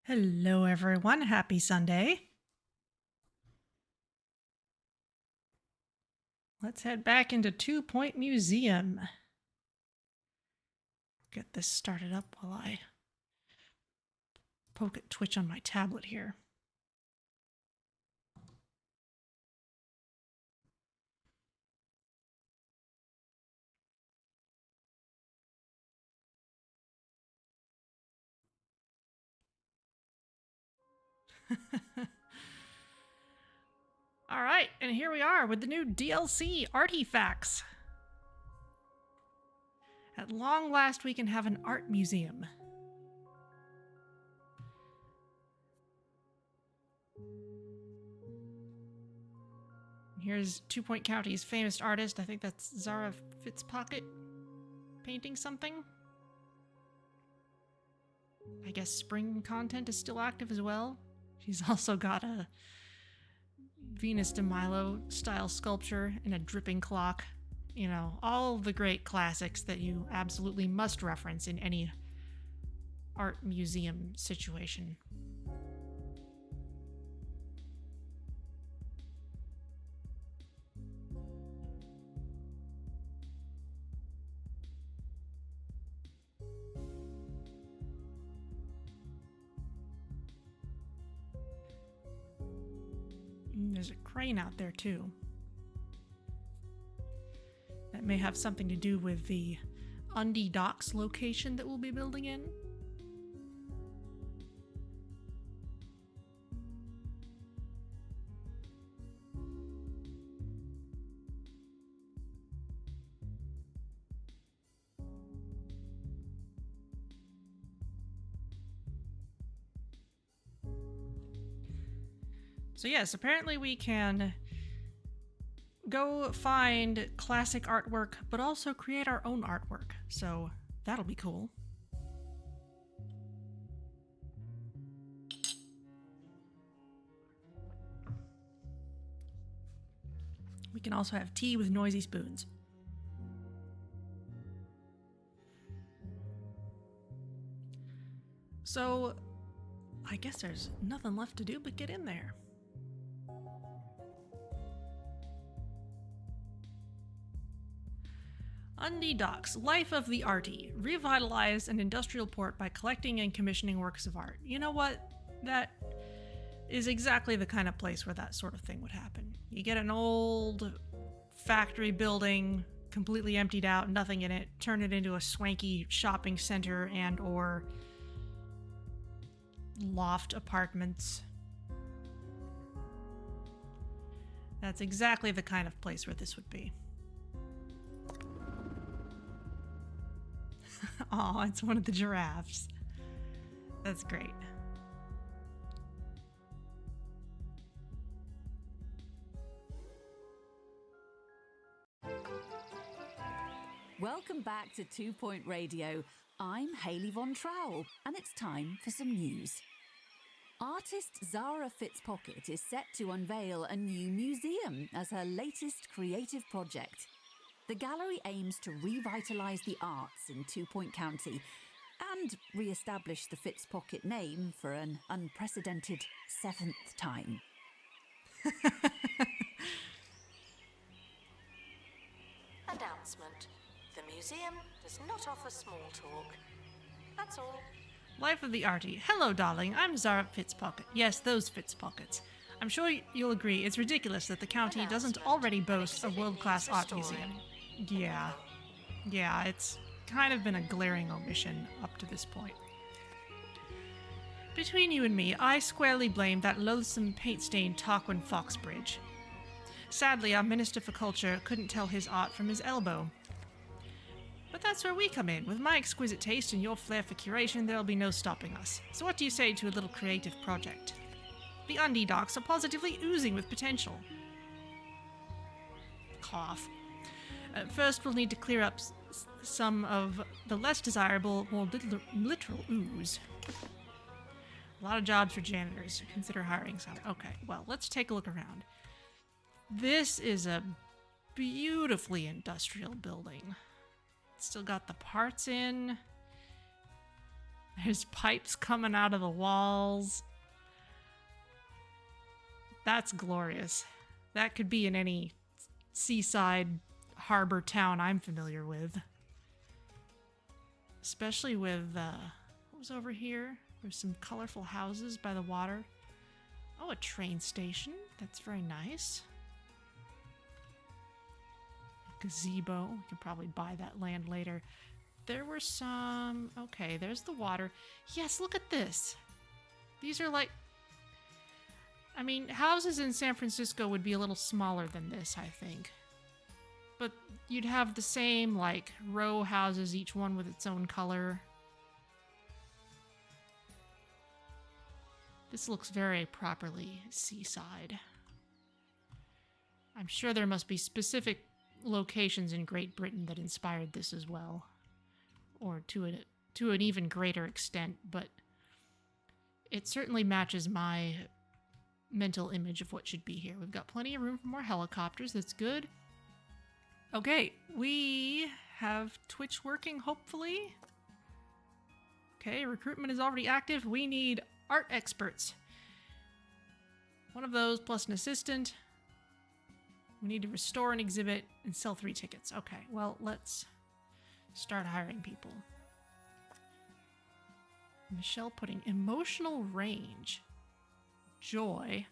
Hello, everyone. Happy Sunday. Let's head back into 2 Point Museum. Get this started up while I poke at Twitch on my tablet here. All right, and here we are with the new DLC, Arty-Facts. At long last, we can have an art museum. Here's 2 Point County's famous artist. I think that's Zara Fitzpocket painting something. I guess spring content is still active as well. She's also got a Venus de Milo style sculpture and a dripping clock. You know, all the great classics that you absolutely must reference in any art museum situation. There's a crane out there too. That may have something to do with the Undee Docks location that we'll be building in. So yes, apparently we can go find classic artwork, but also create our own artwork. So that'll be cool. We can also have tea with noisy spoons. So I guess there's nothing left to do but get in there. Undee Docks, Life of the Arty. Revitalize an industrial port by collecting and commissioning works of art. You know what? That is exactly the kind of place where that sort of thing would happen. You get an old factory building, completely emptied out, nothing in it, turn it into a swanky shopping center and or loft apartments. That's exactly the kind of place where this would be. Oh, it's one of the giraffes. That's great. Welcome back to 2 Point Radio. I'm Hayley Von Trowell, and it's time for some news. Artist Zara Fitzpocket is set to unveil a new museum as her latest creative project. The gallery aims to revitalise the arts in 2 Point County and re-establish the Fitzpocket name for an unprecedented 7th time. Announcement. The museum does not offer small talk. That's all. Life of the Arty. Hello, darling. I'm Zara Fitzpocket. Yes, those Fitzpockets. I'm sure you'll agree it's ridiculous that the county doesn't already boast a world-class art museum. Yeah, it's kind of been a glaring omission up to this point. Between you and me, I squarely blame that loathsome paint-stained Tarquin Foxbridge. Sadly, our Minister for Culture couldn't tell his art from his elbow. But that's where we come in. With my exquisite taste and your flair for curation, there'll be no stopping us. So what do you say to a little creative project? The Undee Docks are positively oozing with potential. Cough. First, we'll need to clear up some of the less desirable, more literal ooze. A lot of jobs for janitors. Consider hiring some. Okay, well, let's take a look around. This is a beautifully industrial building. It's still got the parts in. There's pipes coming out of the walls. That's glorious. That could be in any seaside harbor town I'm familiar with. Especially with, what was over here? There's some colorful houses by the water. Oh, a train station. That's very nice. A gazebo. We could probably buy that land later. There were some... Okay, there's the water. Yes, look at this. These are like... I mean, houses in San Francisco would be a little smaller than this, I think. But you'd have the same, like, row houses, each one with its own color. This looks very properly seaside. I'm sure there must be specific locations in Great Britain that inspired this as well. Or to an even greater extent, but it certainly matches my mental image of what should be here. We've got plenty of room for more helicopters. That's good. Okay, we have Twitch working, hopefully. Okay, recruitment is already active. We need art experts. One of those plus an assistant. We need to restore an exhibit and sell 3 tickets. Okay, well, let's start hiring people. Michelle putting emotional range. Joy.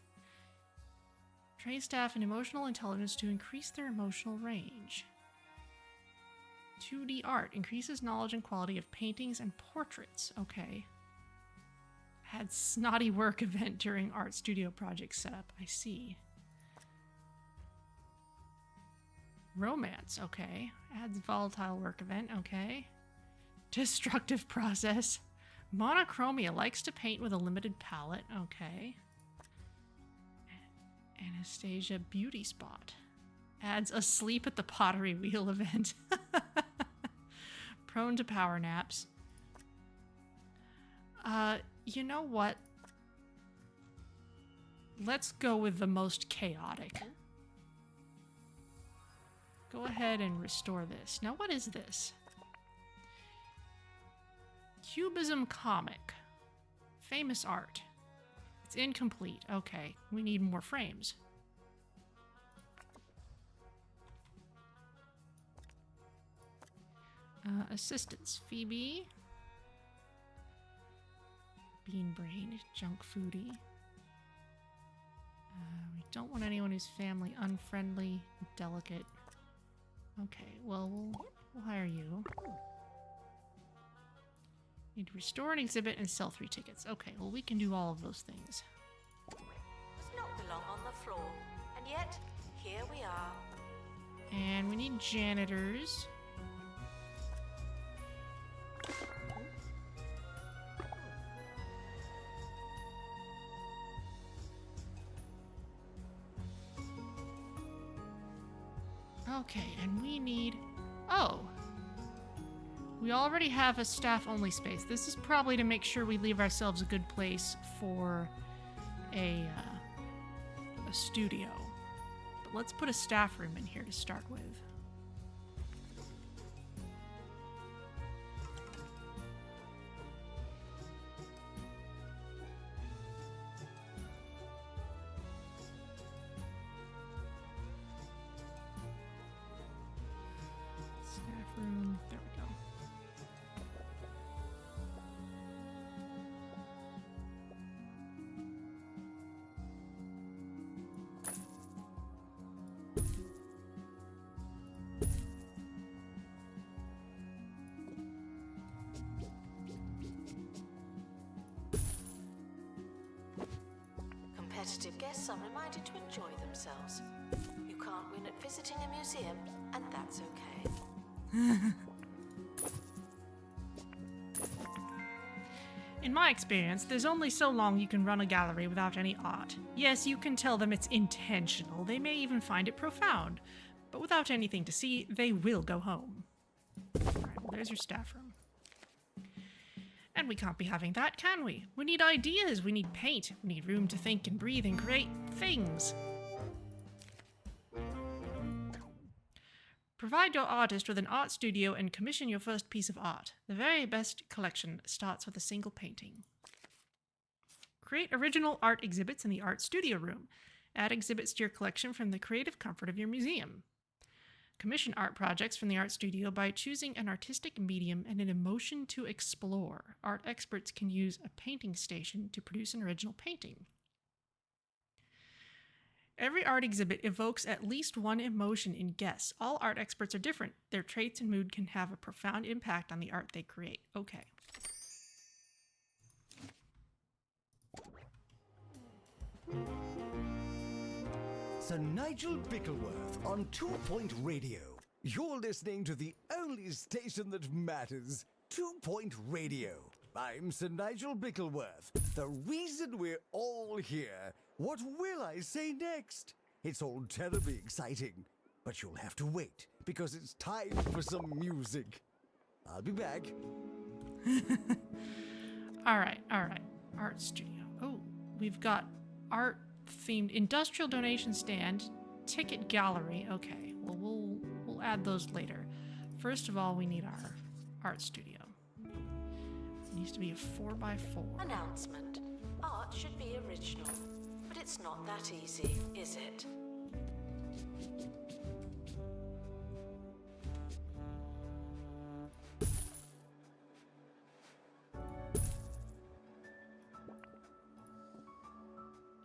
Train staff in emotional intelligence to increase their emotional range. 2D art increases knowledge and quality of paintings and portraits. Okay. Had snotty work event during art studio project setup. I see. Romance. Okay. Adds volatile work event. Okay. Destructive process. Monochromia likes to paint with a limited palette. Okay. Anastasia beauty spot. Adds asleep at the pottery wheel event. Prone to power naps. You know what? Let's go with the most chaotic. Go ahead and restore this. Now what is this? Cubism comic. Famous art. It's incomplete. Okay, we need more frames. Assistants. Phoebe. Bean Brain. Junk Foodie. We don't want anyone who's family unfriendly, delicate. Okay, well, we'll hire you. Need to restore an exhibit and sell 3 tickets. Okay, well, we can do all of those things. Does not belong on the floor, and yet here we are. And we need janitors. Okay, and we need... Oh! We already have a staff-only space. This is probably to make sure we leave ourselves a good place for a studio. But let's put a staff room in here to start with. Staff room, there we go. Competitive guests are reminded to enjoy themselves. You can't win at visiting a museum, and that's okay. In my experience, there's only so long you can run a gallery without any art. Yes, you can tell them it's intentional, they may even find it profound, but without anything to see, they will go home. Alright, well, there's your staff room. And we can't be having that, can we? We need ideas, we need paint, we need room to think and breathe and create things. Provide your artist with an art studio and commission your first piece of art. The very best collection starts with a single painting. Create original art exhibits in the art studio room. Add exhibits to your collection from the creative comfort of your museum. Commission art projects from the art studio by choosing an artistic medium and an emotion to explore. Art experts can use a painting station to produce an original painting. Every art exhibit evokes at least one emotion in guests. All art experts are different. Their traits and mood can have a profound impact on the art they create. Okay. Sir Nigel Bickleworth on 2 Point Radio. You're listening to the only station that matters, 2 Point Radio. I'm Sir Nigel Bickleworth. The reason we're all here. What will I say next? It's all terribly exciting, but you'll have to wait because it's time for some music. I'll be back. All right. Art studio. Oh, we've got art-themed industrial donation stand, ticket gallery. Okay, well, we'll add those later. First of all, we need our art studio. It needs to be a 4x4. Announcement. Art should be original. But it's not that easy, is it?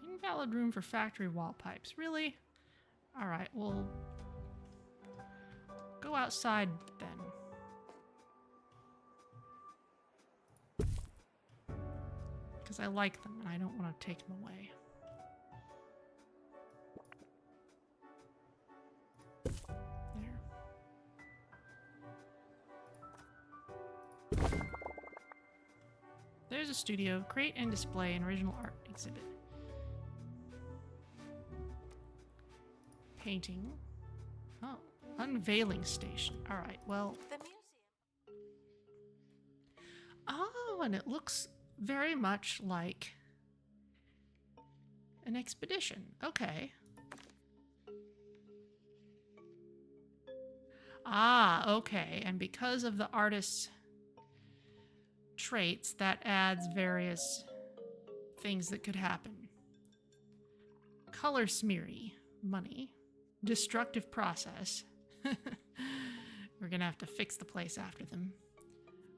Invalid room for factory wall pipes. Really? Alright, we'll go outside then. Because I like them and I don't want to take them away. There's a studio. Create and display an original art exhibit. Painting. Oh, unveiling station. All right, well. The museum. Oh, and it looks very much like an expedition. Okay. Ah, okay. And because of the artist's traits, that adds various things that could happen. Color smeary, money. Destructive process. We're gonna have to fix the place after them.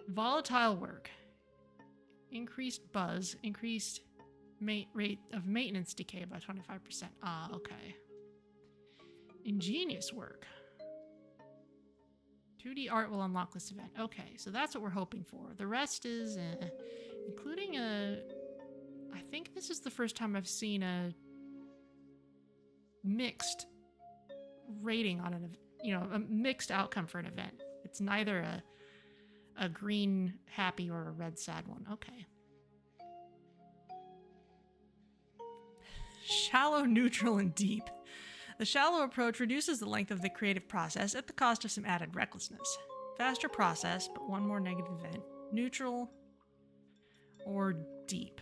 Volatile work. Increased buzz. Increased rate of maintenance decay by 25%. Ah, okay. Ingenious work. 2D art will unlock this event. Okay, so that's what we're hoping for. The rest is, including a... I think this is the first time I've seen a mixed rating on an, a mixed outcome for an event. It's neither a green happy or a red sad one. Okay. Shallow, neutral, and deep. The shallow approach reduces the length of the creative process at the cost of some added recklessness. Faster process, but one more negative event. Neutral or deep.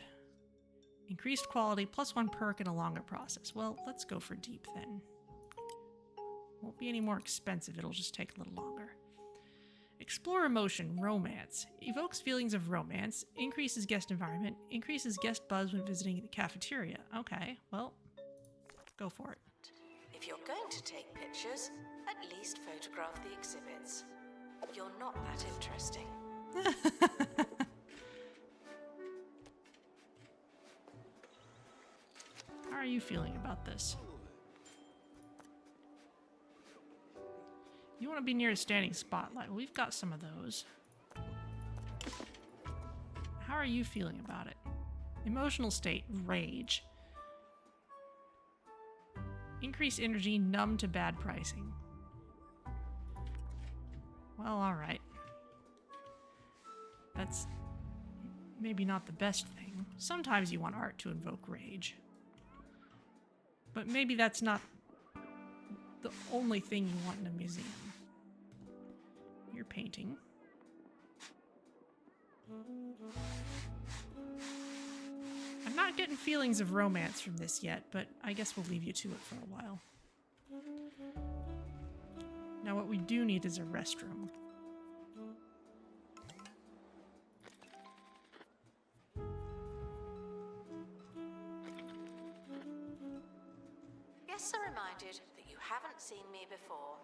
Increased quality, plus one perk and a longer process. Well, let's go for deep then. Won't be any more expensive, it'll just take a little longer. Explore emotion, romance. Evokes feelings of romance, increases guest environment, increases guest buzz when visiting the cafeteria. Okay, well, go for it. If you're going to take pictures, at least photograph the exhibits. You're not that interesting. How are you feeling about this? You want to be near a standing spotlight. Well, we've got some of those. How are you feeling about it? Emotional state, rage. Increased energy, numb to bad pricing. Well, alright. That's maybe not the best thing. Sometimes you want art to invoke rage. But maybe that's not the only thing you want in a museum. You're painting. I'm not getting feelings of romance from this yet, but I guess we'll leave you to it for a while. Now what we do need is a restroom. Guests are reminded that you haven't seen me before.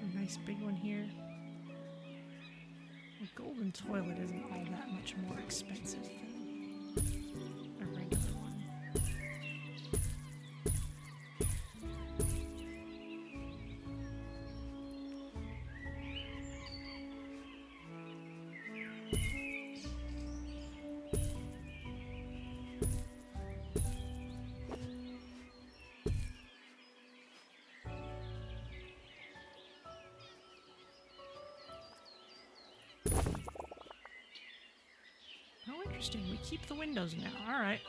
A nice big one here. A golden toilet isn't all that much more expensive than a regular one. Oh, interesting. We keep the windows now. All right.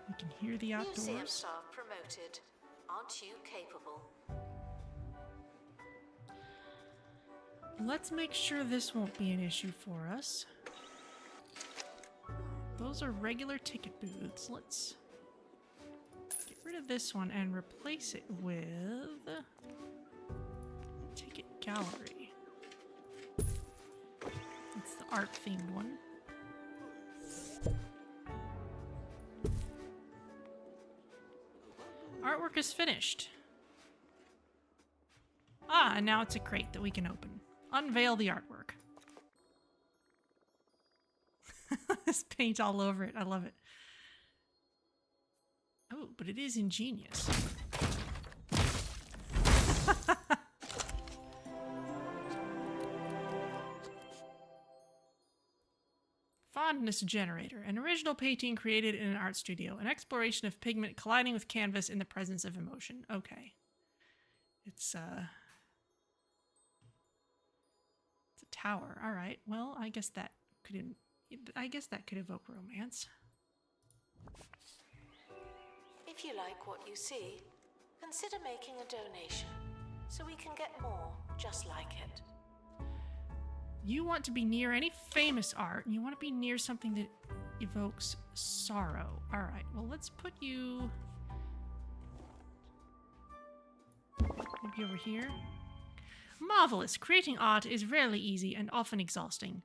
We can hear the Museum outdoors. staff promoted. Aren't you capable? Let's make sure this won't be an issue for us. Those are regular ticket booths. Let's get rid of this one and replace it with ticket gallery. That's the art themed one. Artwork is finished. Ah, and now it's a crate that we can open. Unveil the artwork. There's paint all over it. I love it. Oh, but it is ingenious. Fondness generator. An original painting created in an art studio. An exploration of pigment colliding with canvas in the presence of emotion. Okay. It's a tower. All right. Well, I guess that could evoke romance. If you like what you see, consider making a donation so we can get more just like it. You want to be near any famous art, and you want to be near something that evokes sorrow. All right. Well, let's put you maybe over here. Marvelous. Creating art is rarely easy and often exhausting.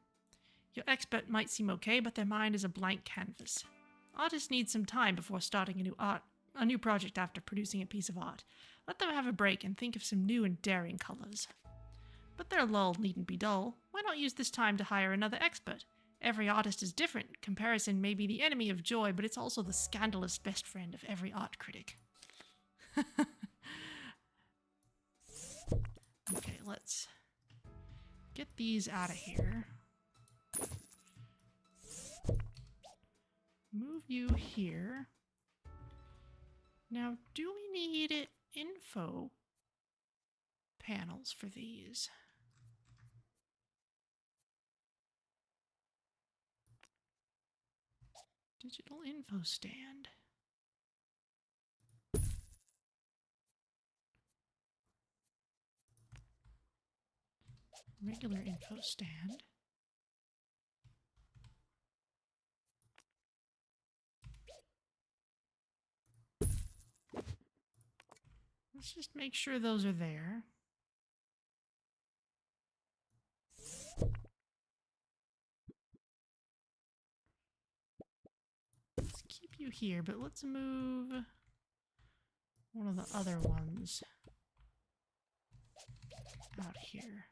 Your expert might seem okay, but their mind is a blank canvas. Artists need some time before starting a new project after producing a piece of art. Let them have a break and think of some new and daring colors. But their lull needn't be dull. Why not use this time to hire another expert? Every artist is different. Comparison may be the enemy of joy, but it's also the scandalous best friend of every art critic. Okay, let's get these out of here. Move you here. Now, do we need info panels for these? Digital info stand. Regular info stand. Let's just make sure those are there. Let's keep you here, but let's move one of the other ones out here.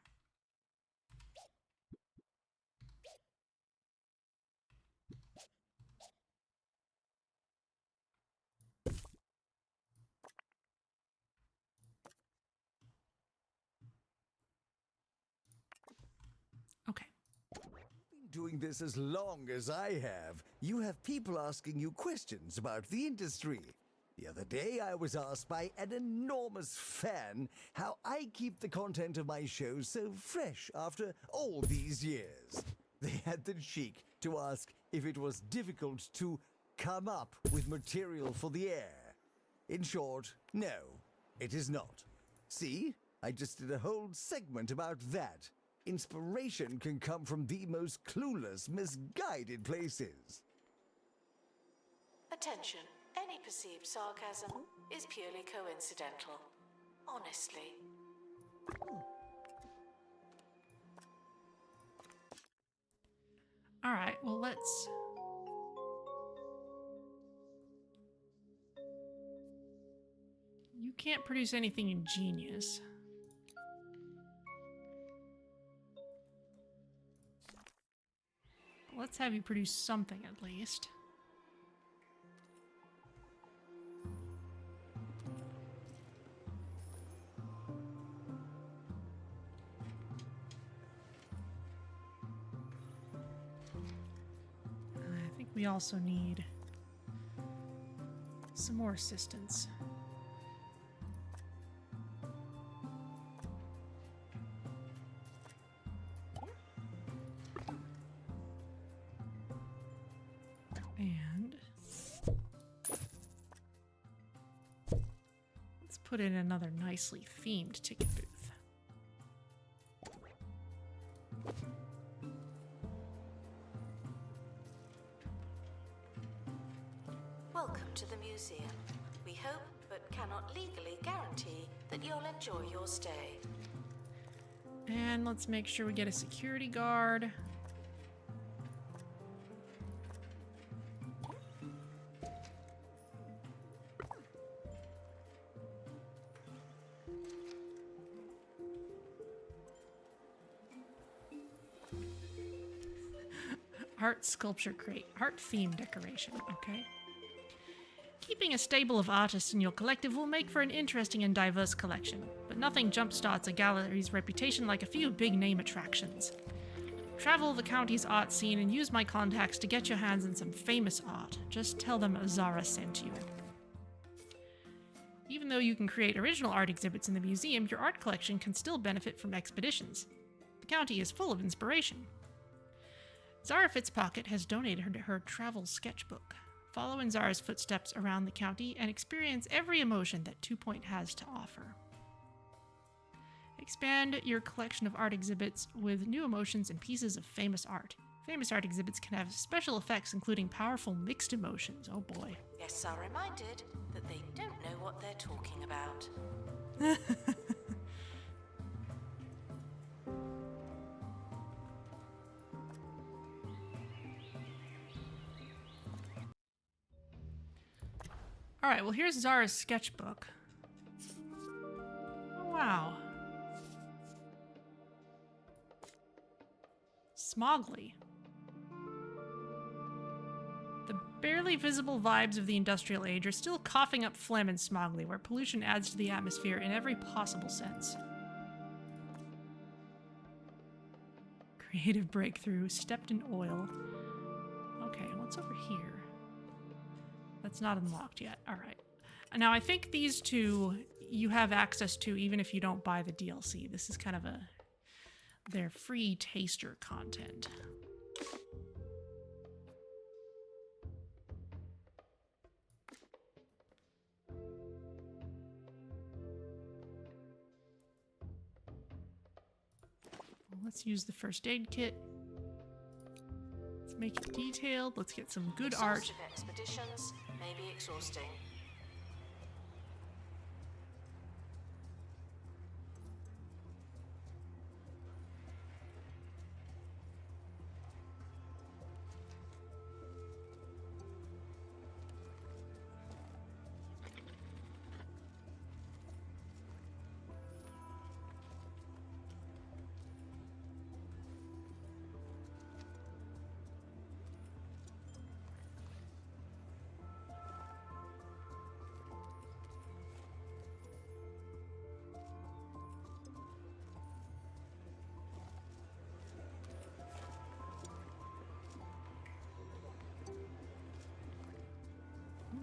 Okay. Doing this as long as I have, you have people asking you questions about the industry. The other day, I was asked by an enormous fan how I keep the content of my show so fresh after all these years. They had the cheek to ask if it was difficult to come up with material for the air. In short, no, it is not. See? I just did a whole segment about that. Inspiration can come from the most clueless, misguided places. Attention. Any perceived sarcasm is purely coincidental. Honestly. Alright, well let's... You can't produce anything ingenious. Let's have you produce something at least. I think we also need some more assistance. And let's put in another nicely themed ticket booth. Welcome to the museum. We hope, but cannot legally guarantee, that you'll enjoy your stay. And let's make sure we get a security guard. Art sculpture crate. Art theme decoration. Okay. Keeping a stable of artists in your collective will make for an interesting and diverse collection, but nothing jumpstarts a gallery's reputation like a few big-name attractions. Travel the county's art scene and use my contacts to get your hands on some famous art. Just tell them Zara sent you. Even though you can create original art exhibits in the museum, your art collection can still benefit from expeditions. The county is full of inspiration. Zara Fitzpocket has donated her travel sketchbook. Follow in Zara's footsteps around the county and experience every emotion that 2 Point has to offer. Expand your collection of art exhibits with new emotions and pieces of famous art. Famous art exhibits can have special effects including powerful mixed emotions. Oh boy. Guests are reminded that they don't know what they're talking about. Alright, well here's Zara's sketchbook. Oh, wow. Smogly. The barely visible vibes of the industrial age are still coughing up phlegm in Smogly, where pollution adds to the atmosphere in every possible sense. Creative breakthrough, stepped in oil. Okay, what's over here? That's not unlocked yet. Alright. Now, I think these two you have access to even if you don't buy the DLC. This is kind of their free taster content. Well, let's use the first aid kit. Let's make it detailed. Let's get some good art. Expeditions may be exhausting.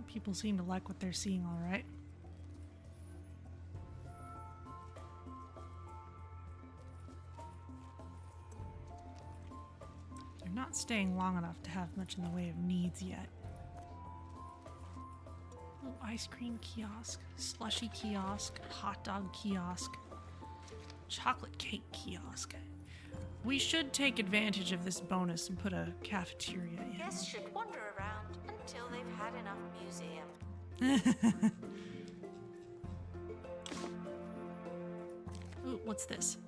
People seem to like what they're seeing, all right. They're not staying long enough to have much in the way of needs yet. ice cream kiosk, slushy kiosk, hot dog kiosk, chocolate cake kiosk. We should take advantage of this bonus and put a cafeteria in. Guests should wander around until they've had enough museum. Ooh, what's this?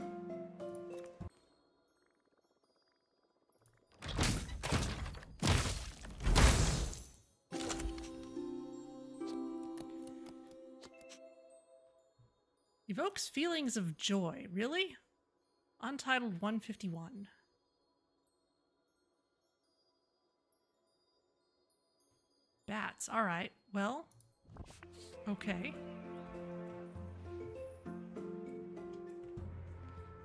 Evokes feelings of joy. Really? Untitled 151. Bats. Alright. Well. Okay.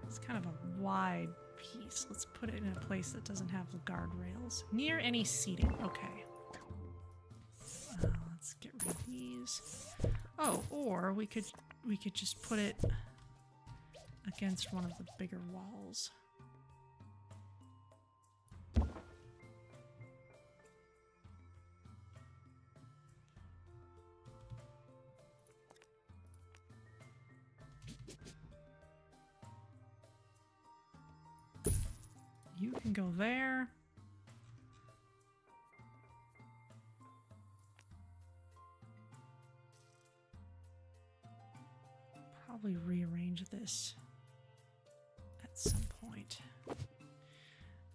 It's kind of a wide piece. Let's put it in a place that doesn't have the guardrails. Near any seating. Okay. Let's get rid of these. Oh, or we could just put it against one of the bigger walls. You can go there. Probably rearrange this at some point.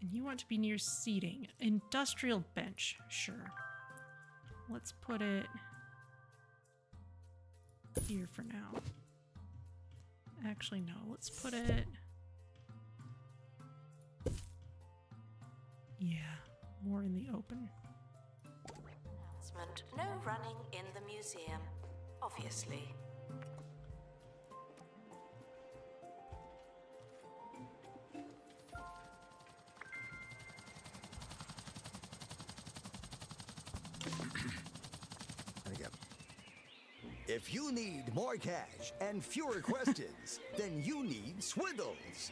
And you want to be near seating. Industrial bench, sure. Let's put it here for now. Actually, no, let's put it... Yeah, more in the open. Announcement: no running in the museum, obviously. If you need more cash and fewer questions, then you need Swindles.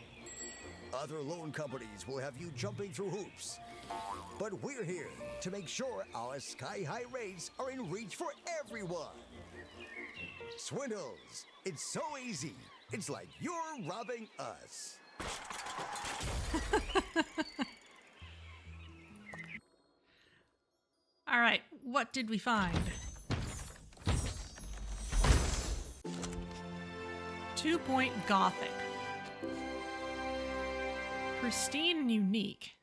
Other loan companies will have you jumping through hoops. But we're here to make sure our sky-high rates are in reach for everyone. Swindles. It's so easy. It's like you're robbing us. All right, what did we find? 2-Point Gothic. Pristine and unique.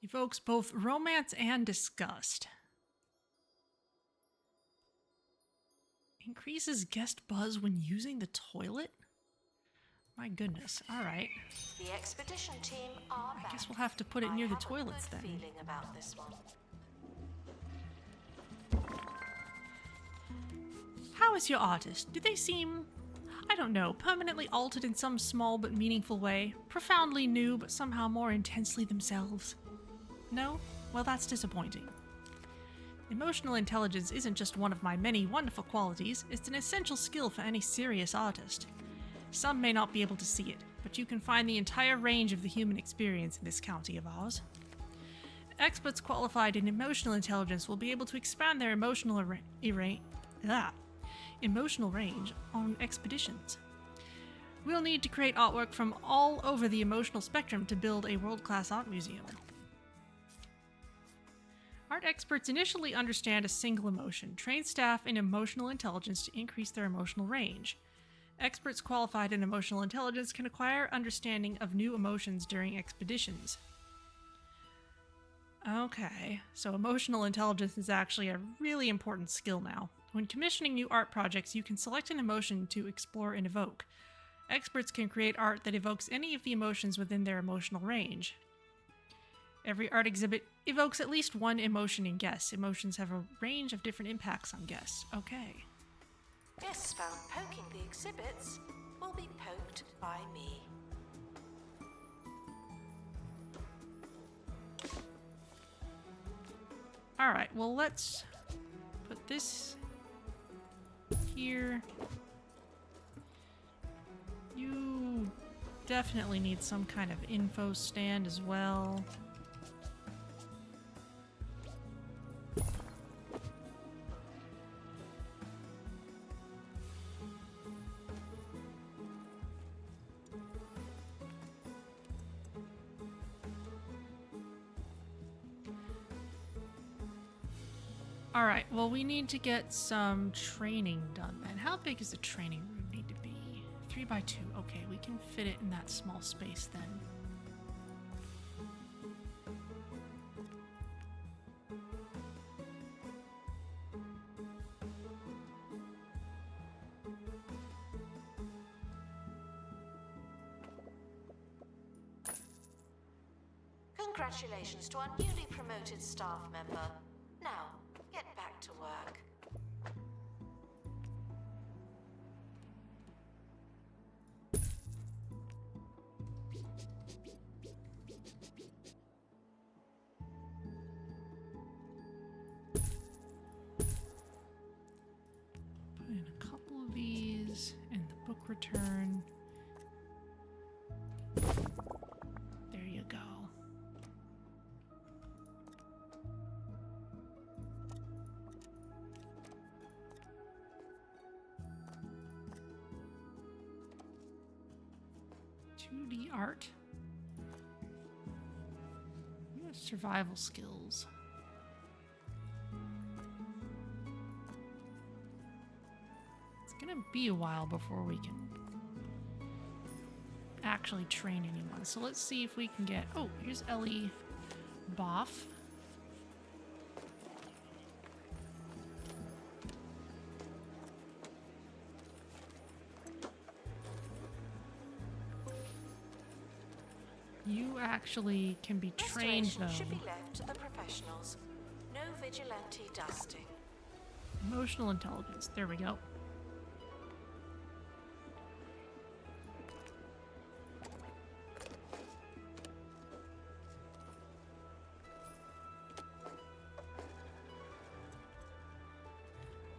Evokes both romance and disgust. Increases guest buzz when using the toilet? My goodness, alright. The expedition team are back. I guess we'll have to put it near the I have a toilets good then. Feeling about this one. How is your artist? Do they seem, I don't know, permanently altered in some small but meaningful way? Profoundly new but somehow more intensely themselves? No? Well, that's disappointing. Emotional intelligence isn't just one of my many wonderful qualities, it's an essential skill for any serious artist. Some may not be able to see it, but you can find the entire range of the human experience in this county of ours. Experts qualified in emotional intelligence will be able to expand their emotional range on expeditions. We'll need to create artwork from all over the emotional spectrum to build a world-class art museum. Art experts initially understand a single emotion, train staff in emotional intelligence to increase their emotional range. Experts qualified in emotional intelligence can acquire understanding of new emotions during expeditions. Okay, so emotional intelligence is actually a really important skill now. When commissioning new art projects, you can select an emotion to explore and evoke. Experts can create art that evokes any of the emotions within their emotional range. Every art exhibit evokes at least one emotion in guests. Emotions have a range of different impacts on guests. Okay. Guests found poking the exhibits will be poked by me. Alright, well let's put this here. You definitely need some kind of info stand as well. Alright, well, we need to get some training done then. How big does the training room need to be? 3 by 2. Okay, we can fit it in that small space then. Congratulations to our newly promoted staff member. Now, get back to work. Put in a couple of these and the book return. There you go. Art. Survival skills. It's gonna be a while before we can actually train anyone. So let's see if we can get... Oh, here's Ellie Boff. You actually can be trained, though. Should be left to the professionals. No vigilante dusting. Emotional intelligence. There we go.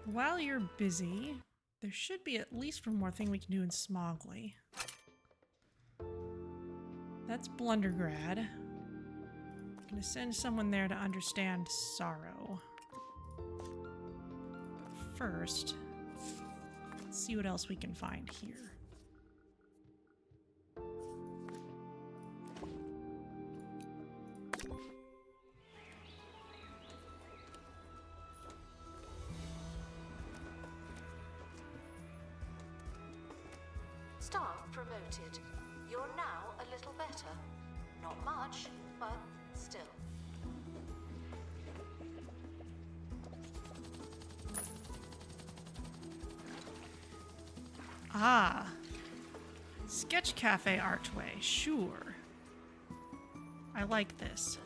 While you're busy, there should be at least one more thing we can do in Smogly. That's Blundergrad. I'm gonna send someone there to understand sorrow. But first, let's see what else we can find here. Staff promoted. You're now a little better. Not much, but still. Ah. Sketch Cafe Archway. Sure. I like this.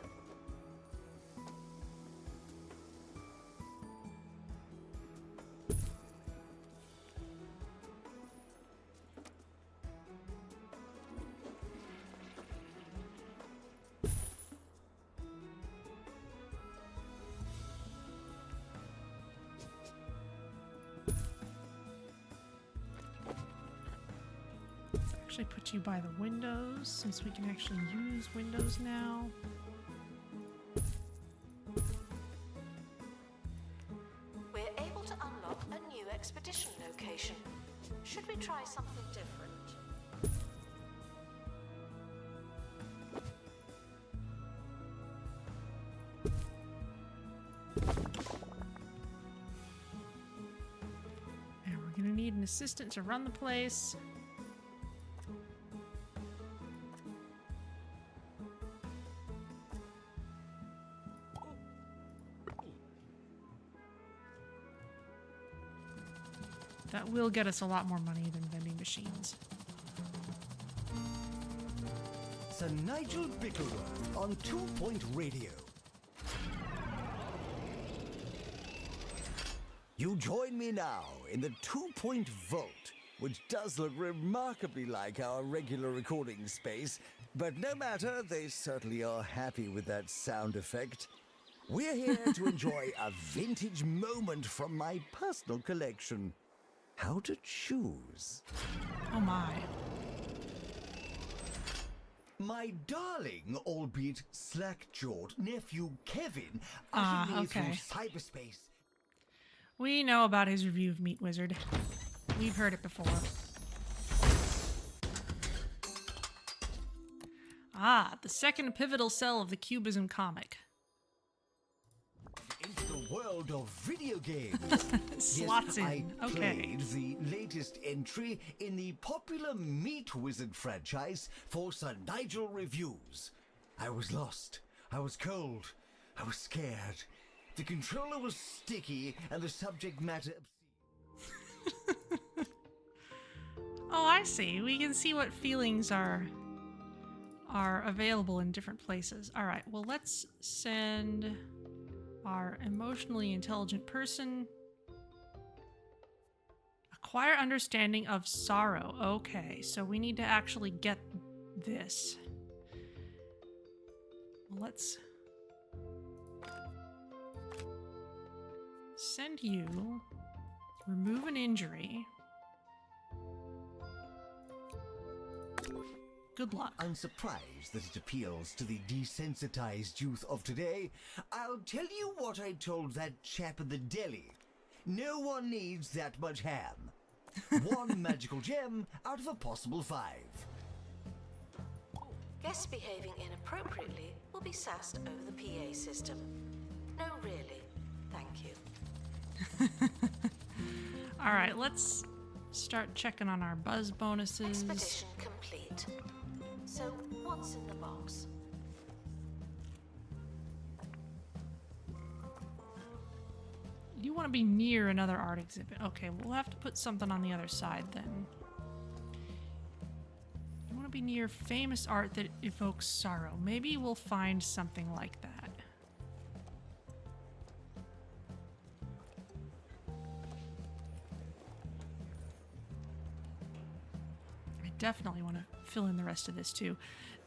Actually put you by the windows, since we can actually use windows now. We're able to unlock a new expedition location. Should we try something different? And we're gonna need an assistant to run the place. That will get us a lot more money than vending machines. Sir Nigel Bickleworth on 2 Point Radio. You join me now in the 2 Point Vault, which does look remarkably like our regular recording space, but no matter, they certainly are happy with that sound effect. We're here to enjoy a vintage moment from my personal collection. How to choose? Oh my. My darling, albeit slack-jawed nephew Kevin ushered me okay. through cyberspace. We know about his review of Meat Wizard. We've heard it before. Ah, the second pivotal cell of the Cubism comic. Into the world of video games. Slots Yes, I in. Okay. played the latest entry in the popular Meat Wizard franchise for Sir Nigel reviews. I was lost. I was cold. I was scared. The controller was sticky and the subject matter Oh, I see. We can see what feelings are available in different places. All right. Well, let's send our emotionally intelligent person. Acquire understanding of sorrow. Okay, so we need to actually get this. Well, let's send you. Remove an injury. Good luck. I'm surprised that it appeals to the desensitized youth of today. I'll tell you what I told that chap in the deli. No one needs that much ham. One magical gem out of a possible 5. Guests behaving inappropriately will be sassed over the PA system. No, really. Thank you. All right, let's start checking on our buzz bonuses. Expedition complete. So, what's in the box? You want to be near another art exhibit. Okay, we'll have to put something on the other side then. You want to be near famous art that evokes sorrow. Maybe we'll find something like that. I definitely want to fill in the rest of this too.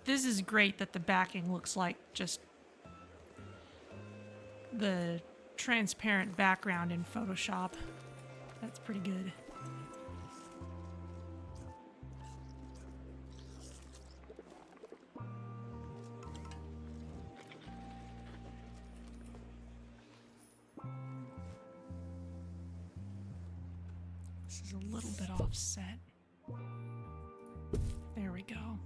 This is great that the backing looks like just the transparent background in Photoshop. That's pretty good. This is a little bit offset. There we go.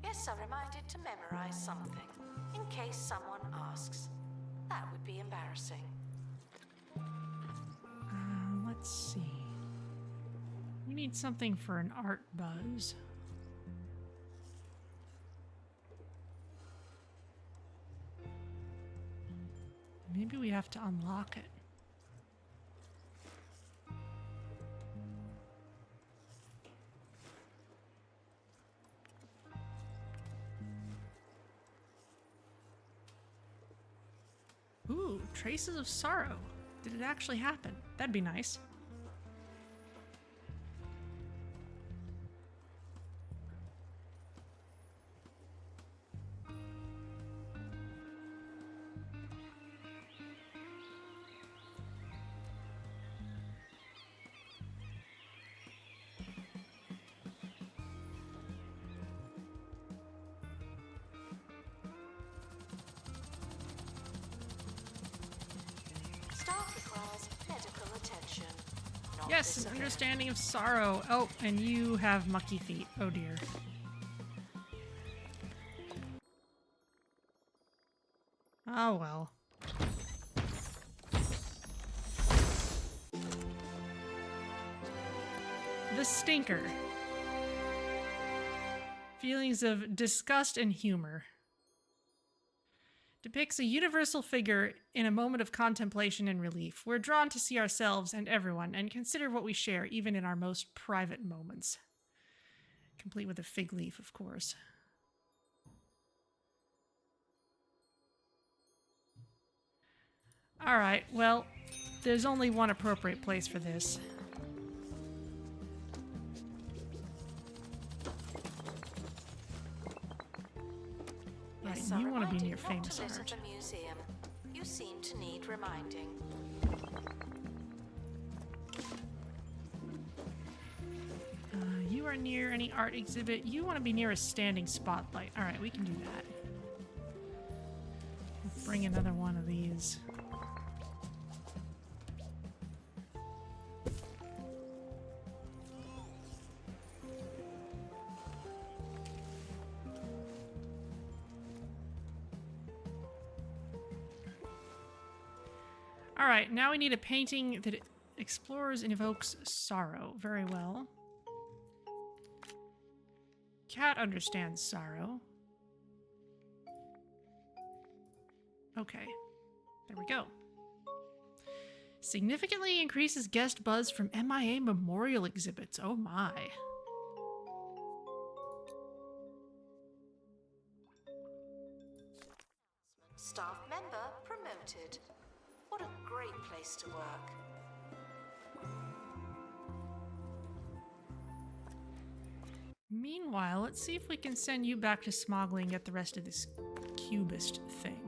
Guests are reminded to memorize something, in case someone asks. That would be embarrassing. Let's see. We need something for an art buzz. Maybe we have to unlock it. Ooh, traces of sorrow. Did it actually happen? That'd be nice. Staff requires medical attention. Not Yes, an discipline. understanding of sorrow. Oh, and you have mucky feet. Oh dear. Oh well. The Stinker. Feelings of disgust and humor. Depicts a universal figure in a moment of contemplation and relief. We're drawn to see ourselves and everyone and consider what we share even in our most private moments. Complete with a fig leaf, of course. All right, well, there's only one appropriate place for this. Right, Guests are you want to be reminded near not famous to litter art. the museum. You seem to need reminding. You are near any art exhibit. You want to be near a standing spotlight. All right, we can do that. Bring another one of these. Alright, now we need a painting that explores and evokes sorrow. Very well. Cat understands sorrow. Okay. There we go. Significantly increases guest buzz from MIA memorial exhibits. Oh my. Staff member promoted. What a great place to work. Meanwhile, let's see if we can send you back to Smoggly and get the rest of this cubist thing.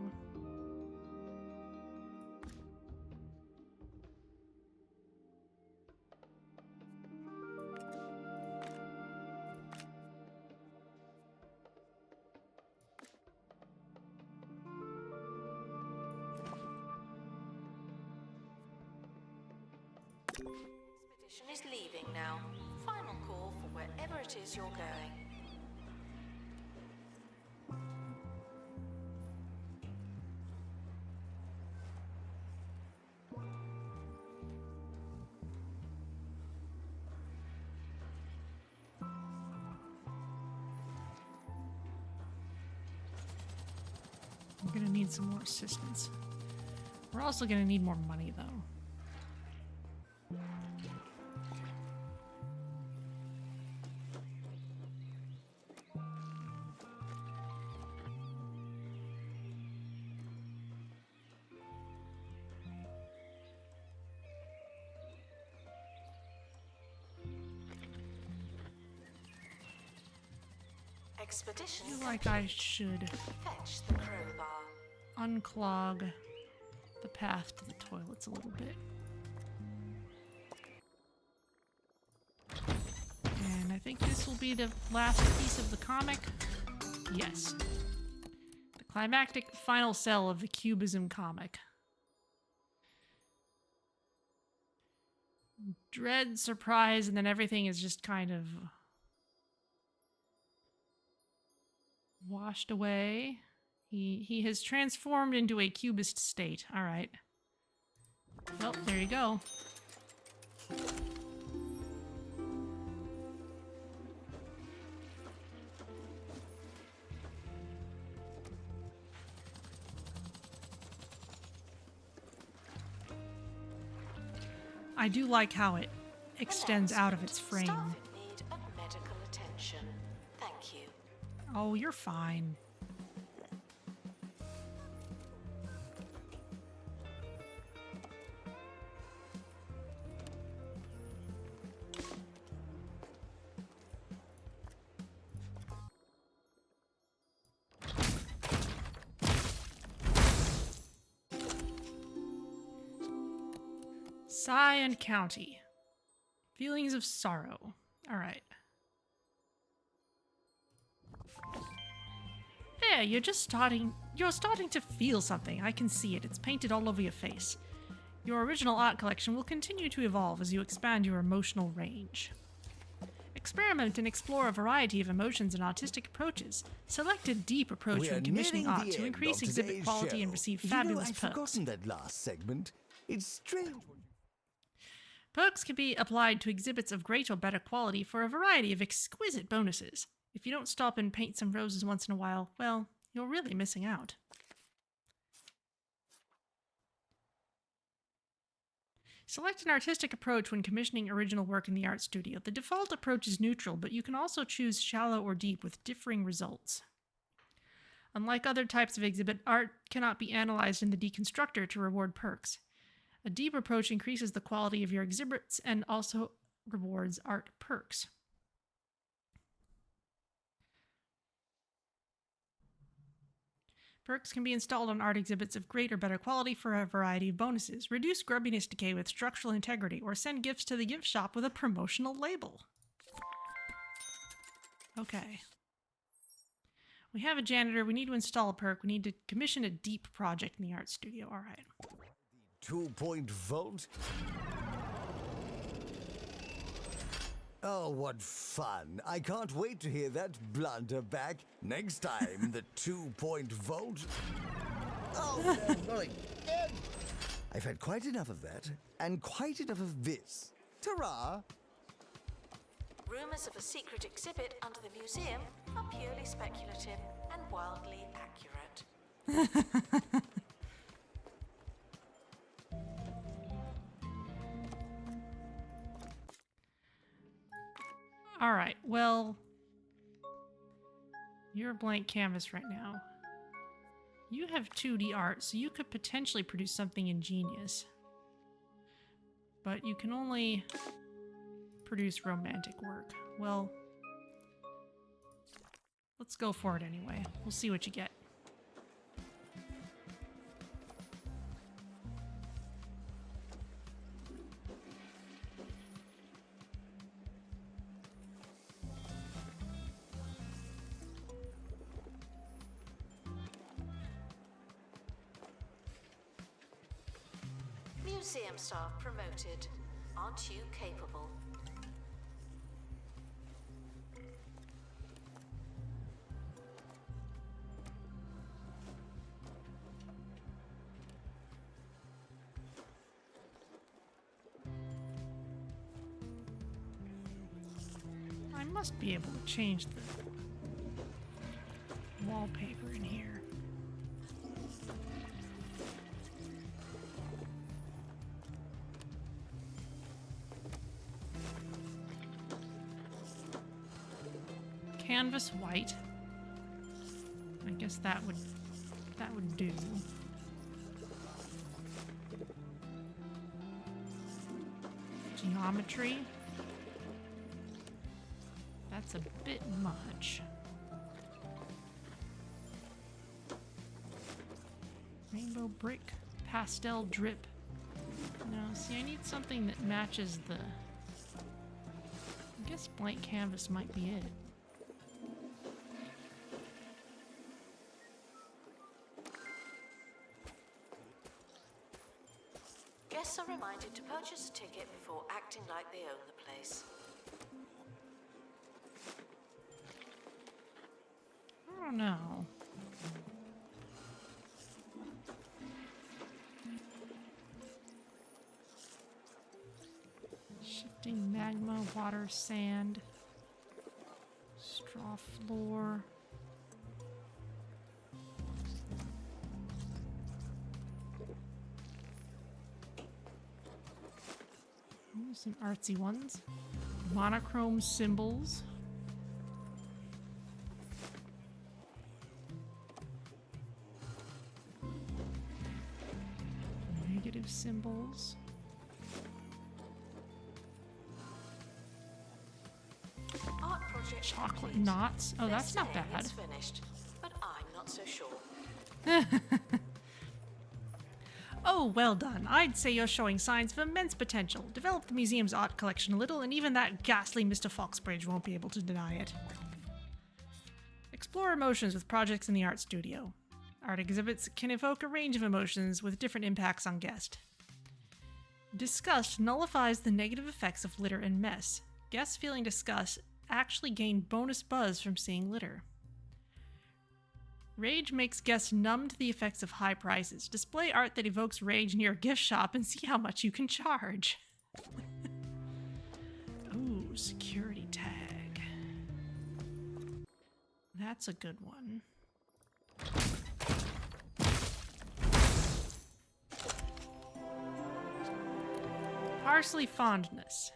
Expedition is leaving now. Final call for wherever it is you're going. We're gonna need some more assistance. We're also gonna need more money, though. Expedition I feel like I should fetch the crowbar. unclog the path to the toilets a little bit. And I think this will be the last piece of the comic. Yes. The climactic final cell of the Cubism comic. Dread, surprise, and then everything is just kind of washed away. He has transformed into a cubist state. All right. Well, there you go. I do like how it extends out of its frame. Staff in need of medical attention. Thank you. Oh, you're fine. Scion County. Feelings of sorrow. All right. There, you're starting to feel something. I can see it. It's painted all over your face. Your original art collection will continue to evolve as you expand your emotional range. Experiment and explore a variety of emotions and artistic approaches. Select a deep approach We're when commissioning nearing art the to end increase of exhibit today's quality show. and receive You fabulous know, I've perks. forgotten that last segment. It's strange. Perks can be applied to exhibits of great or better quality for a variety of exquisite bonuses. If you don't stop and paint some roses once in a while, well, you're really missing out. Select an artistic approach when commissioning original work in the art studio. The default approach is neutral, but you can also choose shallow or deep with differing results. Unlike other types of exhibit, art cannot be analyzed in the deconstructor to reward perks. A deep approach increases the quality of your exhibits and also rewards art perks. Perks can be installed on art exhibits of great or better quality for a variety of bonuses. Reduce grubbiness decay with structural integrity, or send gifts to the gift shop with a promotional label. Okay. We have a janitor. We need to install a perk. We need to commission a deep project in the art studio. All right. 2-point vault? Oh, what fun. I can't wait to hear that blunder back. Next time, the 2-point vault. Oh, no, not again. I've had quite enough of that, and quite enough of this. Ta-ra! Rumors of a secret exhibit under the museum are purely speculative and wildly accurate. All right, well, you're a blank canvas right now. You have 2D art, so you could potentially produce something ingenious. But you can only produce romantic work. Well, let's go for it anyway. We'll see what you get. Museum staff promoted. Aren't you capable? I must be able to change the wallpaper in here. Canvas white. I guess that would do. Geometry. That's a bit much. Rainbow brick, pastel drip. No, see, I need something that matches the... I guess blank canvas might be it. Guests are reminded to purchase a ticket before acting like they own the place. I don't know. Shifting magma, water, sand, straw floor. Ooh, some artsy ones. Monochrome symbols. Negative symbols. Art project Chocolate complete. knots. Oh, They're that's not saying bad. It's finished, but I'm not so sure. Oh, well done. I'd say you're showing signs of immense potential. Develop the museum's art collection a little, and even that ghastly Mr. Foxbridge won't be able to deny it. Explore emotions with projects in the art studio. Art exhibits can evoke a range of emotions with different impacts on guests. Disgust nullifies the negative effects of litter and mess. Guests feeling disgust actually gain bonus buzz from seeing litter. Rage makes guests numb to the effects of high prices. Display art that evokes rage near a gift shop and see how much you can charge. Ooh, security tag. That's a good one. Parsley fondness.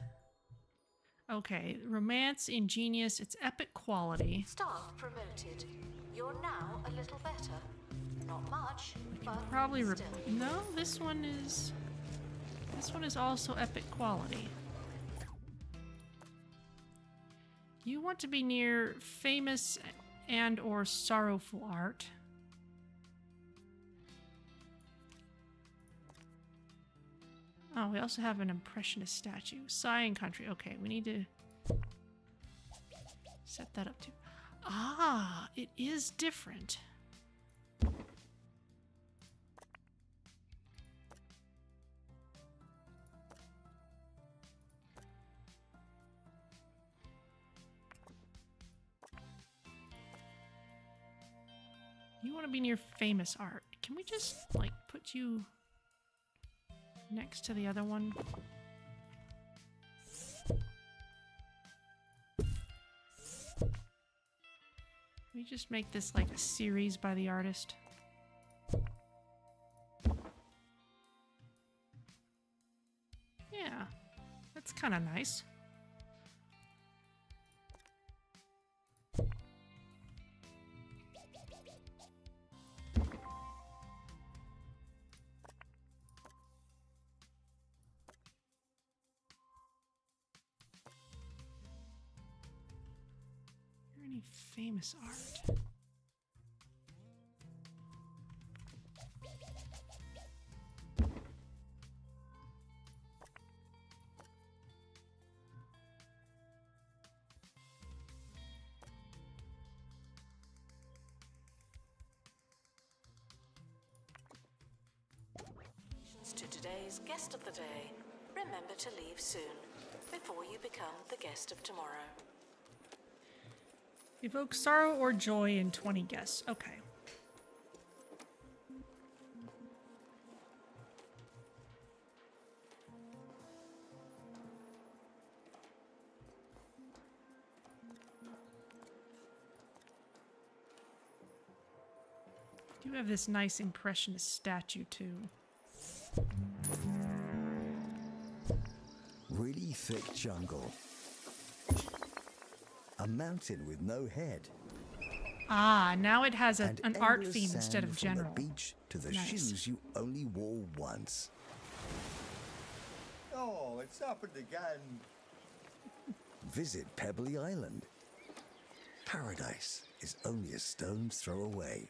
Okay, romance, ingenious, it's epic quality. Staff promoted. You're now a little better. Not much, but Probably still. no, this one is also epic quality. You want to be near famous and or sorrowful art. Oh, we also have an impressionist statue. Sighing country. Okay, we need to set that up too. Ah, it is different. You want to be near famous art. Can we just, like, put you... next to the other one. We just make this like a series by the artist. Yeah, that's kind of nice. Any famous art? To today's guest of the day, remember to leave soon, before you become the guest of tomorrow. Evoke sorrow or joy in 20 guests. Okay. You have this nice Impressionist statue too. Really thick jungle. A mountain with no head. Ah, now it has And an art endless theme sand instead of from general. the beach to the Nice. shoes you only wore once. Oh, it's happened again. Visit Pebbly Island. Paradise is only a stone's throw away.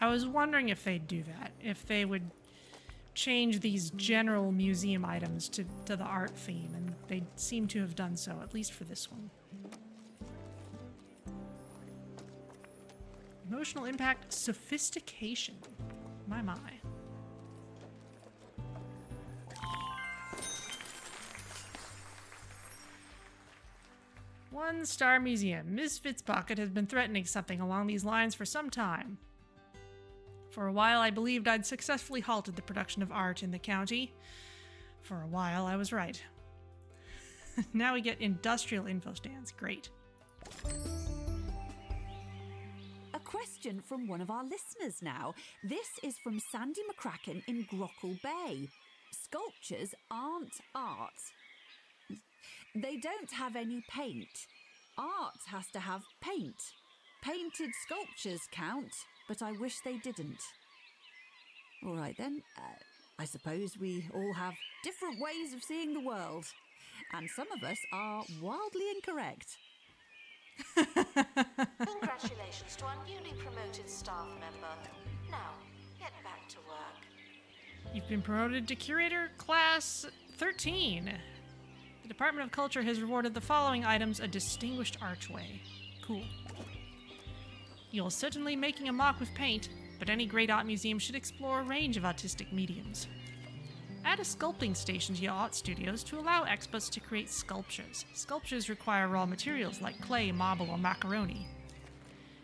I was wondering if they'd do that, if they would change these general museum items to the art theme, and they seem to have done so, at least for this one. Emotional impact, sophistication. My. One-star museum. Ms. Fitzpocket has been threatening something along these lines for some time. For a while, I believed I'd successfully halted the production of art in the county. For a while, I was right. Now we get industrial info stands. Great. A question from one of our listeners now. This is from Sandy McCracken in Grockle Bay. Sculptures aren't art. They don't have any paint. Art has to have paint. Painted sculptures count, but I wish they didn't. All right then, I suppose we all have different ways of seeing the world, and some of us are wildly incorrect. Congratulations to our newly promoted staff member. Now, get back to work. You've been promoted to Curator Class 13. The Department of Culture has rewarded the following items a distinguished archway. Cool. You're certainly making a mark with paint, but any great art museum should explore a range of artistic mediums. Add a sculpting station to your art studios to allow experts to create sculptures. Sculptures require raw materials like clay, marble, or macaroni.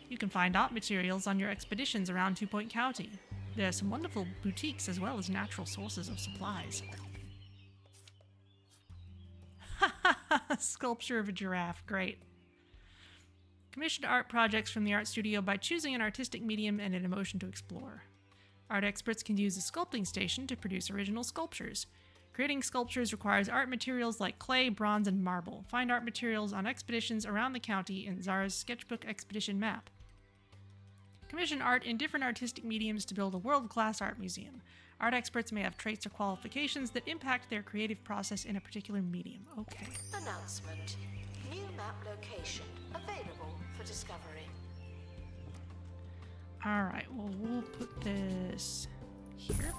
You can find art materials on your expeditions around 2 Point County. There are some wonderful boutiques as well as natural sources of supplies. Sculpture of a giraffe, great. Commission art projects from the art studio by choosing an artistic medium and an emotion to explore. Art experts can use a sculpting station to produce original sculptures. Creating sculptures requires art materials like clay, bronze, and marble. Find art materials on expeditions around the county in Zara's Sketchbook Expedition map. Commission art in different artistic mediums to build a world-class art museum. Art experts may have traits or qualifications that impact their creative process in a particular medium. Okay. Announcement. New map location available for discovery. Alright, well, we'll put this here.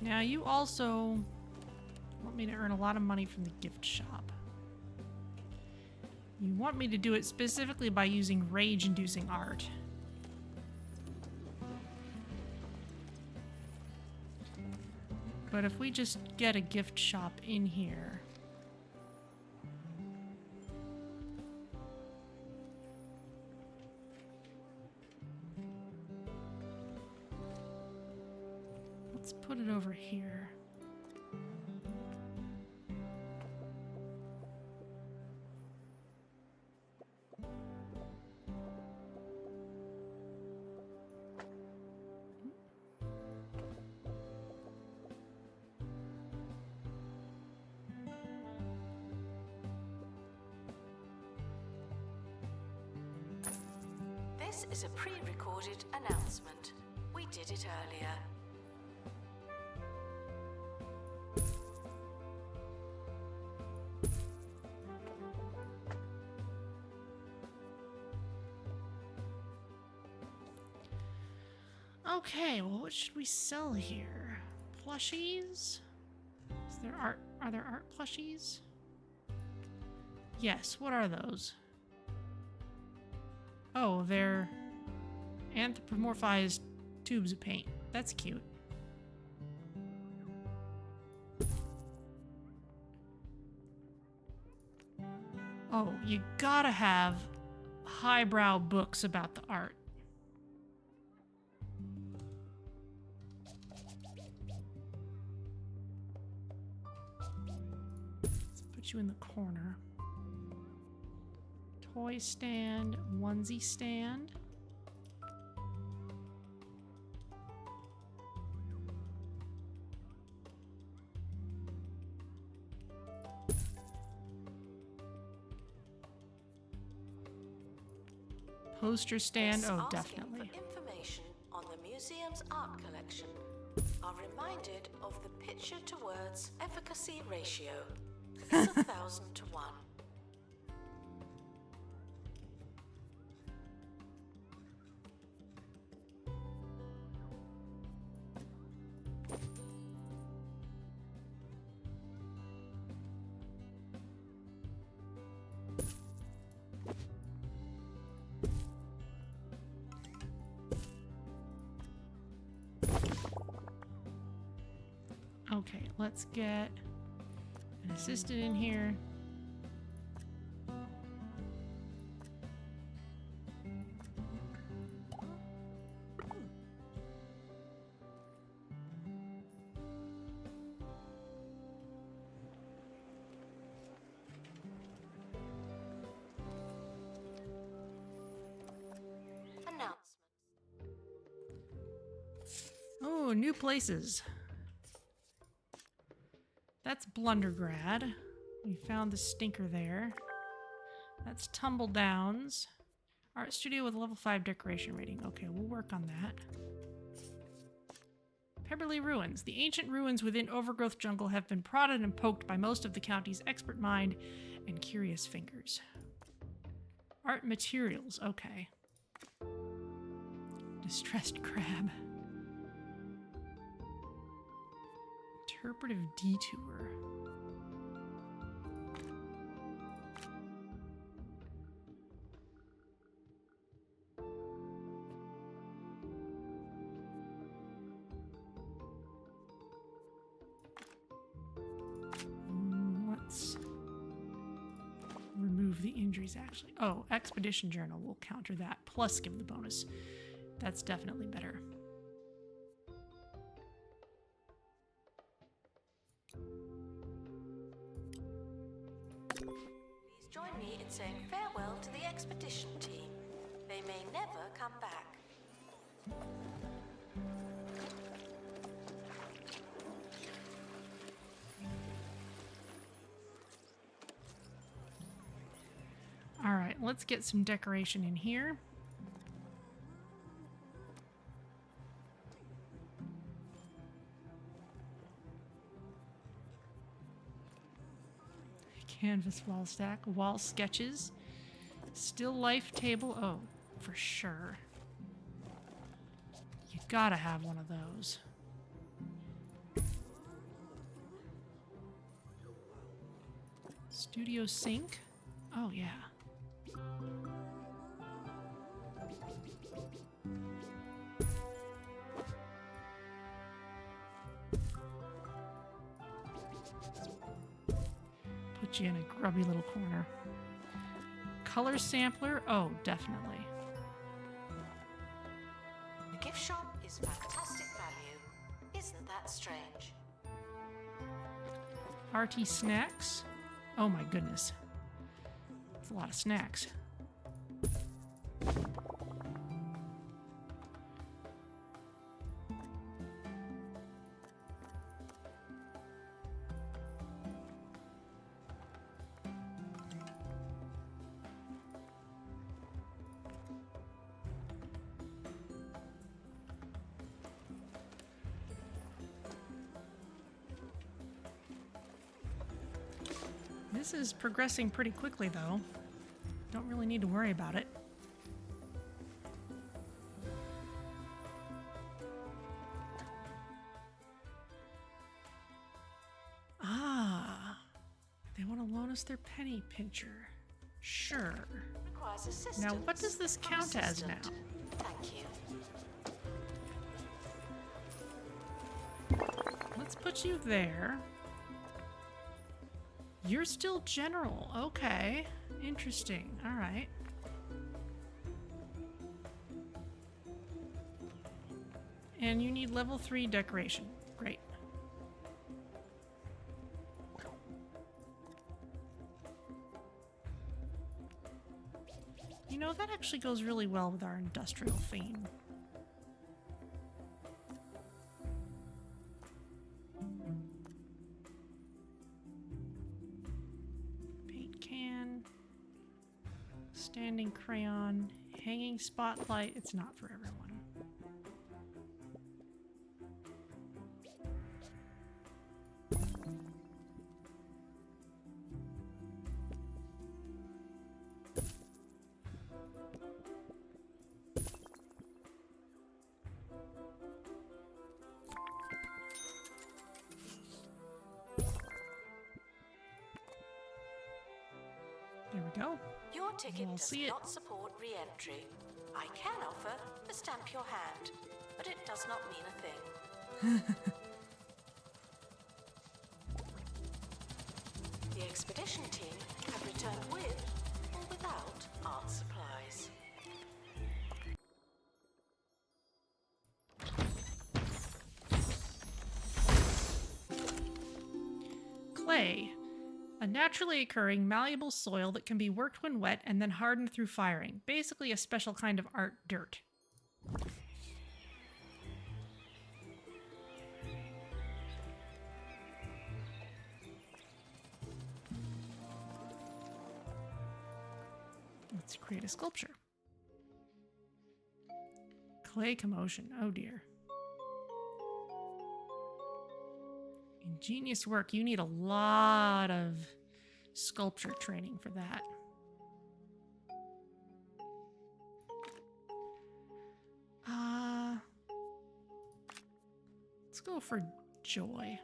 Now, you also want me to earn a lot of money from the gift shop. You want me to do it specifically by using rage-inducing art. But if we just get a gift shop in here... Let's put it over here. This is a pre-recorded announcement. We did it earlier. Okay, well, what should we sell here? Plushies? Is there art? Are there art plushies? Yes, what are those? Oh, they're anthropomorphized tubes of paint. That's cute. Oh, you gotta have highbrow books about the art. Let's put you in the corner. Toy stand, onesie stand. Poster stand, oh, definitely. For information on the museum's art collection, are reminded of the picture to words efficacy ratio. It's 1,000 to 1. Okay, let's get an assistant in here. Announcements. Oh, new places. That's Blundergrad. We found the stinker there. That's Tumble Downs. Art studio with a level 5 decoration rating. Okay, we'll work on that. Pebberley Ruins. The ancient ruins within Overgrowth Jungle have been prodded and poked by most of the county's expert mind and curious fingers. Art materials. Okay. Distressed crab. Interpretive detour. Let's remove the injuries, actually. Oh, Expedition Journal will counter that, plus give the bonus. That's definitely better. Please join me in saying farewell to the expedition team. They may never come back. All right, let's get some decoration in here. Canvas wall stack, wall sketches, still life table. Oh, for sure. You gotta have one of those. Studio sink. Oh, yeah. Put you in a grubby little corner. Color sampler? Oh, definitely. The gift shop is fantastic value. Isn't that strange? Arty snacks? Oh my goodness. It's a lot of snacks. This is progressing pretty quickly, though. Don't really need to worry about it. Ah, they want to loan us their penny pincher. Sure. Requires assistance. Now, what does this from count as now? assistant. Thank you. Let's put you there. You're still general. Okay. Interesting. All right. And you need level 3 decoration. Great. You know, that actually goes really well with our industrial theme. Standing crayon, hanging spotlight. It's not for everyone. There we go. Your ticket We'll does see it. not support re-entry. I can offer to stamp your hand, but it does not mean a thing. The expedition team have returned with or without art supplies. Clay. A naturally occurring malleable soil that can be worked when wet and then hardened through firing. Basically a special kind of art dirt. Let's create a sculpture. Clay commotion. Oh dear. Ingenious work. You need a lot of sculpture training for that. Let's go for joy.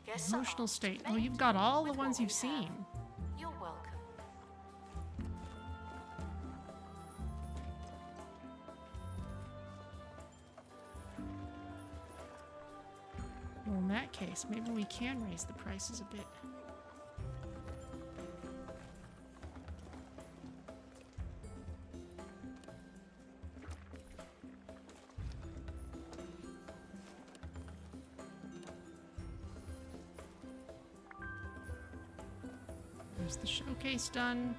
Yes, Emotional state. Oh, you've got all the ones you've seen. You're welcome. Well, in that case, maybe we can raise the prices a bit. There's the showcase done.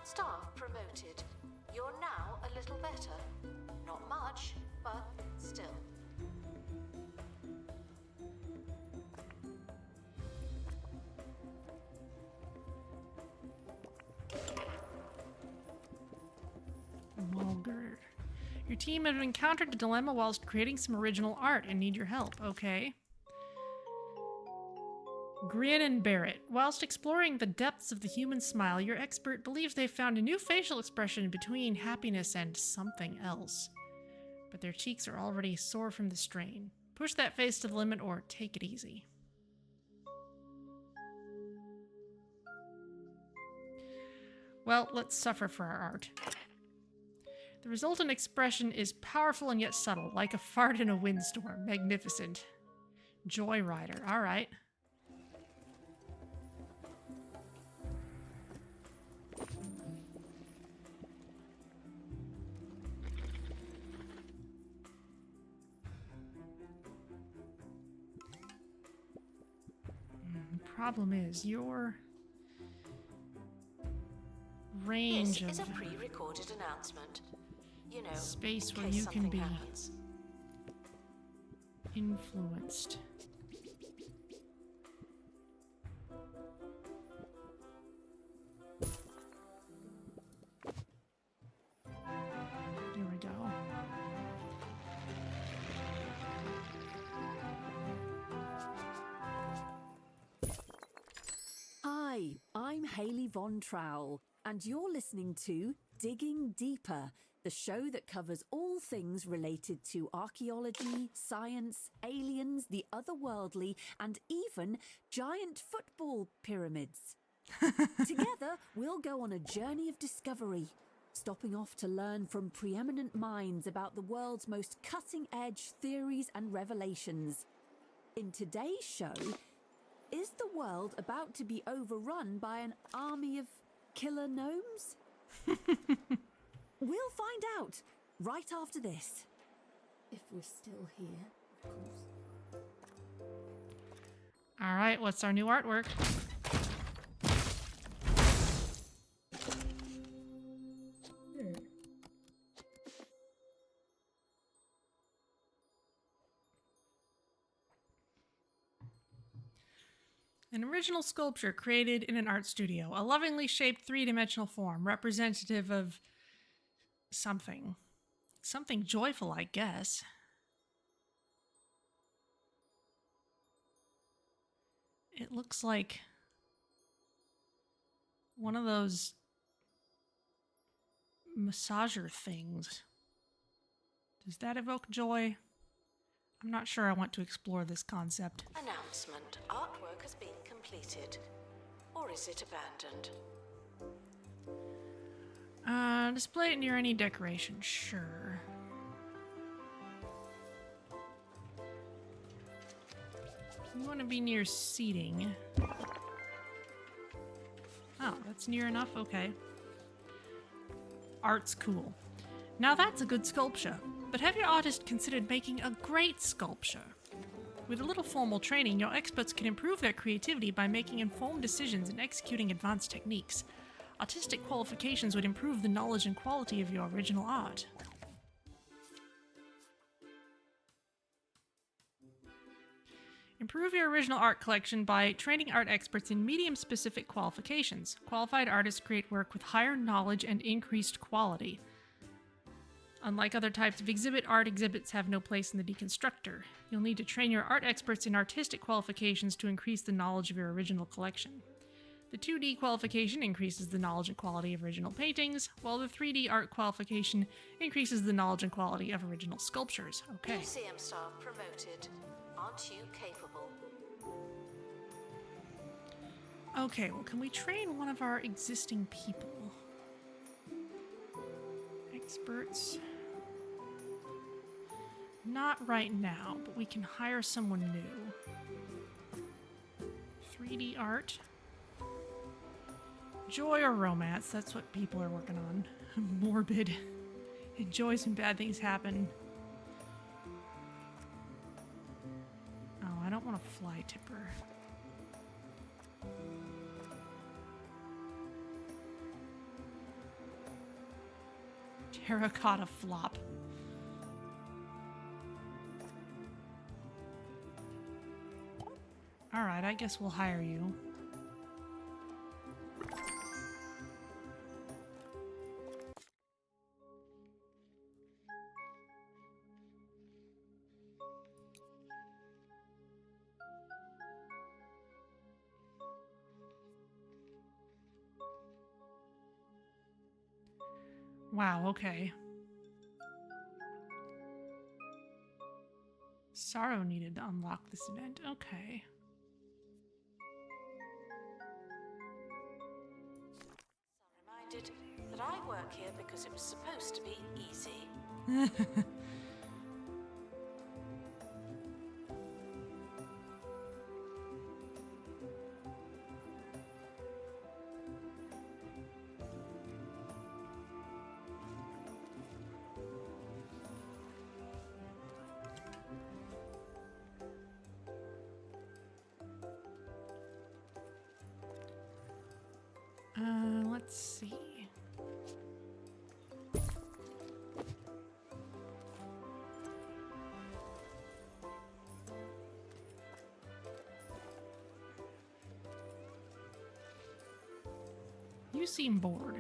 Staff promoted. You're now a little better. Not much, but still. Mulgard. Your team have encountered a dilemma whilst creating some original art and need your help. Okay. Grin and bear it. Whilst exploring the depths of the human smile, your expert believes they've found a new facial expression between happiness and something else. But their cheeks are already sore from the strain. Push that face to the limit or take it easy. Well, let's suffer for our art. The resultant expression is powerful and yet subtle, like a fart in a windstorm. Magnificent. Joyrider. All right. Problem is, your range This is of a pre-recorded announcement. You know, space in where case you can something be happens. influenced. There we go. Hi, I'm Hayley Von Trowell, and you're listening to Digging Deeper, the show that covers all things related to archaeology, science, aliens, the otherworldly, and even giant football pyramids. Together, we'll go on a journey of discovery, stopping off to learn from preeminent minds about the world's most cutting-edge theories and revelations. In today's show, is the world about to be overrun by an army of killer gnomes? We'll find out right after this. If we're still here, of course. All right, what's our new artwork? An original sculpture created in an art studio, a lovingly shaped three-dimensional form representative of something. Something joyful, I guess. It looks like one of those massager things. Does that evoke joy? I'm not sure I want to explore this concept. Announcement. Artwork has been completed. Or is it abandoned? Display it near any decoration, sure. You want to be near seating. Oh, that's near enough? Okay. Art's cool. Now that's a good sculpture. But have your artist considered making a great sculpture? With a little formal training, your experts can improve their creativity by making informed decisions and executing advanced techniques. Artistic qualifications would improve the knowledge and quality of your original art. Improve your original art collection by training art experts in medium-specific qualifications. Qualified artists create work with higher knowledge and increased quality. Unlike other types of exhibit, art exhibits have no place in the deconstructor. You'll need to train your art experts in artistic qualifications to increase the knowledge of your original collection. The 2D qualification increases the knowledge and quality of original paintings, while the 3D art qualification increases the knowledge and quality of original sculptures. Okay. Museum staff promoted. Aren't you capable? Okay, well, can we train one of our existing people? Experts. Not right now, but we can hire someone new. 3D art. Joy or romance, that's what people are working on. Morbid. Enjoys when bad things happen. Oh, I don't want a fly tipper. Terracotta flop. Alright, I guess we'll hire you. Wow, okay. Sorrow needed to unlock this event. Okay. I'm reminded that I work here because it was supposed to be easy. Let's see. You seem bored.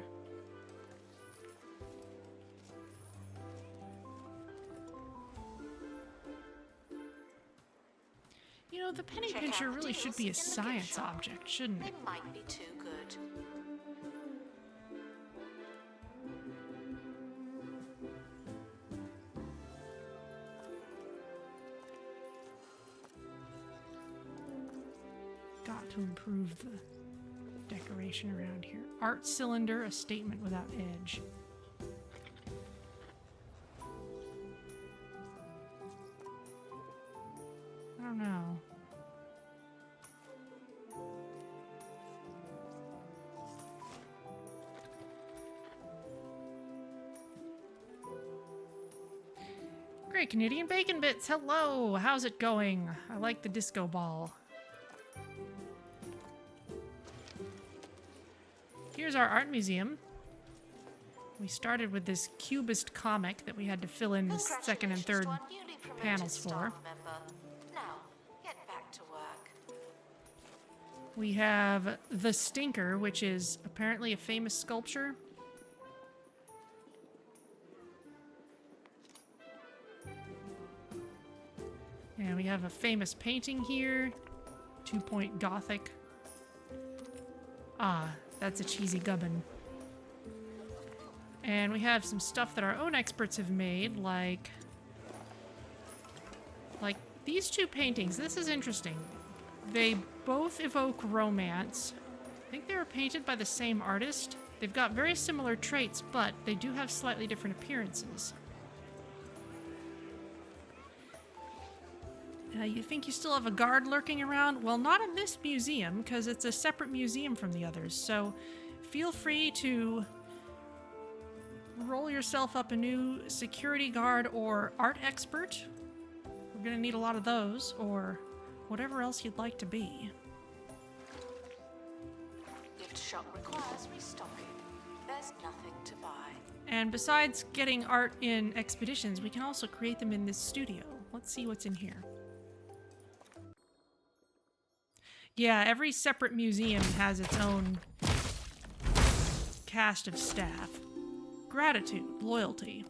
You know, the penny Check pincher out the really should deals be a in the gift science shop. object, shouldn't it? It might be too good. Got to improve the decoration around here. Art cylinder, a statement without edge. I don't know. Great Canadian Bacon Bits, hello! How's it going? I like the disco ball. Here's our art museum. We started with this cubist comic that we had to fill in the second and third Congratulations to our newly promoted panels staff for. member. Now, get back to work. We have the Stinker, which is apparently a famous sculpture. And we have a famous painting here. 2-Point Gothic. Ah, that's a cheesy gubbin. And we have some stuff that our own experts have made, like these two paintings. This is interesting. They both evoke romance. I think they were painted by the same artist. They've got very similar traits, but they do have slightly different appearances. You think you still have a guard lurking around? Well, not in this museum, because it's a separate museum from the others. So feel free to roll yourself up a new security guard or art expert. We're going to need a lot of those, or whatever else you'd like to be. Gift shop requires restocking. There's nothing to buy. And besides getting art in expeditions, we can also create them in this studio. Let's see what's in here. Yeah, every separate museum has its own cast of staff. Gratitude, loyalty.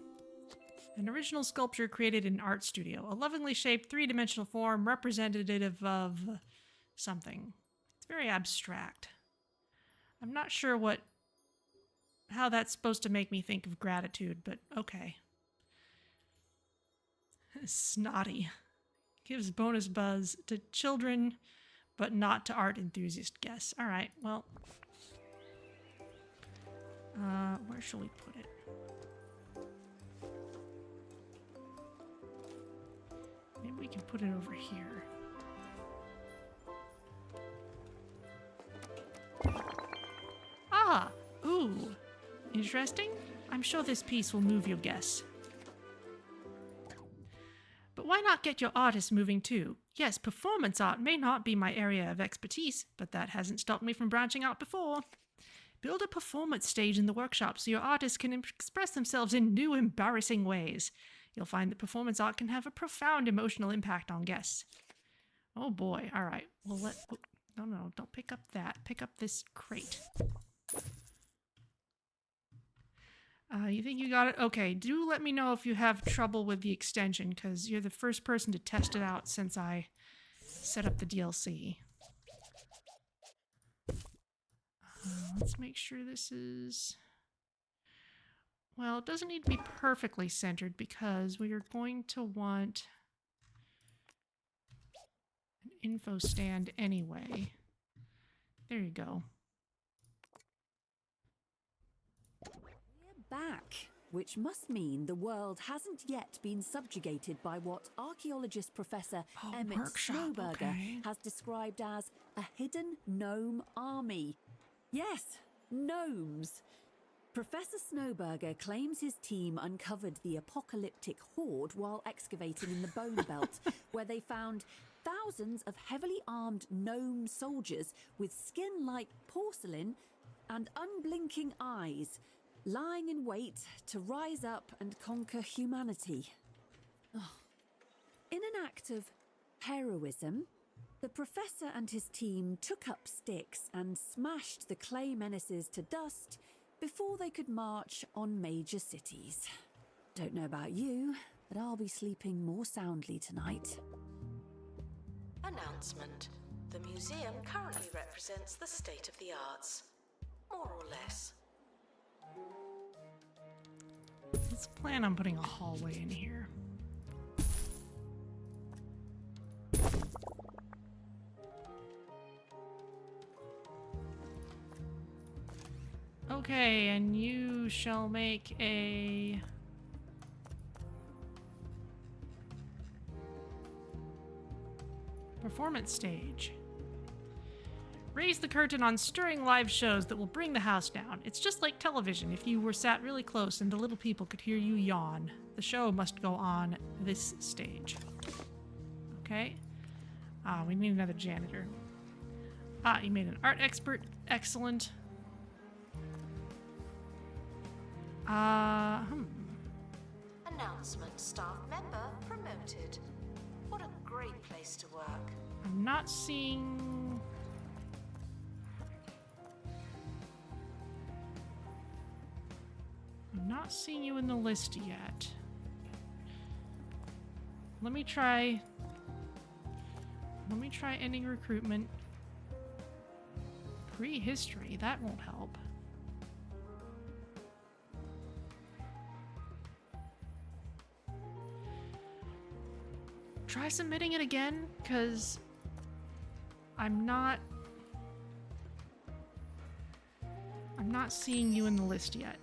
An original sculpture created in an art studio. A lovingly shaped three-dimensional form representative of something. It's very abstract. I'm not sure how that's supposed to make me think of gratitude, but okay. Snotty. Gives bonus buzz to children, but not to art enthusiast guests. All right, well. Where shall we put it? Maybe we can put it over here. Ah! Ooh! Interesting? I'm sure this piece will move your guests. But why not get your artists moving too? Yes, performance art may not be my area of expertise, but that hasn't stopped me from branching out before. Build a performance stage in the workshop so your artists can express themselves in new, embarrassing ways. You'll find that performance art can have a profound emotional impact on guests. Oh boy, alright. Well, no, don't pick up that. Pick up this crate. You think you got it? Okay, do let me know if you have trouble with the extension, because you're the first person to test it out since I set up the DLC. Let's make sure this is... Well, it doesn't need to be perfectly centered because we are going to want an info stand anyway. There you go. We're back, which must mean the world hasn't yet been subjugated by what archaeologist Professor Emmett workshop, Snowberger okay. has described as a hidden gnome army. Yes, gnomes. Professor Snowberger claims his team uncovered the apocalyptic horde while excavating in the Bone Belt, where they found thousands of heavily armed gnome soldiers with skin like porcelain and unblinking eyes, lying in wait to rise up and conquer humanity. Oh. In an act of heroism, the professor and his team took up sticks and smashed the clay menaces to dust before they could march on major cities. Don't know about you, but I'll be sleeping more soundly tonight. Announcement. The museum currently represents the state of the arts. More or less. Let's plan on putting a hallway in here. Okay, and you shall make a performance stage. Raise the curtain on stirring live shows that will bring the house down. It's just like television. If you were sat really close and the little people could hear you yawn, the show must go on this stage. Okay? We need another janitor. You made an art expert. Excellent. Announcement. Staff member promoted. What a great place to work. I'm not seeing... I'm not seeing you in the list yet. Let me try ending recruitment. Prehistory, that won't help. Try submitting it again, because I'm not seeing you in the list yet.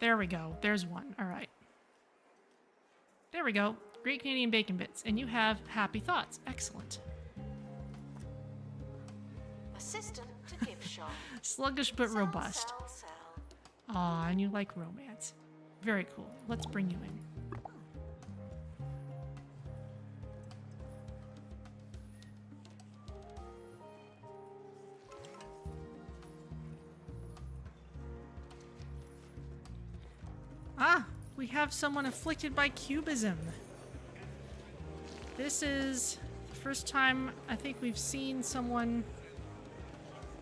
There we go. There's one. All right. There we go. Great Canadian Bacon Bits. And you have Happy Thoughts. Excellent. Assistant to gift shop. Sluggish but Sell, robust. sell, sell. Aw, and you like romance. Very cool. Let's bring you in. We have someone afflicted by Cubism. This is the first time I think we've seen someone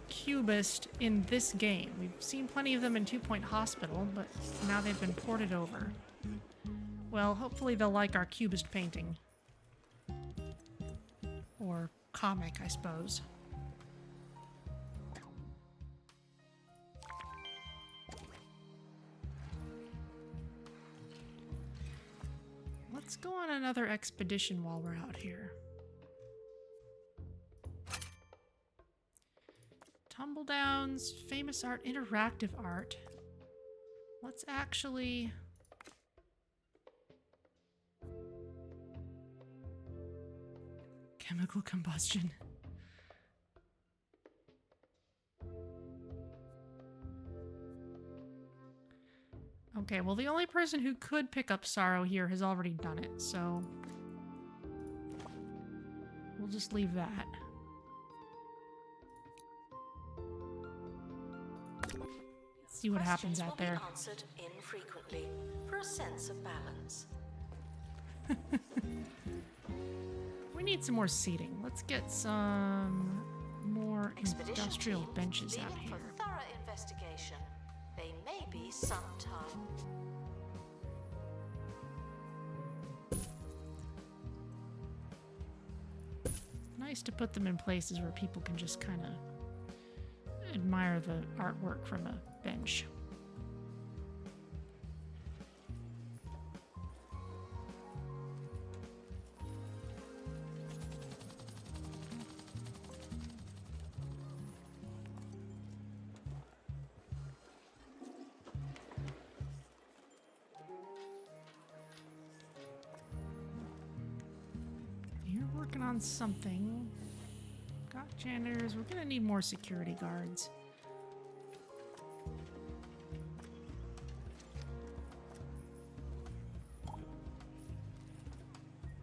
cubist in this game. We've seen plenty of them in 2 Point Hospital, but now they've been ported over. Well, hopefully they'll like our cubist painting. Or comic, I suppose. Let's go on another expedition while we're out here. Tumbledowns, famous art, interactive art. Let's actually... Chemical combustion. Okay, well, the only person who could pick up Sorrow here has already done it, so we'll just leave that. See what happens out there. Questions will be answered infrequently for a sense of balance. We need some more seating. Let's get some more Expedition industrial team benches out leaving here. for thorough investigation. They may be some time. Nice to put them in places where people can just kind of admire the artwork from a bench. You're working on something. Got janitors. We're gonna need more security guards.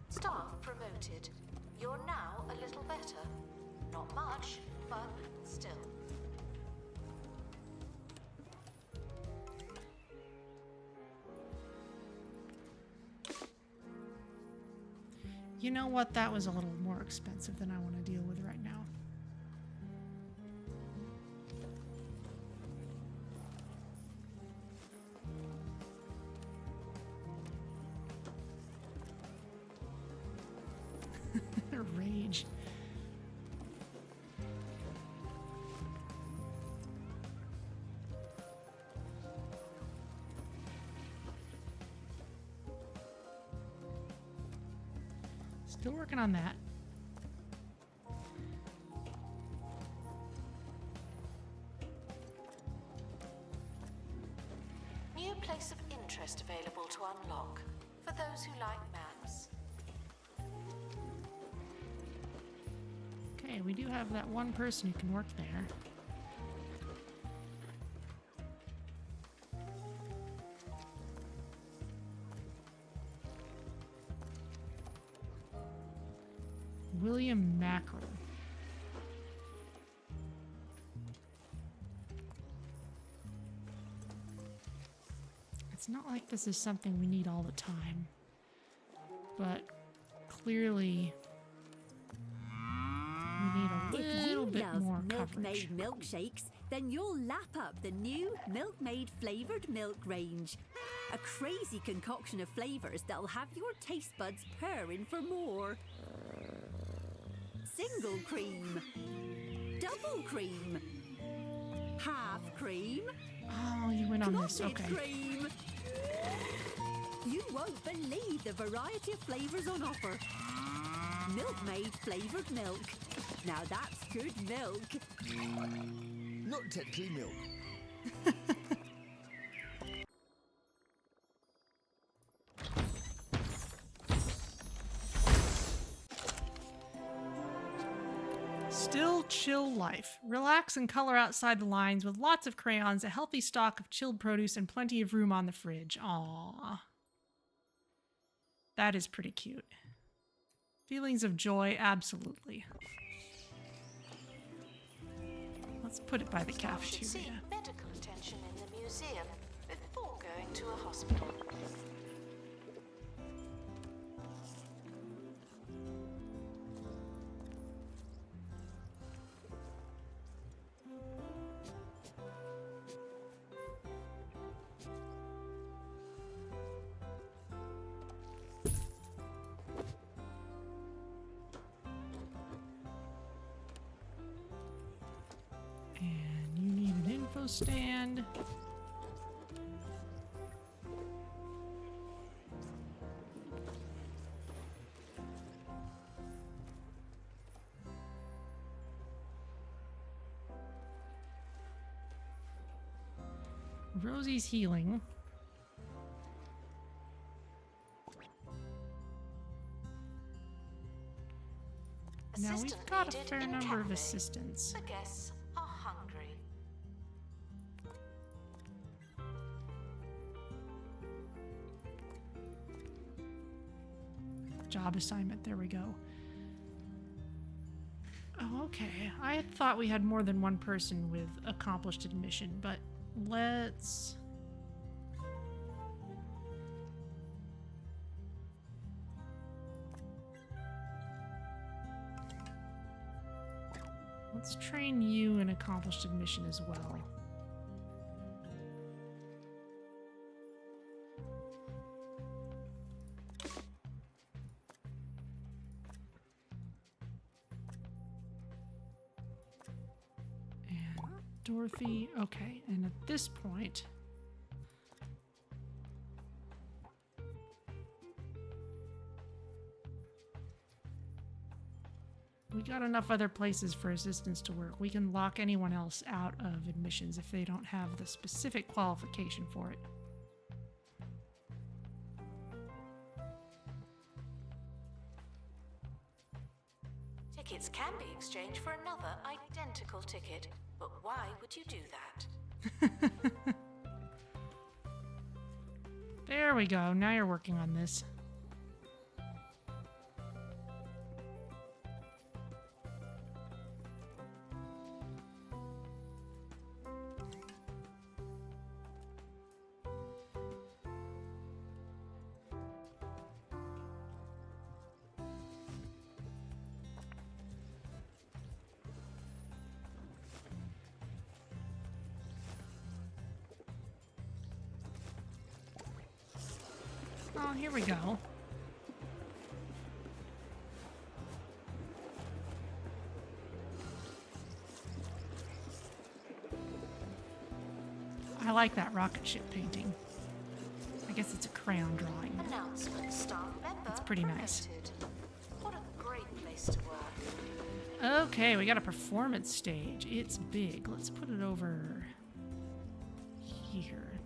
Staff promoted. You're now a little better. Not much, but still. You know what? That was a little more expensive than I want to deal with right now. Rage. Still working on that. New place of interest available to unlock for those who like maps. Okay, we do have that one person who can work there. William Mackerel. It's not like this is something we need all the time, but clearly we need a little bit more coverage. Milkmaid milkshakes, then you'll lap up the new Milkmaid flavored milk range. A crazy concoction of flavors that'll have your taste buds purring for more. Single cream, double cream, half cream, Oh, you went on this. clotted Okay. cream. You won't believe the variety of flavors on offer. Milkmaid flavored milk. Now that's good milk. Not technically milk. Still chill life. Relax and color outside the lines with lots of crayons, a healthy stock of chilled produce, and plenty of room on the fridge. Aww. That is pretty cute. Feelings of joy, absolutely. Let's put it by the Staff should seek cafeteria. medical attention in the museum before going to a hospital. And you need an info stand. Rosie's healing. Now we've Assistant got a needed fair in number of cafe. assistants. The guests are hungry. Job assignment, there we go. Oh, okay. I had thought we had more than one person with accomplished admission, but let's... Let's train you in accomplished admission as well. And Dorothy. Okay, and at this point, we got enough other places for assistants to work. We can lock anyone else out of admissions if they don't have the specific qualification for it. Tickets can be exchanged for another identical ticket, but why would you do that? There we go. Now you're working on this. Oh, here we go. I like that rocket ship painting. I guess it's a crayon drawing. Announcement, staff member. It's pretty nice. Promoted. What a great place to work. Okay, we got a performance stage. It's big. Let's put it over here.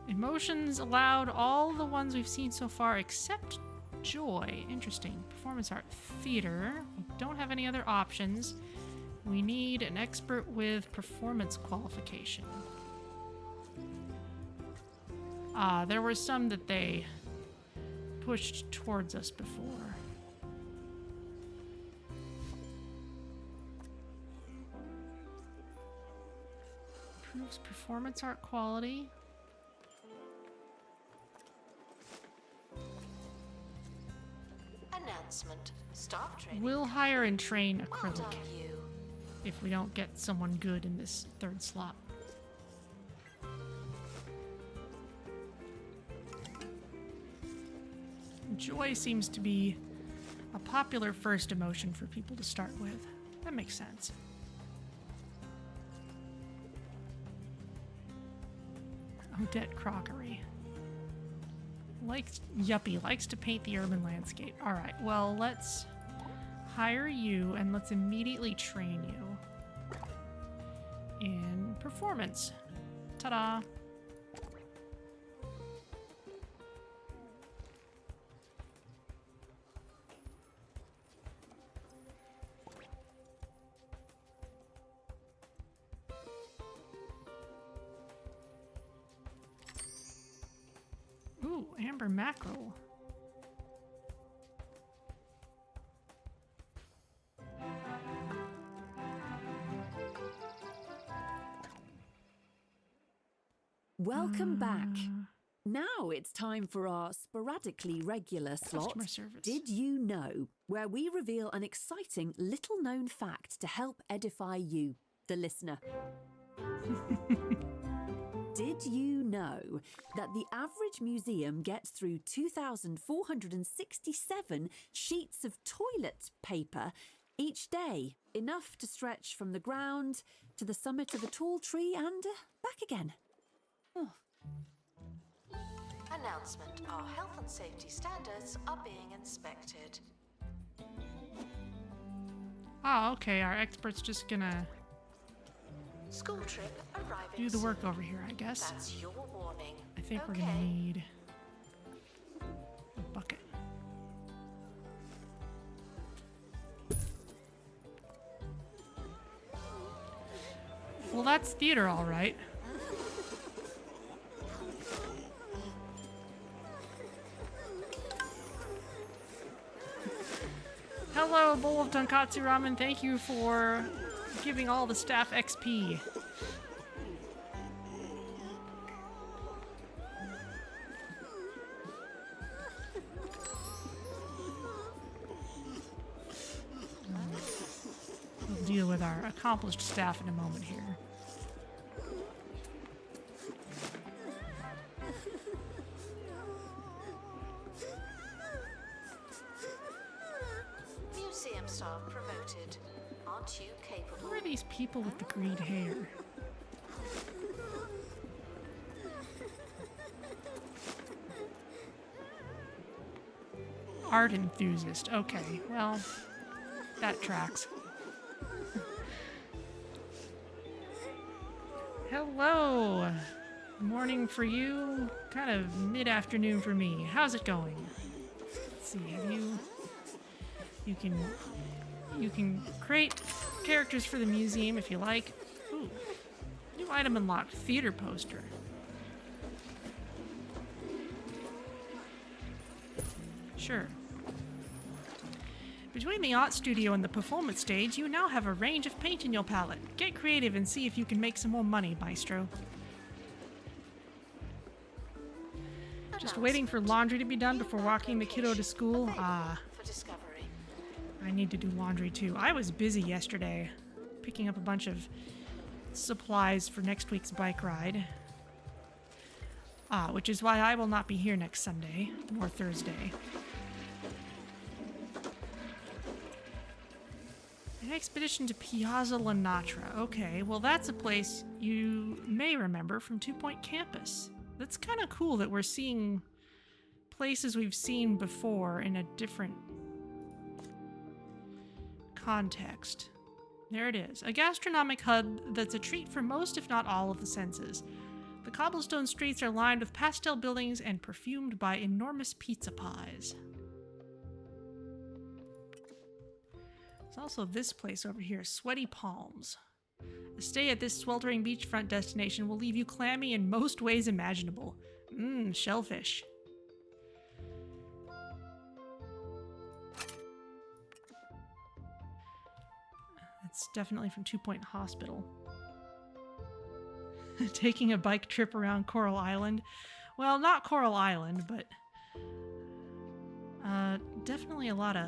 Emotions allowed, all the ones we've seen so far except joy. Interesting. Performance art theater. We don't have any other options. We need an expert with performance qualification. There were some that they pushed towards us before. Improves performance art quality. Announcement, staff training. We'll hire and train Well acrylic done, you. if we don't get someone good in this third slot. Joy seems to be a popular first emotion for people to start with. That makes sense. Odette Crockery. Likes to paint the urban landscape. Alright, well, let's hire you and let's immediately train you in performance. Ta-da! Ooh, amber mackerel. Welcome back. Now it's time for our sporadically regular slot. Customer service. Did you know? Where we reveal an exciting little known fact to help edify you, the listener. Did you know that the average museum gets through 2,467 sheets of toilet paper each day? Enough to stretch from the ground to the summit of a tall tree and back again. Oh. Announcement, our health and safety standards are being inspected. Oh, okay, our expert's just gonna School trip arriving do the work soon. over here, I guess. That's your warning. I think we're Okay. gonna need a bucket. Well, that's theater, all right. Hello, bowl of tonkatsu ramen. Thank you for giving all the staff XP. We'll deal with our accomplished staff in a moment here. promoted. Aren't you capable? Who are these people with the green hair? Art enthusiast. Okay, well, that tracks. Hello. Morning for you, kind of mid-afternoon for me. How's it going? Let's see. You can create characters for the museum if you like. Ooh. New item unlocked. Theater poster. Sure. Between the art studio and the performance stage, you now have a range of paint in your palette. Get creative and see if you can make some more money, Maestro. Just waiting for laundry to be done before walking the kiddo to school. Ah. I need to do laundry too. I was busy yesterday, picking up a bunch of supplies for next week's bike ride. Which is why I will not be here next Sunday, or Thursday. An expedition to Piazza La Natra. Okay, well that's a place you may remember from 2 Point Campus. That's kind of cool that we're seeing places we've seen before in a different context. There it is. A gastronomic hub that's a treat for most, if not all, of the senses. The cobblestone streets are lined with pastel buildings and perfumed by enormous pizza pies. There's also this place over here, Sweaty Palms. A stay at this sweltering beachfront destination will leave you clammy in most ways imaginable. Shellfish. It's definitely from 2 Point Hospital. Taking a bike trip around Coral Island. Well, not Coral Island, but definitely a lot of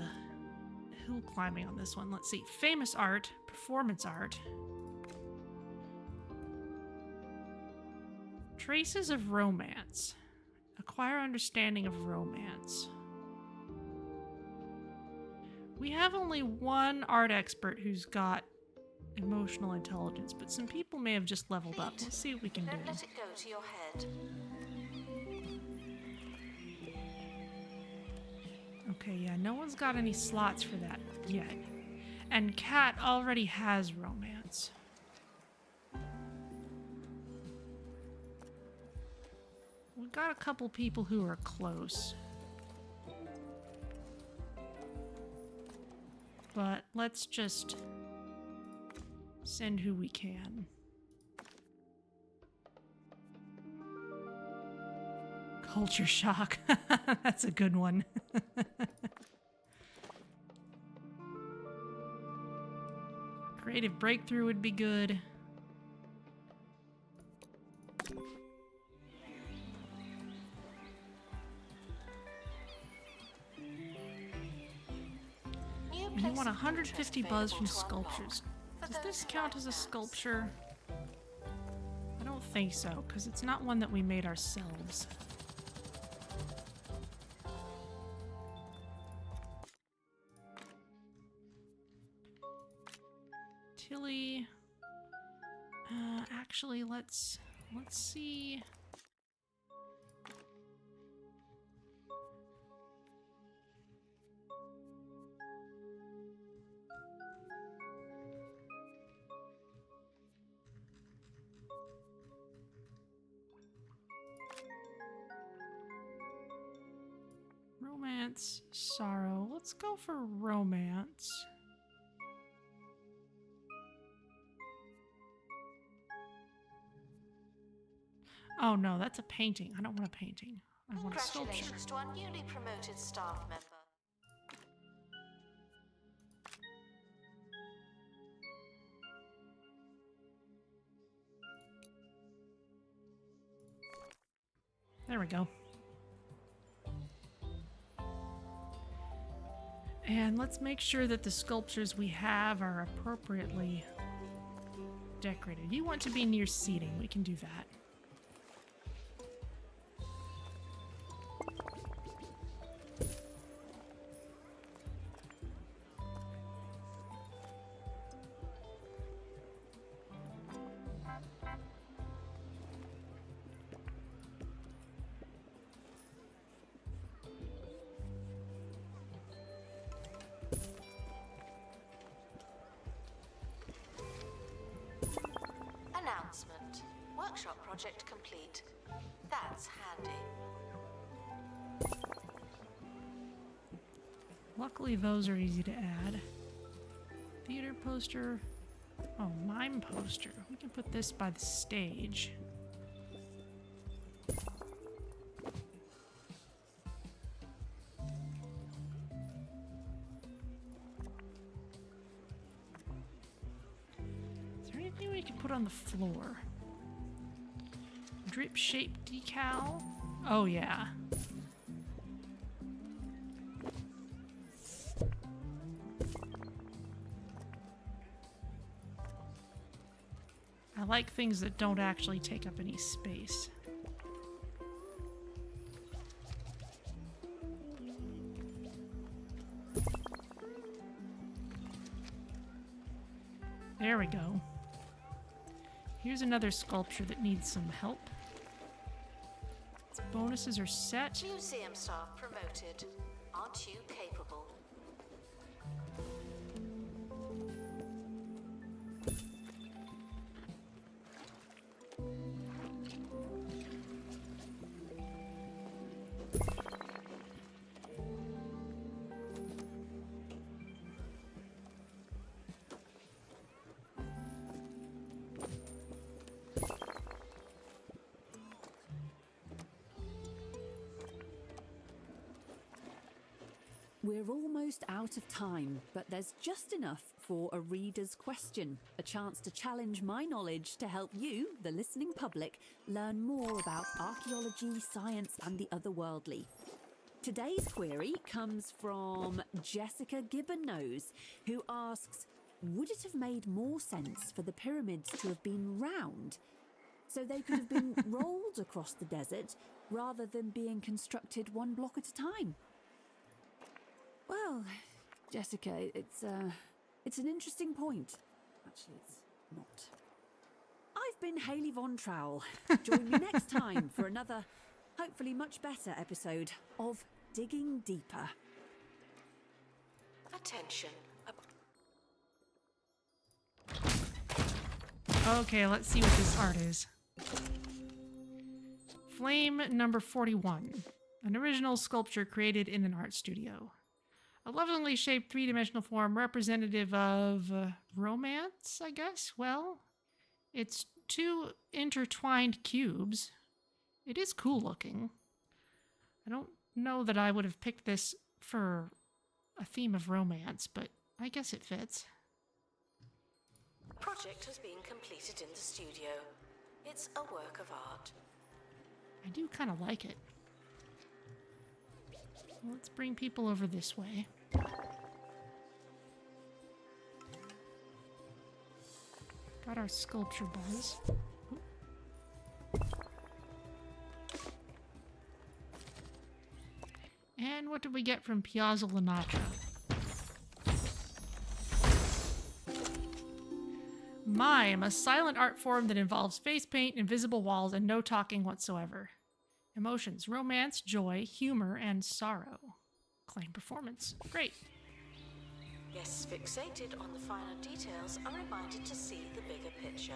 hill climbing on this one. Let's see. Famous art, performance art. Traces of romance. Acquire understanding of romance. We have only one art expert who's got emotional intelligence, but some people may have just leveled up. Let's see what we can do. Let it go to your head. Okay, yeah, no one's got any slots for that yet. And Kat already has romance. We've got a couple people who are close. But let's just send who we can. Culture shock. That's a good one. Creative breakthrough would be good. And you want 150 buzz from sculptures. Does this count as a sculpture? I don't think so, because it's not one that we made ourselves. Tilly. Actually, let's see. Romance, sorrow. Let's go for romance. Oh no, that's a painting. I don't want a painting. I want a sculpture. Congratulations to our newly promoted staff member. There we go. And let's make sure that the sculptures we have are appropriately decorated. You want to be near seating. We can do that. project complete. That's handy. Luckily, those are easy to add. Theater poster. Oh, mime poster. We can put this by the stage. Is there anything we can put on the floor? Drip shaped decal? Oh, yeah. I like things that don't actually take up any space. There we go. Here's another sculpture that needs some help. Its bonuses are set. Museum staff promoted. Aren't you capable? We're almost out of time, but there's just enough for a reader's question, a chance to challenge my knowledge to help you, the listening public, learn more about archaeology, science, and the otherworldly. Today's query comes from Jessica Gibbonnose, who asks, would it have made more sense for the pyramids to have been round, so they could have been rolled across the desert, rather than being constructed one block at a time? Well, Jessica, it's an interesting point. Actually, it's not. I've been Hayley Von Trowell. Join me next time for another, hopefully much better episode of Digging Deeper. Attention. Okay, let's see what this art is. Flame number 41. An original sculpture created in an art studio. A lovingly shaped three-dimensional form representative of romance, I guess? Well, it's two intertwined cubes. It is cool looking. I don't know that I would have picked this for a theme of romance, but I guess it fits. Project has been completed in the studio. It's a work of art. I do kind of like it. Let's bring people over this way. Got our sculpture buzz. And what did we get from Piazza Lanatra? Mime, a silent art form that involves face paint, invisible walls, and no talking whatsoever. Emotions, romance, joy, humor, and sorrow. Claim performance. Great. Guests fixated on the finer details are reminded to see the bigger picture.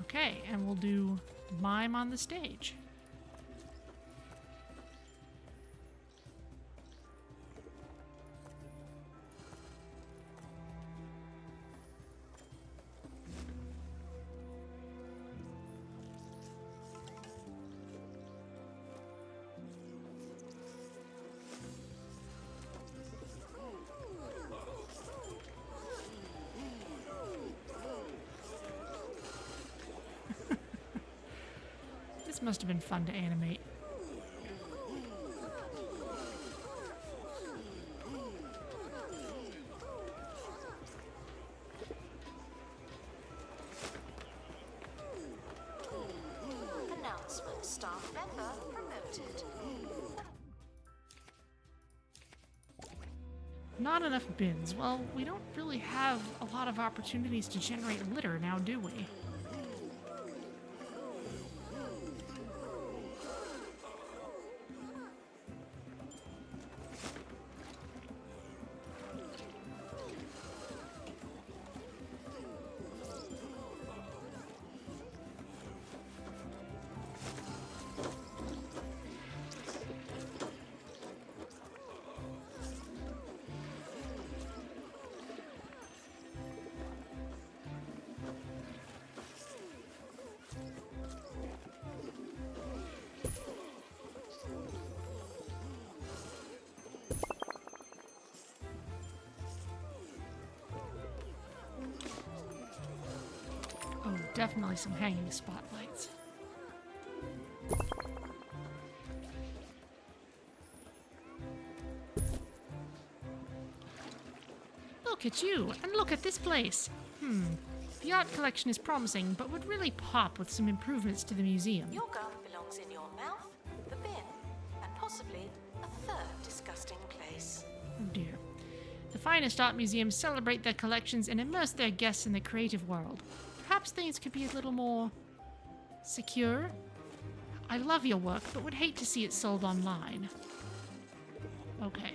Okay, and we'll do Mime on the stage. This must have been fun to animate. Announcement: staff member promoted. Not enough bins. Well, we don't really have a lot of opportunities to generate litter now, do we? Definitely some hanging spotlights. Look at you, and look at this place. The art collection is promising, but would really pop with some improvements to the museum. Your gum belongs in your mouth, the bin, and possibly a third disgusting place. Oh dear. The finest art museums celebrate their collections and immerse their guests in the creative world. Perhaps things could be a little more secure? I love your work, but would hate to see it sold online. Okay.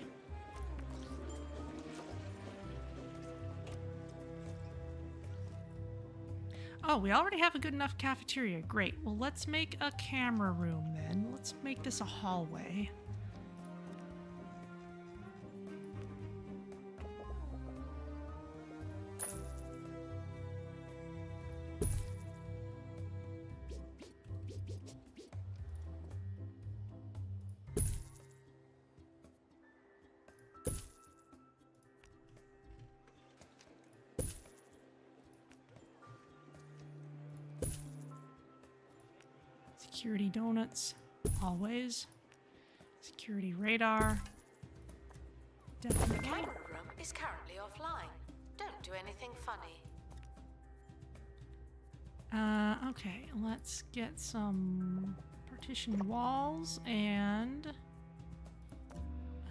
Oh, we already have a good enough cafeteria. Great. Well, let's make a camera room then. Let's make this a hallway. Security donuts, always. Security radar, The definitely. camera room is currently offline. Don't do anything funny. Okay, let's get some partitioned walls and a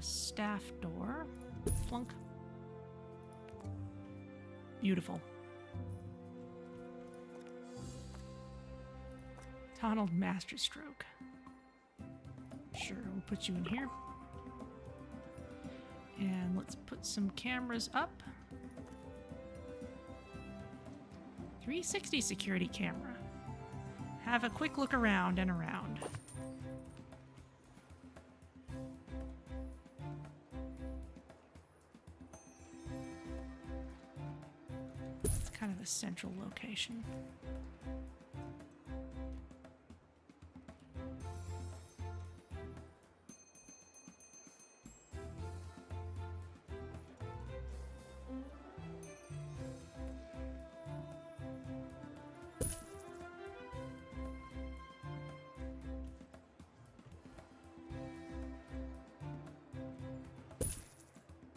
staff door. Flunk. Beautiful. Tunneled masterstroke. Sure, we'll put you in here. And let's put some cameras up. 360 security camera. Have a quick look around and around. It's kind of a central location.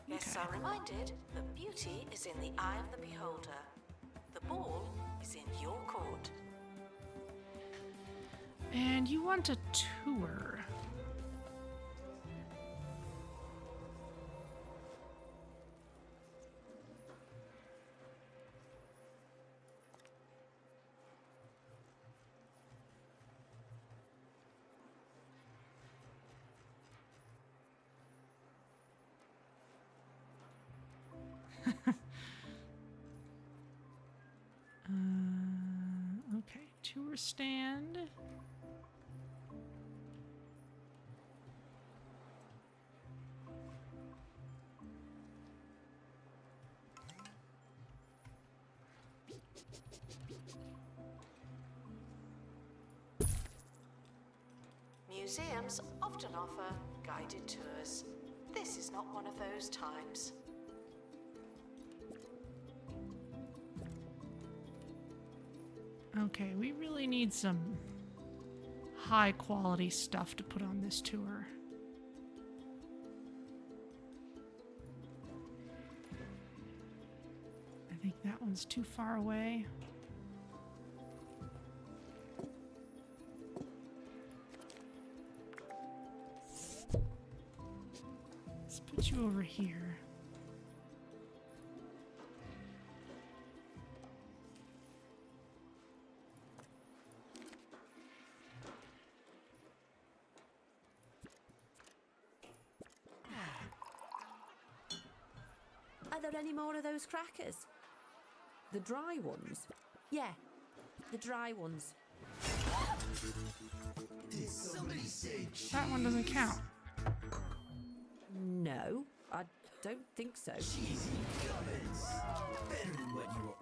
Guests are reminded that beauty is in the eye of the beholder. The ball is in your court. And you want a tour. Okay, tour stand. Museums often offer guided tours. This is not one of those times. Okay, we really need some high quality stuff to put on this tour. I think that one's too far away. Let's put you over here. Are there any more of those crackers? The dry ones? Yeah, the dry ones. That one doesn't count. No, I don't think so.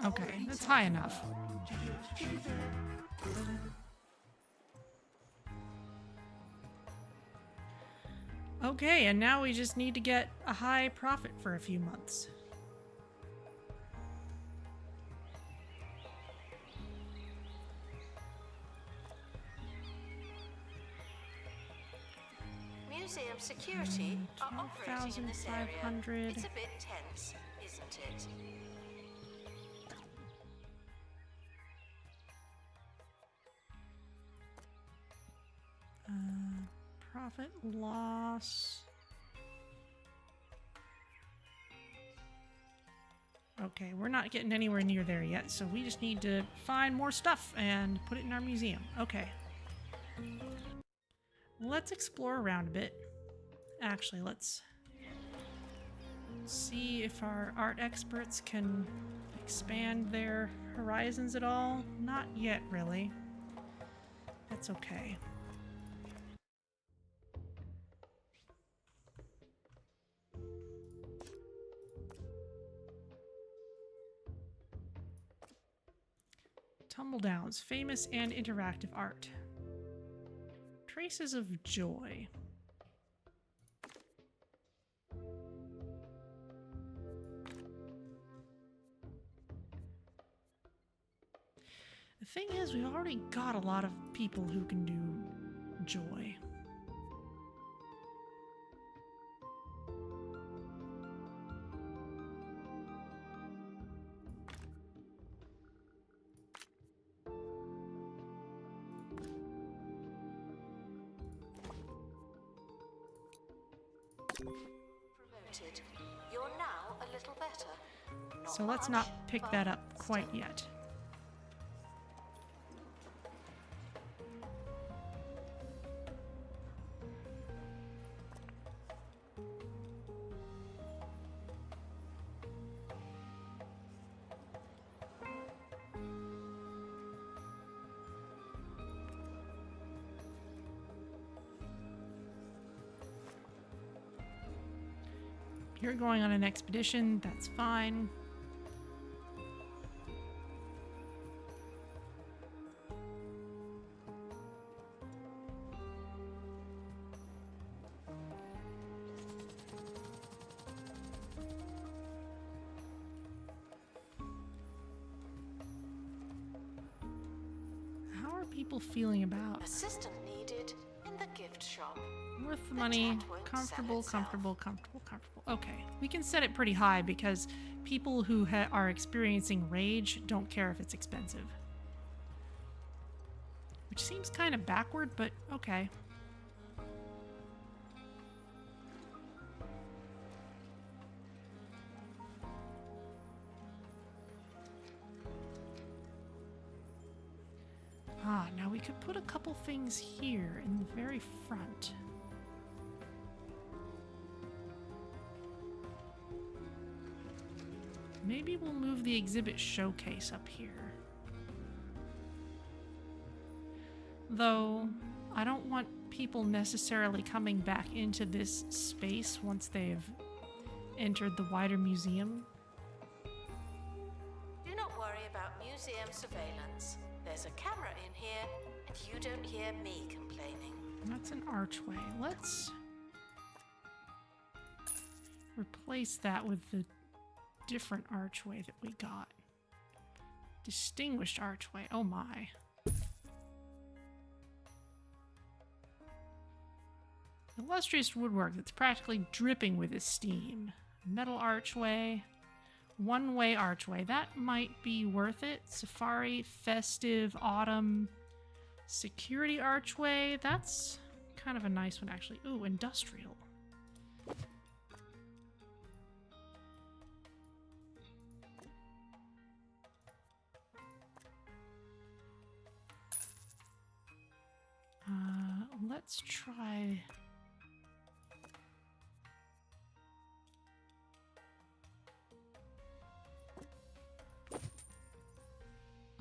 Okay, that's high enough. Okay, and now we just need to get a high profit for a few months. museum security are operating in this area. 12,500. It's a bit tense, isn't it? Profit loss. Okay, we're not getting anywhere near there yet, so we just need to find more stuff and put it in our museum. Okay. Let's explore around a bit. Actually, let's see if our art experts can expand their horizons at all. Not yet, really. That's okay. Tumbledowns, famous and interactive art. Traces of joy. The thing is, we've already got a lot of people who can do joy. Promoted. You're now a little better. So let's much, not pick but that up quite still. yet. You're going on an expedition, that's fine. How are people feeling about Assistant needed in the gift shop. worth the money? tent won't sell Comfortable, itself. comfortable, comfortable, comfortable. Okay, we can set it pretty high because people who are experiencing rage don't care if it's expensive. Which seems kind of backward, but okay. Ah, now we could put a couple things here in the very front. Maybe we'll move the exhibit showcase up here. Though, I don't want people necessarily coming back into this space once they've entered the wider museum. Do not worry about museum surveillance. There's a camera in here, and you don't hear me complaining. That's an archway. Let's replace that with the different archway that we got. Distinguished archway. Oh my. Illustrious woodwork that's practically dripping with esteem. Metal archway. One-way archway. That might be worth it. Safari, festive, autumn. Security archway. That's kind of a nice one, actually. Ooh, industrial. Let's try...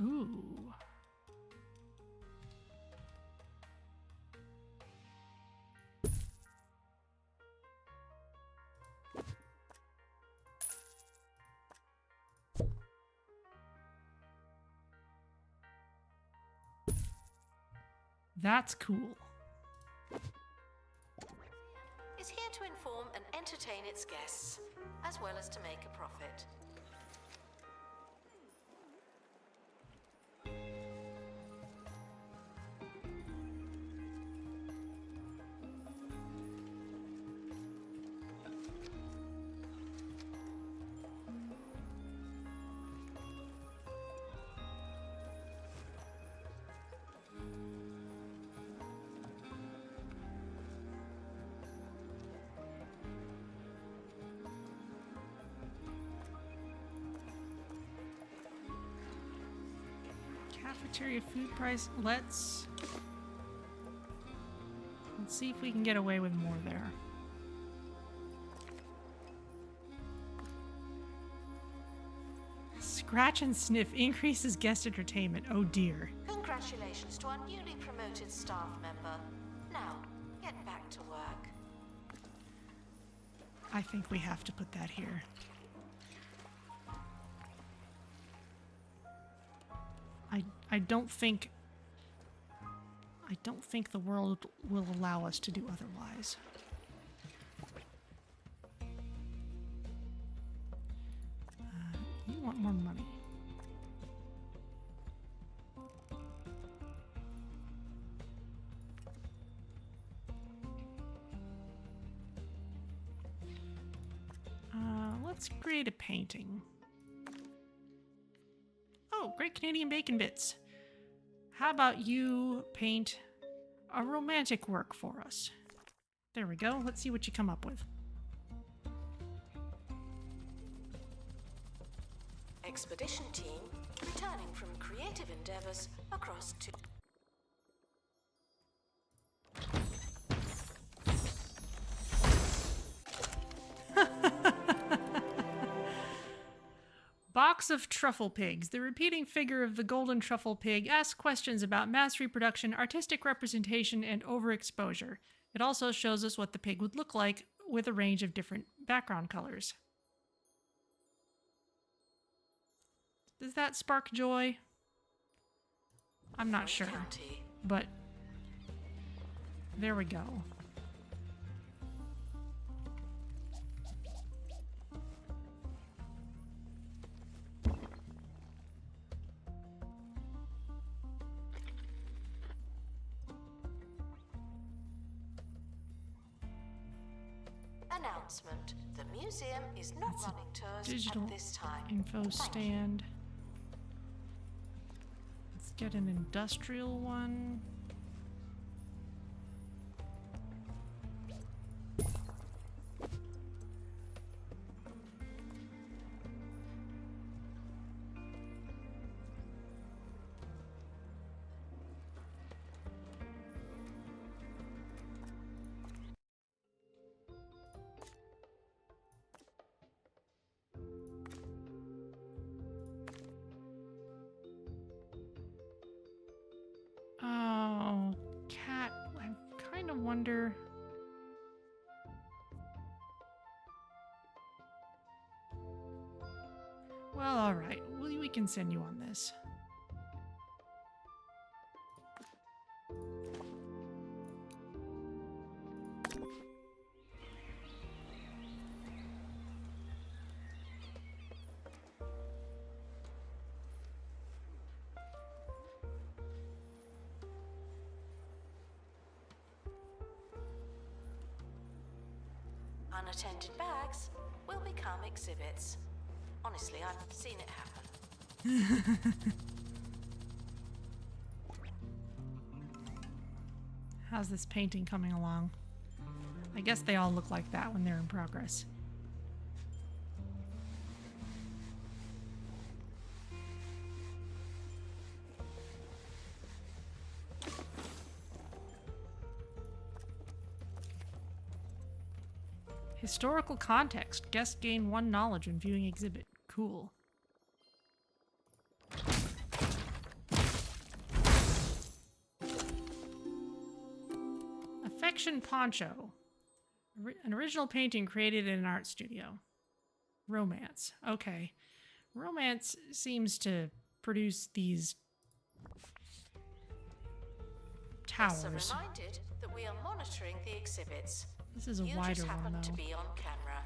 Ooh. That's cool. Is here to inform and entertain its guests, as well as to make a profit. Cafeteria food price. Let's see if we can get away with more there. Scratch and sniff increases guest entertainment. Oh dear. Congratulations to our newly promoted staff member. Now, get back to work. I think we have to put that here. I don't think the world will allow us to do otherwise. You want more money. Let's create a painting. Oh, Great Canadian Bacon Bits. How about you paint a romantic work for us? There we go. Let's see what you come up with. Expedition team returning from creative endeavors across two. Box of Truffle Pigs. The repeating figure of the golden truffle pig asks questions about mass reproduction, artistic representation, and overexposure. It also shows us what the pig would look like with a range of different background colors. Does that spark joy? I'm not sure, but there we go. Announcement. The museum is not running tours Digital at this time. info Thank stand. Let's get an industrial one. Oh, cat. I kind of wonder. Well, all right. We can send you on this. Unattended bags will become exhibits. Honestly, I've seen it happen. How's this painting coming along? I guess they all look like that when they're in progress. Historical context. Guests gain 1 knowledge when viewing exhibit. Cool. Affection Poncho. An original painting created in an art studio. Romance. Okay. Romance seems to produce these towers. So reminded that we are monitoring the exhibits. This is a You wider just happen one, to though. be on camera.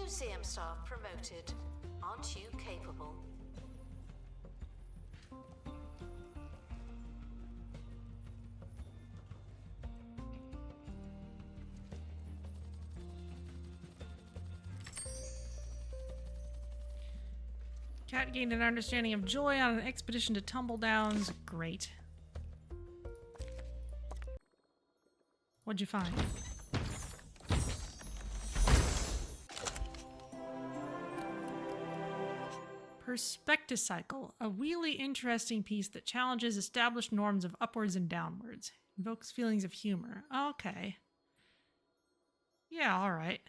Museum staff promoted. Aren't you capable? Cat gained an understanding of joy on an expedition to Tumbledowns. Great. What'd you find? Percepticycle, a really interesting piece that challenges established norms of upwards and downwards. Invokes feelings of humor. Okay. Yeah, alright.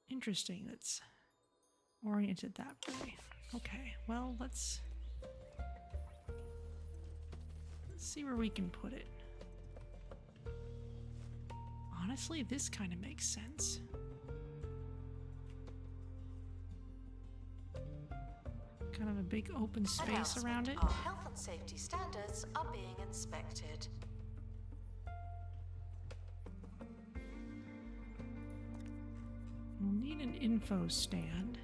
Interesting, that's oriented that way. Okay, well, let's see where we can put it. Honestly, this kind of makes sense. Kind of a big open space around it. Our health and safety standards are being inspected. We'll need an info stand.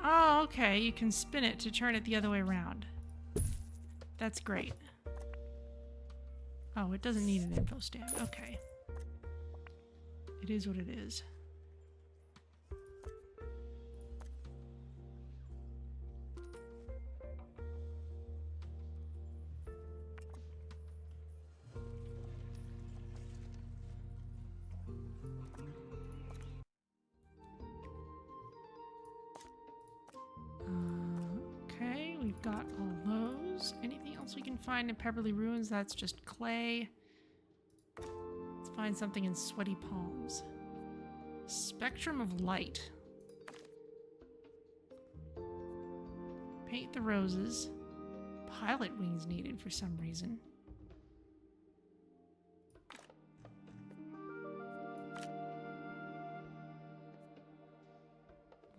Oh, okay, you can spin it to turn it the other way around. That's great. Oh, it doesn't need an info stand. Okay. It is what it is. Okay, we've got all those. Anything else we can find in Pepperly Ruins? That's just clay. Let's find something in Sweaty Palms. Spectrum of light. Paint the roses. Pilot wings needed for some reason.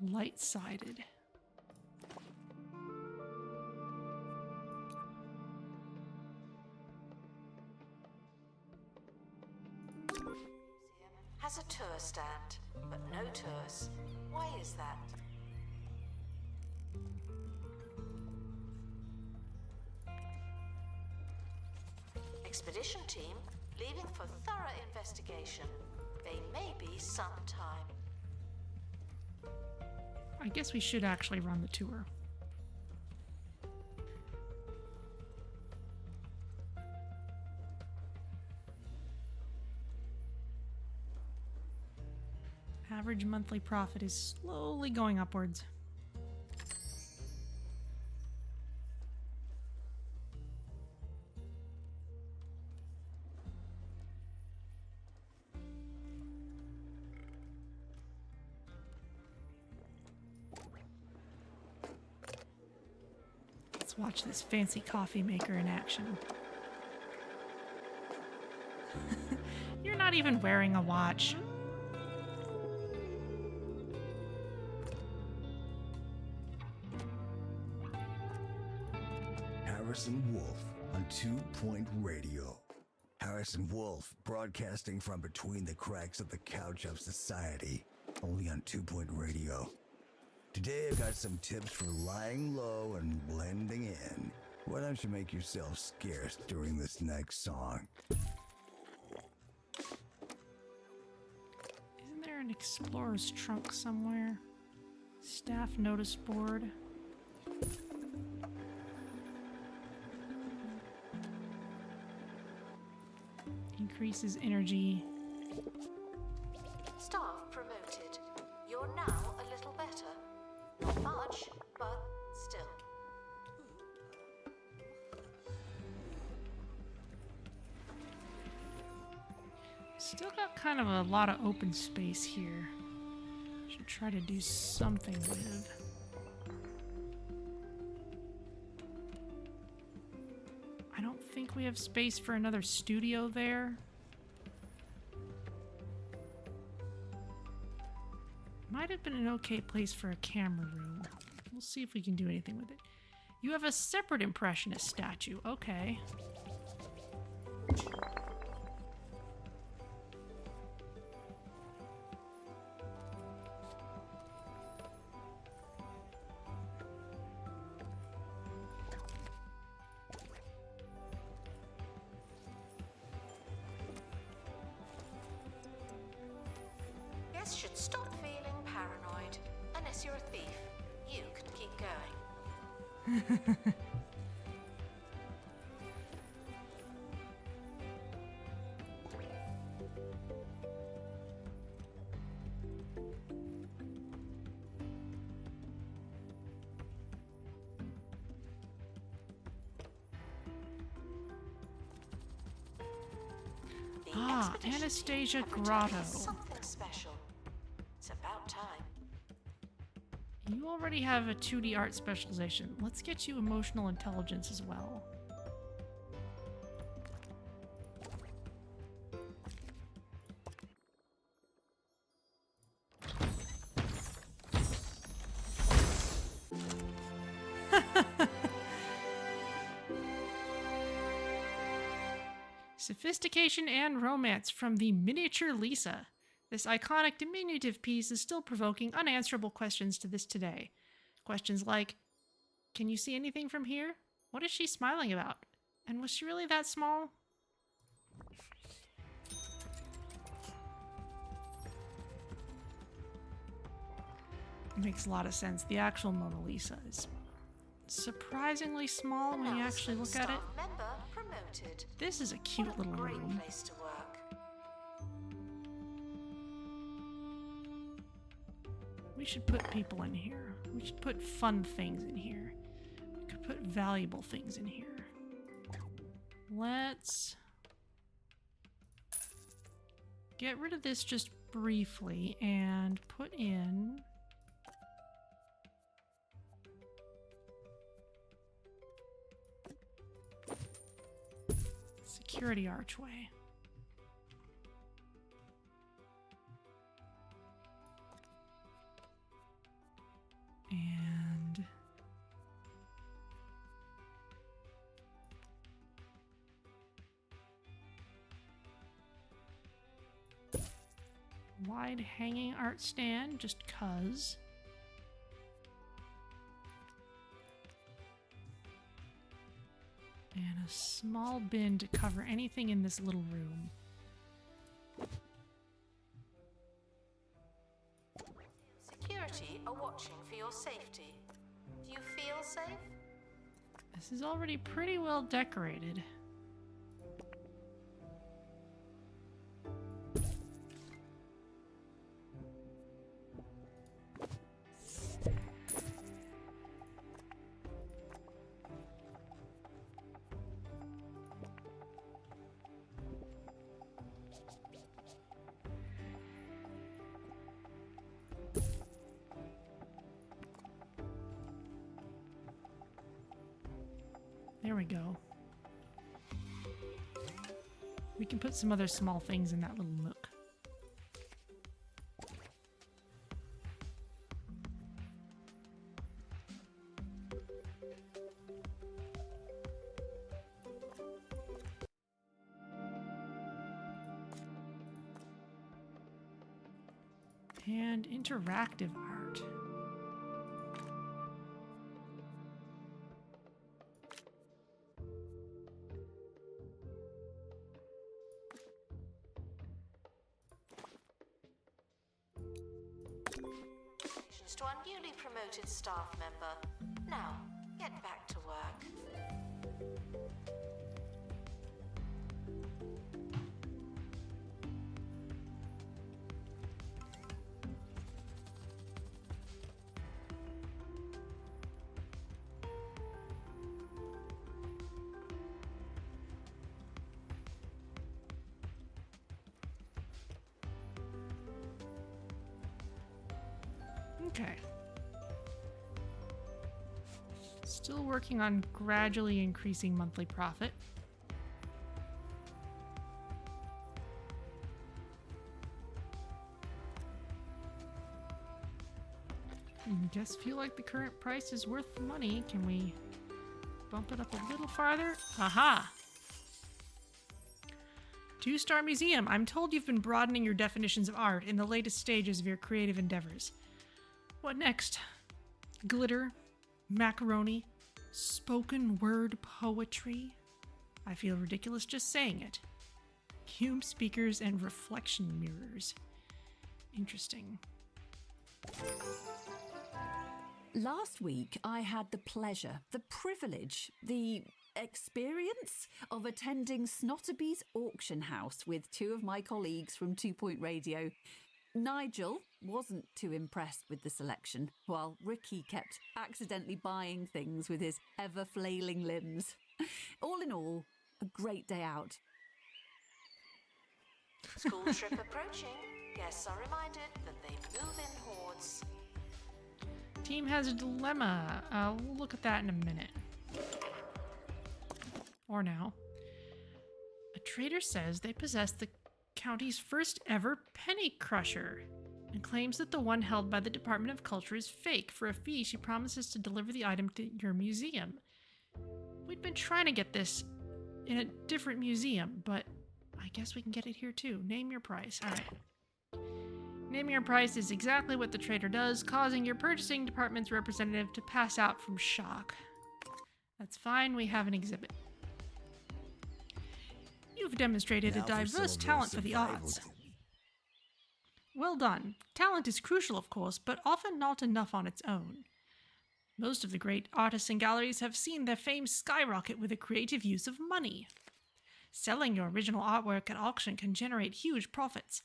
Light-sided. Has a tour stand, but no tours. Why is that? Expedition team leaving for thorough investigation. They may be some time. I guess we should actually run the tour. Average monthly profit is slowly going upwards. Let's watch this fancy coffee maker in action. You're not even wearing a watch. Harrison Wolf on 2 Point Radio. Harrison Wolf broadcasting from between the cracks of the couch of society, only on 2 Point Radio. Today I've got some tips for lying low and blending in. Why don't you make yourself scarce during this next song? Isn't there an explorer's trunk somewhere? Staff notice board. Increases energy. Staff promoted. You're now a little better. Not much, but still. Still got kind of a lot of open space here. Should try to do something with. I don't think we have space for another studio there. Might have have been an okay place for a camera room. We'll see if we can do anything with it. You have a separate Impressionist statue. Okay. Guests should stop feeling paranoid. Unless you're a thief, you can keep going. The expedition Anastasia team have returned Grotto. with something special. It's about time. You already have a 2D art specialization. Let's get you emotional intelligence as well. Sophistication and romance from the miniature Lisa. This iconic diminutive piece is still provoking unanswerable questions to this day. Questions like, can you see anything from here? What is she smiling about? And was she really that small? It makes a lot of sense. The actual Mona Lisa is surprisingly small when you actually look at it. Staff member promoted. This is a cute What a little great room. place to work. We should put people in here. We should put fun things in here. We could put valuable things in here. Let's get rid of this just briefly and put in security archway. And wide hanging art stand, just 'cause. And a small bin to cover anything in this little room. Security are watching for your safety. Do you feel safe? This is already pretty well decorated. There we go. We can put some other small things in that little nook. And interactive art. Congratulations to our newly promoted staff member. Now, get back to work. Okay. Still working on gradually increasing monthly profit. Just feel like the current price is worth the money. Can we bump it up a little farther? Aha! 2-star museum. I'm told you've been broadening your definitions of art in the latest stages of your creative endeavors. What next? Glitter? Macaroni? Spoken word poetry? I feel ridiculous just saying it. Cube speakers and reflection mirrors. Interesting. Last week, I had the pleasure, the privilege, the experience of attending Snotterby's auction house with 2 of my colleagues from 2 Point Radio. Nigel wasn't too impressed with the selection, while Ricky kept accidentally buying things with his ever-flailing limbs. All in all, a great day out. School trip approaching. Guests are reminded that they move in hordes. Team has a dilemma. We'll look at that in a minute. Or now. A trader says they possess the county's first ever penny crusher and claims that the one held by the Department of Culture is fake. For a fee, she promises to deliver the item to your museum. We'd been trying to get this in a different museum, but I guess we can get it here too. Name your price. All right. Naming your price is exactly what the trader does, causing your purchasing department's representative to pass out from shock. That's fine, we have an exhibit. You've demonstrated a diverse talent for the arts. Well done. Talent is crucial, of course, but often not enough on its own. Most of the great artists and galleries have seen their fame skyrocket with the creative use of money. Selling your original artwork at auction can generate huge profits.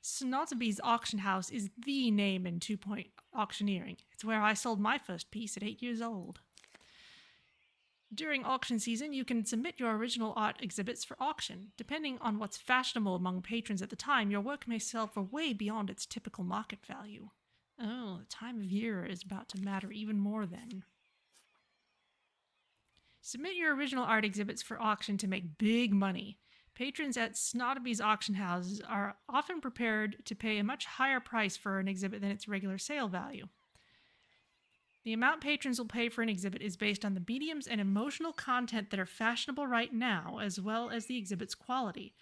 Snotterby's auction house is the name in 2 Point auctioneering. It's where I sold my first piece at 8 years old. During auction season, you can submit your original art exhibits for auction. Depending on what's fashionable among patrons at the time, your work may sell for way beyond its typical market value. Oh, the time of year is about to matter even more then. Submit your original art exhibits for auction to make big money. Patrons at Snotterby's auction houses are often prepared to pay a much higher price for an exhibit than its regular sale value. The amount patrons will pay for an exhibit is based on the mediums and emotional content that are fashionable right now, as well as the exhibit's quality.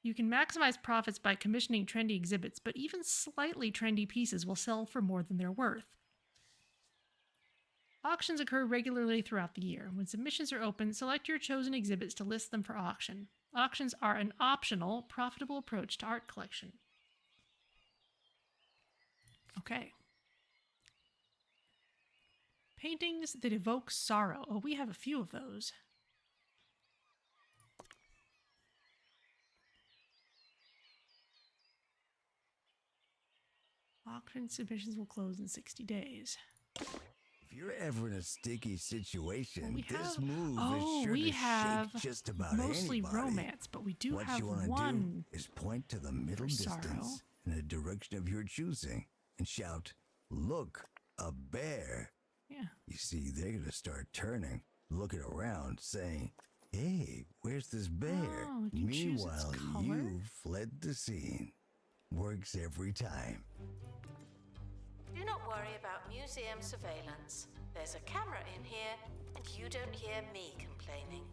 You can maximize profits by commissioning trendy exhibits, but even slightly trendy pieces will sell for more than they're worth. Auctions occur regularly throughout the year. When submissions are open, select your chosen exhibits to list them for auction. Auctions are an optional, profitable approach to art collection. Okay. Paintings that evoke sorrow. Oh, we have a few of those. Auction submissions will close in 60 days. If you're ever in a sticky situation, Well, this move is sure to shake just about mostly anybody. romance, but we do What have you want to one do is point to the middle for sorrow. distance in a direction of your choosing and shout, "Look, a bear." Yeah. You see, they're going to start turning, looking around, saying, "Hey, where's this bear?" Oh, we can choose its Meanwhile, color. you fled the scene. Works every time. Do not worry about museum surveillance. There's a camera in here, and you don't hear me complaining.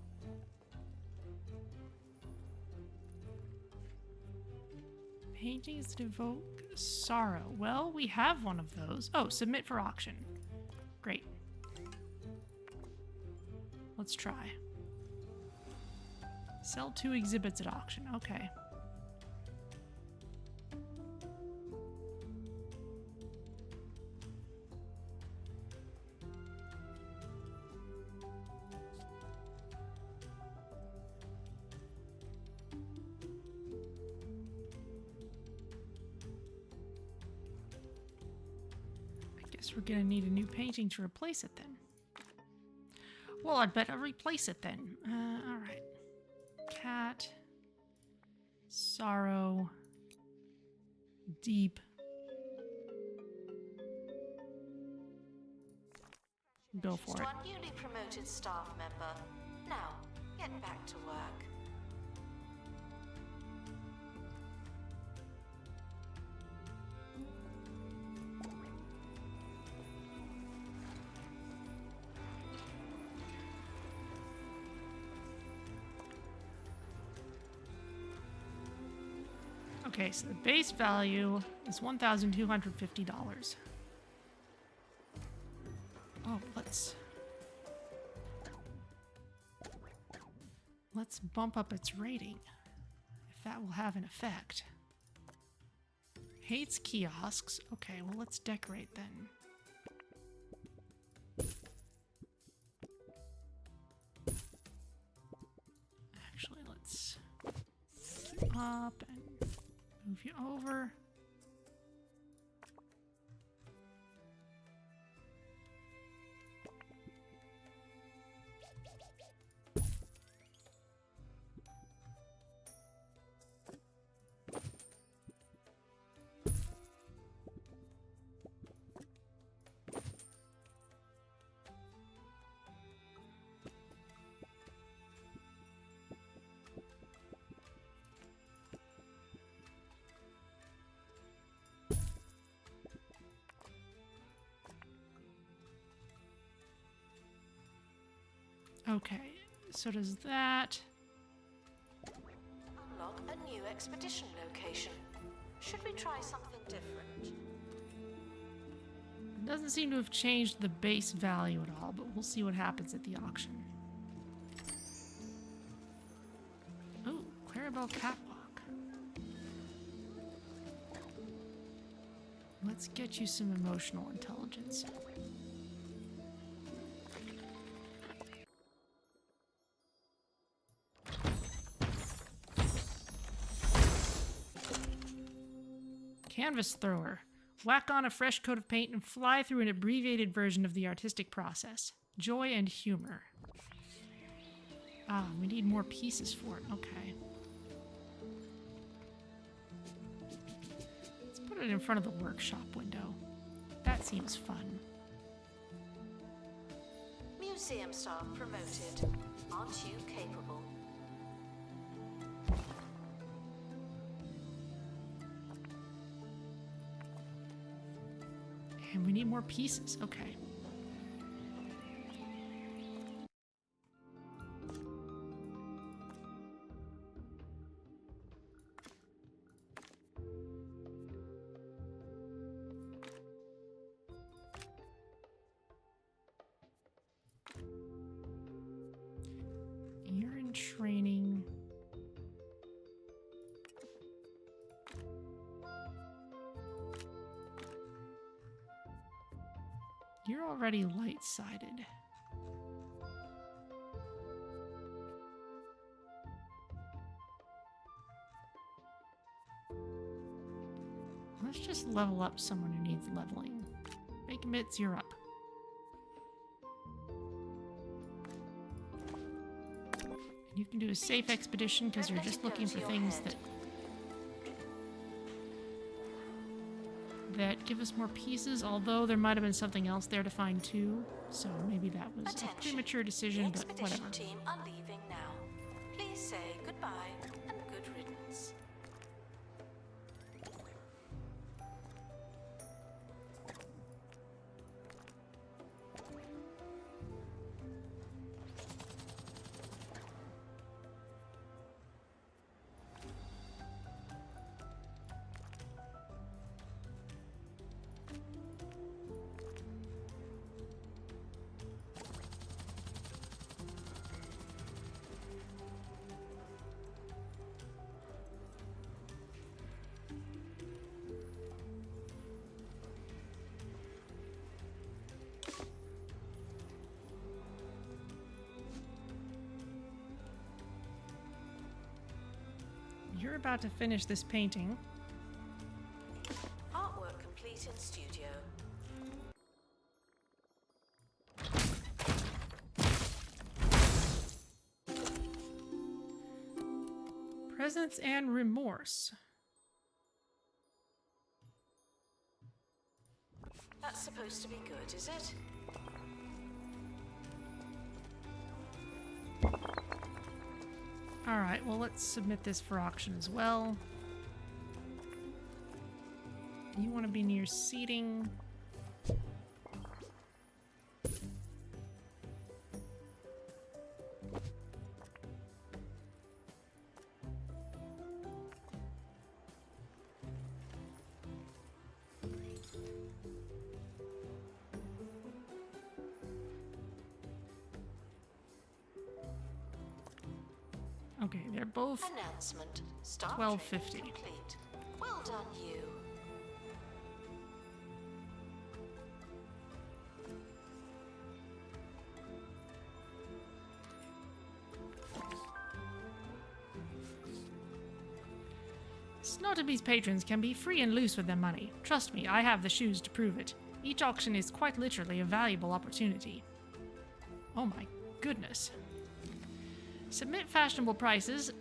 Paintings that evoke sorrow. Well, we have one of those. Oh, submit for auction. Great. Let's try. Sell 2 exhibits at auction. Okay. We're gonna need a new painting to replace it then. Well, I'd better replace it then. Alright. Cat. Sorrow. Deep. Go for To it. our newly promoted staff member. Now, get back to work. Okay, so the base value is $1,250. Oh, let's bump up its rating, if that will have an effect. Hates kiosks. Okay, well, let's decorate then. Actually, let's up and move you over. Okay, so does that... Unlock a new expedition location. Should we try something different? It doesn't seem to have changed the base value at all, but we'll see what happens at the auction. Oh, Clarabelle Catwalk. Let's get you some emotional intelligence. Canvas thrower. Whack on a fresh coat of paint and fly through an abbreviated version of the artistic process. Joy and humor. Ah, we need more pieces for it. Okay. Let's put it in front of the workshop window. That seems fun. Museum staff promoted. Aren't you capable? And we need more pieces. Okay. You're in training. You're already light-sided. Let's just level up someone who needs leveling. Make Mitz, you're up. And you can do a safe expedition because you're just looking for things that give us more pieces, although there might have been something else there to find too. So maybe that was a premature decision, but whatever. The expedition team are leaving now. Please say goodbye and good riddance. You're about to finish this painting. Artwork complete in studio. Presence and remorse. That's supposed to be good, is it? Alright, well, let's submit this for auction as well. You want to be near seating. Okay, they're both Announcement. Start 12.50. training complete. Well done, you. Snotterby's patrons can be free and loose with their money. Trust me, I have the shoes to prove it. Each auction is quite literally a valuable opportunity. Oh my goodness. Submit fashionable prices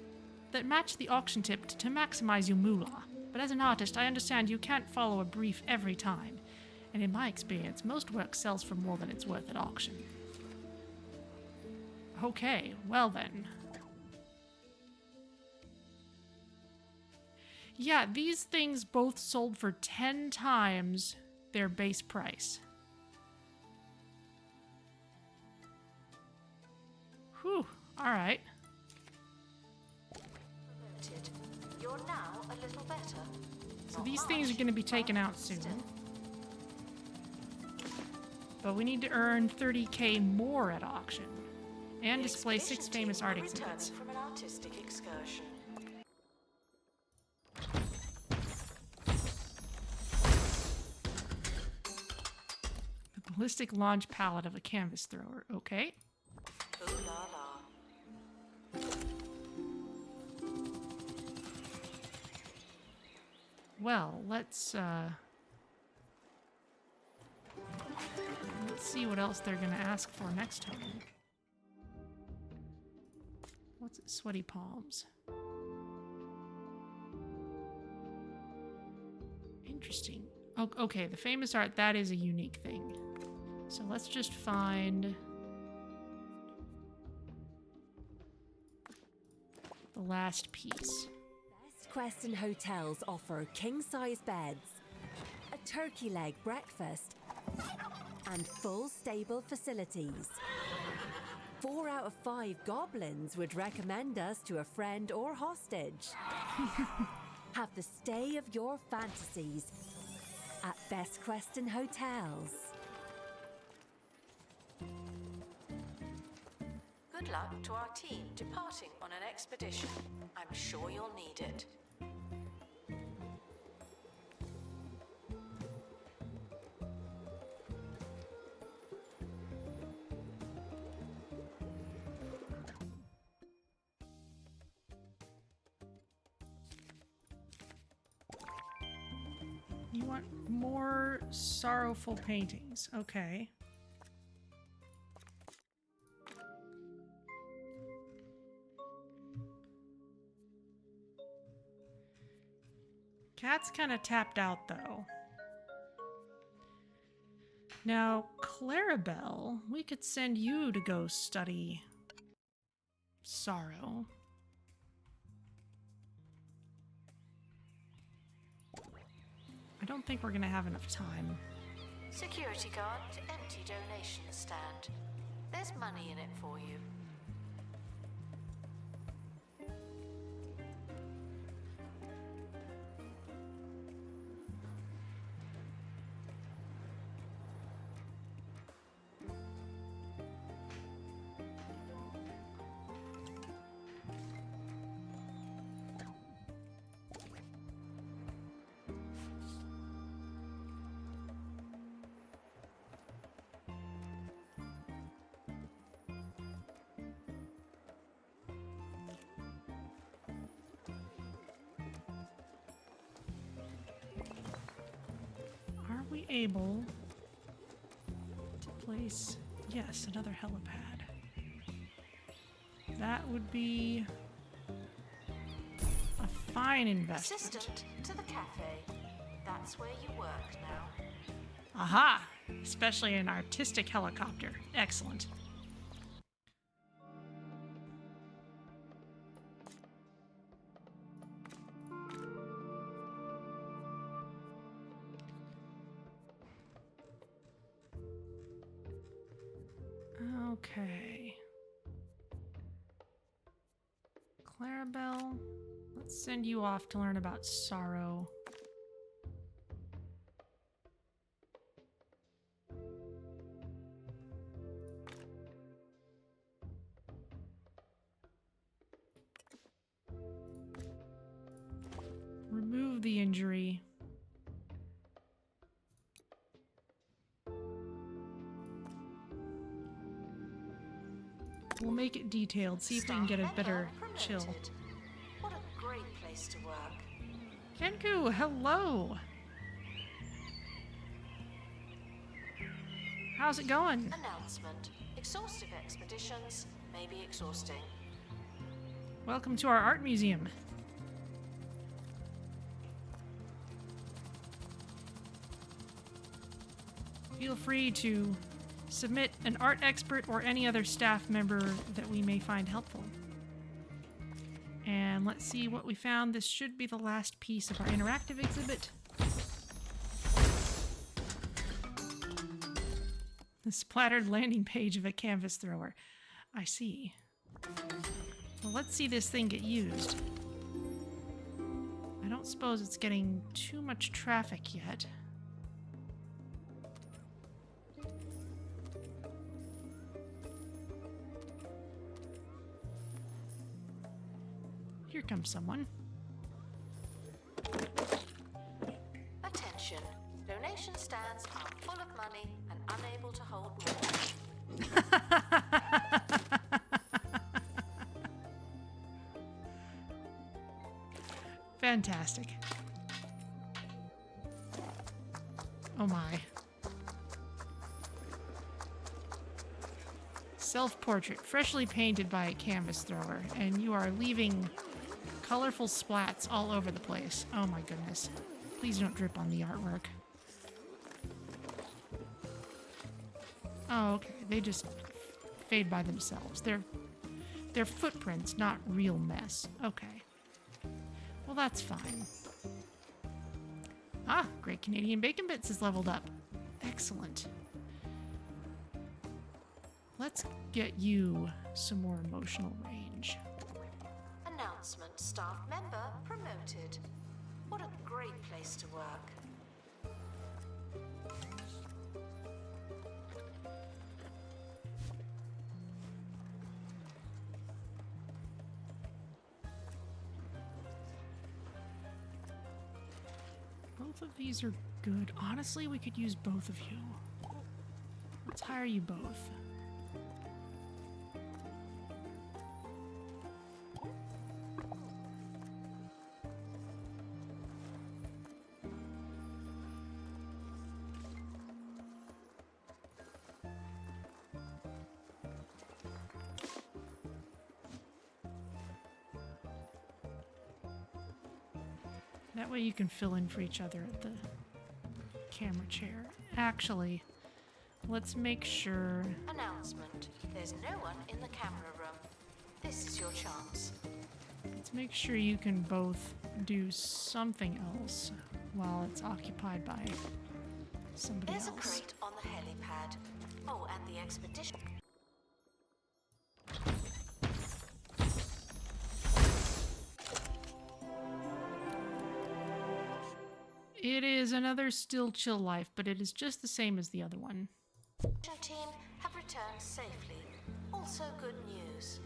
that match the auction tip to maximize your moolah. But as an artist, I understand you can't follow a brief every time. And in my experience, most work sells for more than it's worth at auction. Okay, well then. Yeah, these things both sold for 10 times their base price. Whew, alright. You're now a little better. So these things are going to be taken out soon. But we need to earn 30k more at auction. And display 6 famous art exhibits. From an artistic excursion. The ballistic launch palette of a canvas thrower. Okay. Ooh la la. Well, let's see what else they're gonna ask for next time. What's it? Sweaty palms. Interesting. Oh, okay, the famous art, that is a unique thing. So let's just find the last piece. Best Quest and hotels offer king-size beds, a turkey leg breakfast, and full stable facilities. 4 out of 5 goblins would recommend us to a friend or hostage. Have the stay of your fantasies at Best Quest and Hotels. Good luck to our team departing on an expedition. I'm sure you'll need it. You want more sorrowful paintings. Okay. Cat's kind of tapped out, though. Now, Clarabelle, we could send you to go study sorrow. I don't think we're gonna have enough time. Security guard to empty donation stand. There's money in it for you. Are we able to place, yes, another helipad? That would be a fine investment. Assistant to the cafe. That's where you work now. Aha! Especially an artistic helicopter. Excellent. Okay. Clarabelle, let's send you off to learn about sorrow. the injury. We'll make it detailed, see if we can get a better chill. What a great place to work. Kenku, hello! How's it going? Announcement. Exhaustive expeditions may be exhausting. Welcome to our art museum. Feel free to submit an art expert or any other staff member that we may find helpful. And let's see what we found. This should be the last piece of our interactive exhibit. The splattered landing page of a canvas thrower. I see. Well, let's see this thing get used. I don't suppose it's getting too much traffic yet. Here comes someone. Attention. Donation stands are full of money and unable to hold more. Fantastic. Oh my. Self-portrait, freshly painted by a canvas thrower, and you are leaving colorful splats all over the place. Oh my goodness. Please don't drip on the artwork. Oh, okay. They just fade by themselves. They're footprints, not real mess. Okay. Well, that's fine. Ah, Great Canadian Bacon Bits is leveled up. Excellent. Let's get you some more emotional range. Announcement. Staff member promoted. What a great place to work. Both of these are good. Honestly, we could use both of you. Let's hire you both. That way you can fill in for each other at the camera chair. Actually, let's make sure... Announcement. There's no one in the camera room. This is your chance. Let's make sure you can both do something else while it's occupied by somebody There's else. a crate on the helipad. Oh, and the expedition. It is another still chill life, but it is just the same as the other one. Team have returned safely. Also good news.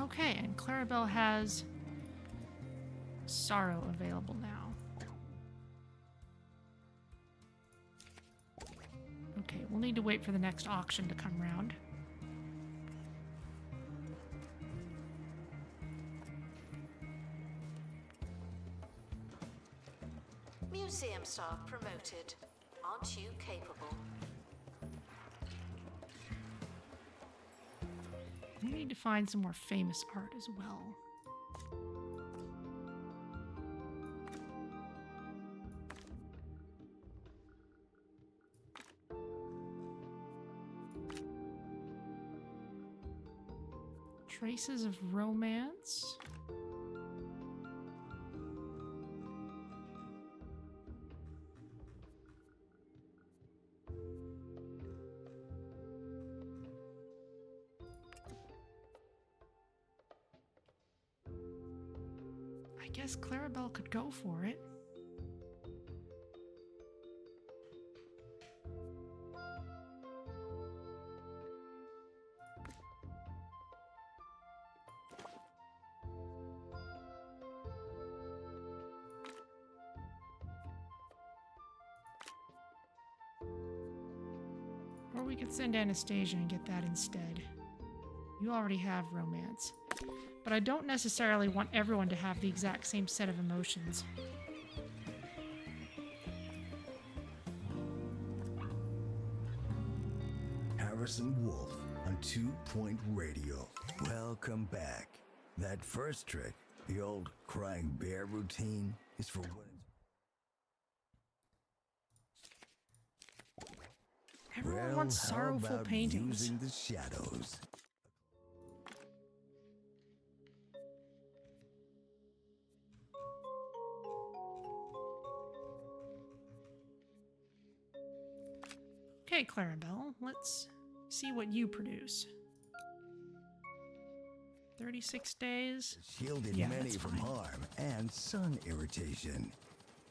Okay, and Clarabelle has Sorrow available now. Okay, we'll need to wait for the next auction to come round. Museum staff promoted. Aren't you capable? We need to find some more famous art as well. Traces of romance. I guess Clarabelle could go for it. we could send Anastasia and get that instead. You already have romance. But I don't necessarily want everyone to have the exact same set of emotions. Harrison Wolf on 2 Point Radio. Welcome back. That first trick, the old crying bear routine, is for when Everyone wants how sorrowful about paintings. using the shadows? Okay, Clarabelle, let's see what you produce. 36 days. Shielded Yeah, many that's from fine. harm and sun irritation.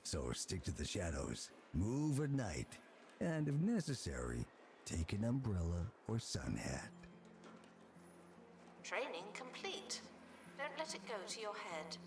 So stick to the shadows, move at night, and if necessary, take an umbrella or sun hat. Training complete. Don't let it go to your head.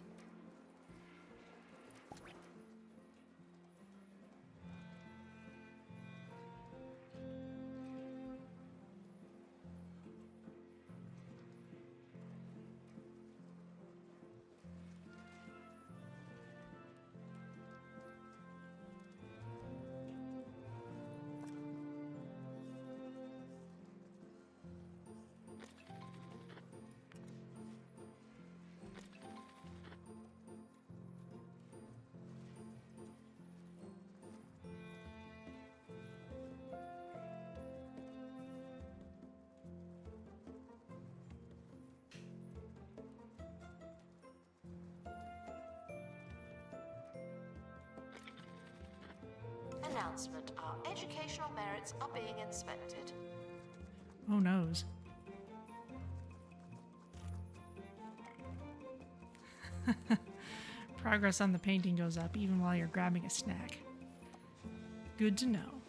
Announcement. Our educational merits are being inspected. Oh noes. Progress on the painting goes up even while you're grabbing a snack. Good to know.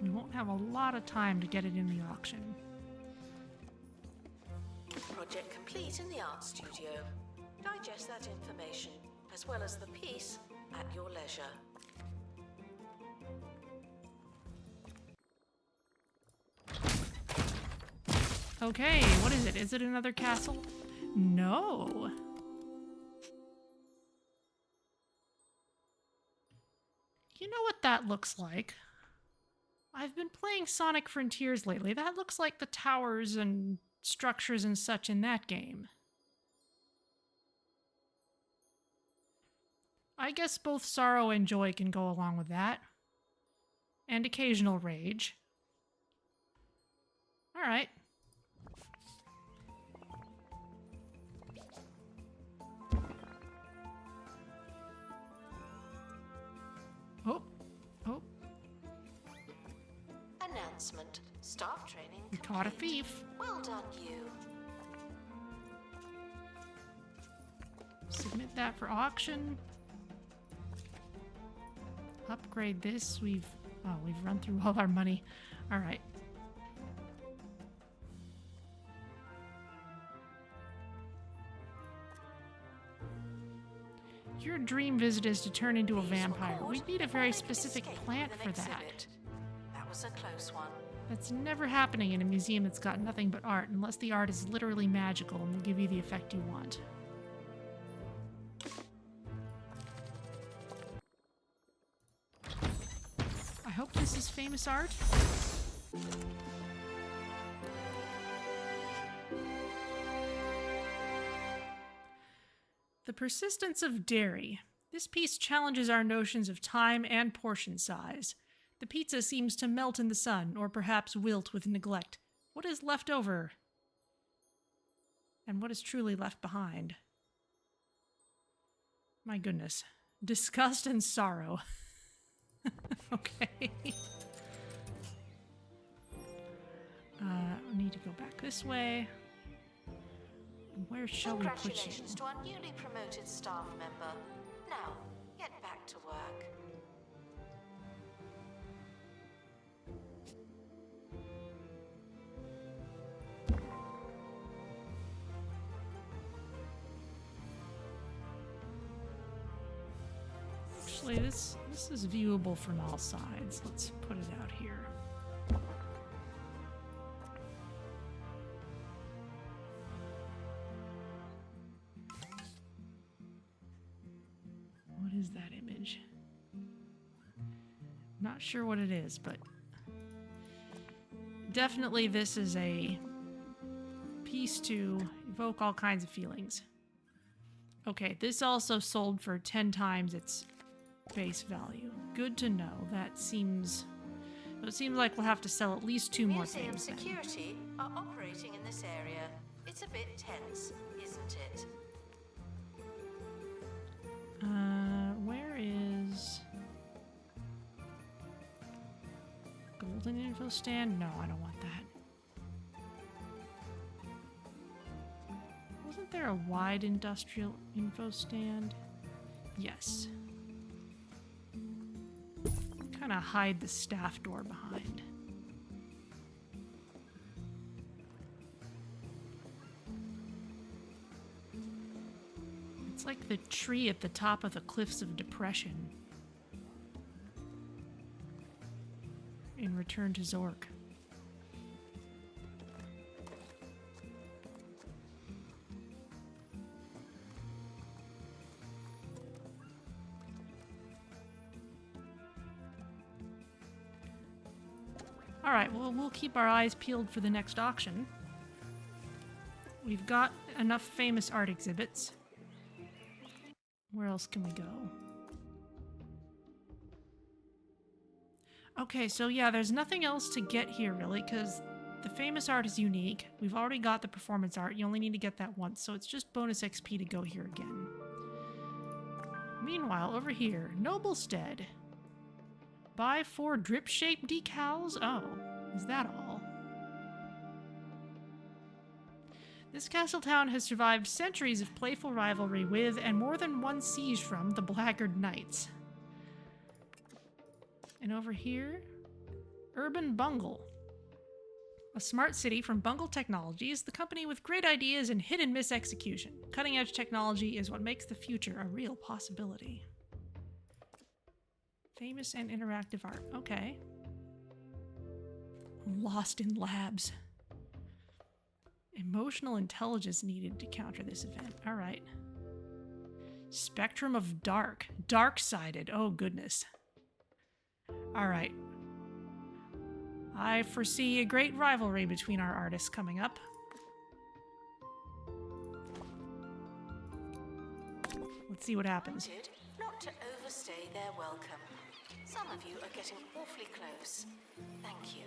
We won't have a lot of time to get it in the auction. Project complete in the art studio. Digest that information, as well as the piece, at your leisure. Okay, what is it? Is it another castle? No. You know what that looks like? I've been playing Sonic Frontiers lately. That looks like the towers and structures and such in that game. I guess both sorrow and joy can go along with that. And occasional rage. Alright. Oh. Oh. Announcement. Staff training We complete. caught a thief. Well done, you. Submit that for auction. Upgrade this. We've run through all our money. All right. Your dream visit is to turn into a These vampire. record We need a before very they can specific escape plant with for an that. exhibit. That was a close one. That's never happening in a museum that's got nothing but art, unless the art is literally magical and will give you the effect you want. I hope this is famous art. The Persistence of Dairy. This piece challenges our notions of time and portion size. The pizza seems to melt in the sun, or perhaps wilt with neglect. What is left over? And what is truly left behind? My goodness. Disgust and sorrow. Okay. I need to go back this way. Where shall we put you? Congratulations to our newly promoted staff member. Now, get back to work. Actually, this is viewable from all sides. Let's put it out here. What is that image? Not sure what it is, but definitely this is a piece to evoke all kinds of feelings. Okay, this also sold for 10 times its base value. Good to know. That seems... It seems like we'll have to sell at least 2 more Museum things then. security are operating in this area. It's a bit tense, isn't it? Where is... Golden info stand? No, I don't want that. Wasn't there a wide industrial info stand? Yes. Kind of hide the staff door behind. It's like the tree at the top of the Cliffs of Depression in Return to Zork. Alright, well, we'll keep our eyes peeled for the next auction. We've got enough famous art exhibits. Where else can we go? Okay, so yeah, there's nothing else to get here, really, because the famous art is unique. We've already got the performance art. You only need to get that once, so it's just bonus XP to go here again. Meanwhile, over here, Noblestead. Buy 4 drip-shaped decals? Oh, is that all? This castle town has survived centuries of playful rivalry with, and more than one siege from, the Blaggard Knights. And over here, Urban Bungle. A smart city from Bungle Technologies, the company with great ideas and hidden misexecution. Cutting-edge technology is what makes the future a real possibility. Famous and interactive art. Okay. Lost in labs. Emotional intelligence needed to counter this event. All right. Spectrum of Dark. Dark-sided. Oh, goodness. All right. I foresee a great rivalry between our artists coming up. Let's see what happens. Reminded not to overstay their welcome. Some of you are getting awfully close. Thank you.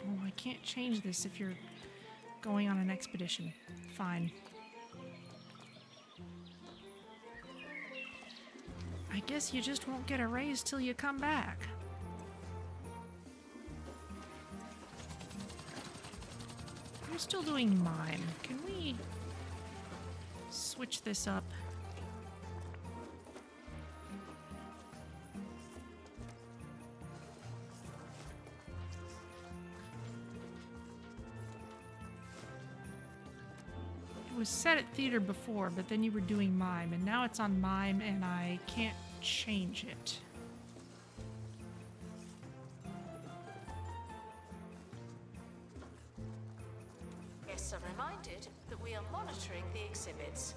Oh, I can't change this if you're going on an expedition. Fine. I guess you just won't get a raise till you come back. I'm still doing Mime. Can we switch this up? It was set at theater before, but then you were doing Mime, and now it's on Mime, and I can't change it. Guests are reminded that we are monitoring the exhibits.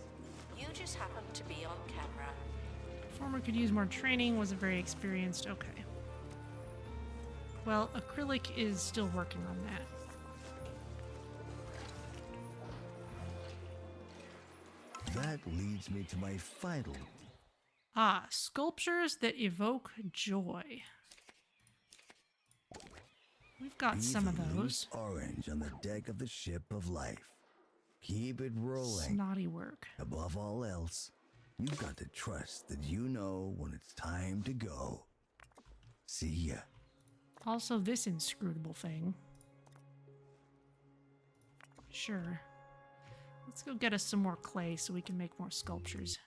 You just happen to be on camera. Performer could use more training, wasn't very experienced. Okay. Well, Acrylic is still working on that. That leads me to my final. Ah, sculptures that evoke joy. We've got some of Leave a those. loose orange on the deck of the ship of life. Keep it rolling. Snotty work. Above all else, you've got to trust that you know when it's time to go. See ya. Also this inscrutable thing. Sure. Let's go get us some more clay so we can make more sculptures.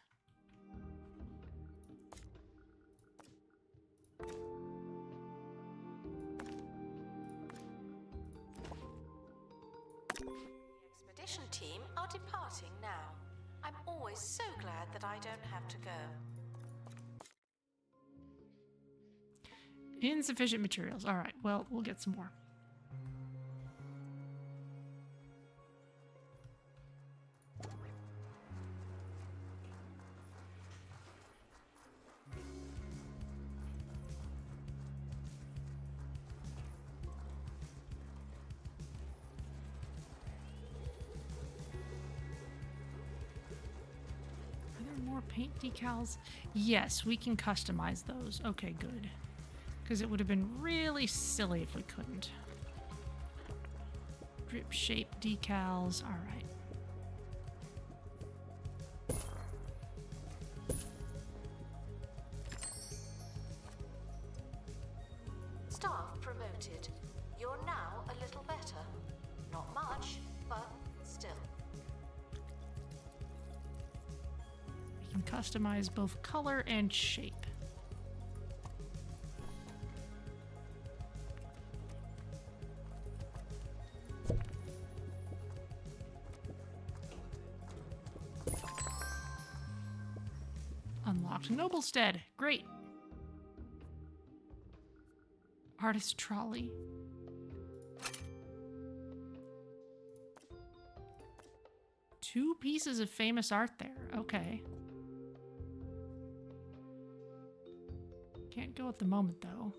The expedition team are departing now. I'm always so glad that I don't have to go. Insufficient materials. All right, well, we'll get some more. More paint decals? Yes, we can customize those. Okay, good. Because it would have been really silly if we couldn't. Drip shape decals. All right. Staff promoted. You're now a little better. Not much, but still. We can customize both color and shape. Unlocked Noblestead. Great. Artist trolley. Two pieces of famous art there. Okay. Can't go at the moment, though.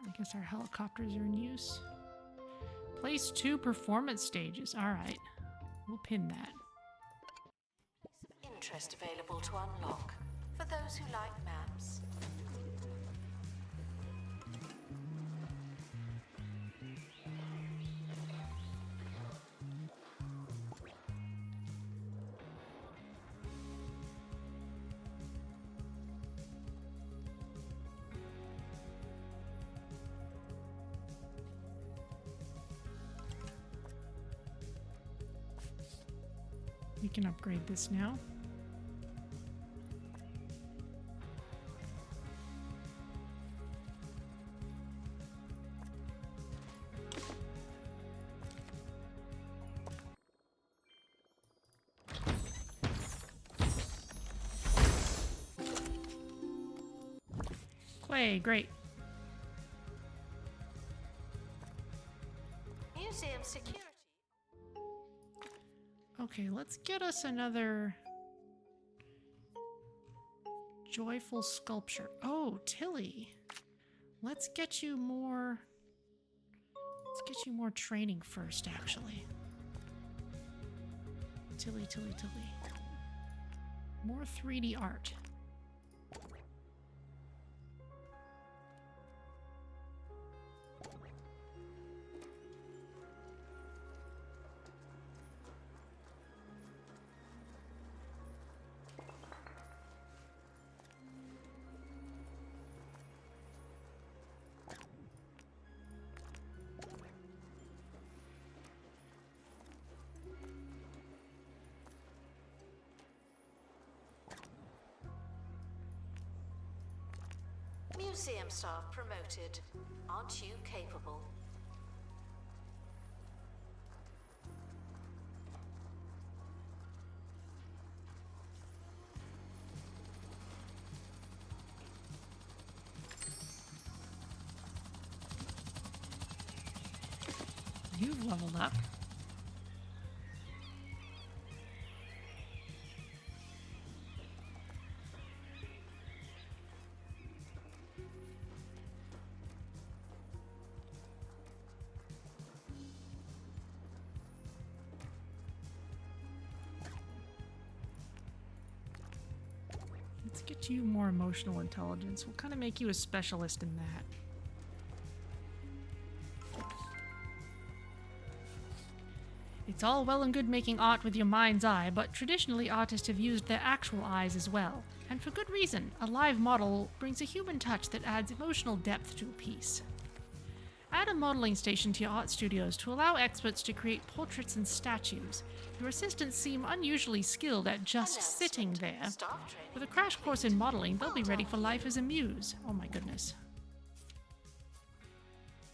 I guess our helicopters are in use. Place 2 performance stages. All right. We'll pin that. Interest available to unlock for those who like maps. We can upgrade this now. Clay, great. Museum security. Okay, let's get us another joyful sculpture. Oh, Tilly. Let's get you more training first, actually. Tilly. More 3D art. Museum staff promoted. Aren't you capable? You've leveled up. Let's get you more emotional intelligence. We'll kind of make you a specialist in that. It's all well and good making art with your mind's eye, but traditionally artists have used their actual eyes as well. And for good reason. A live model brings a human touch that adds emotional depth to a piece. Add a modeling station to your art studios to allow experts to create portraits and statues. Your assistants seem unusually skilled at just sitting there. With a crash course in modeling, they'll be ready for life as a muse. Oh my goodness.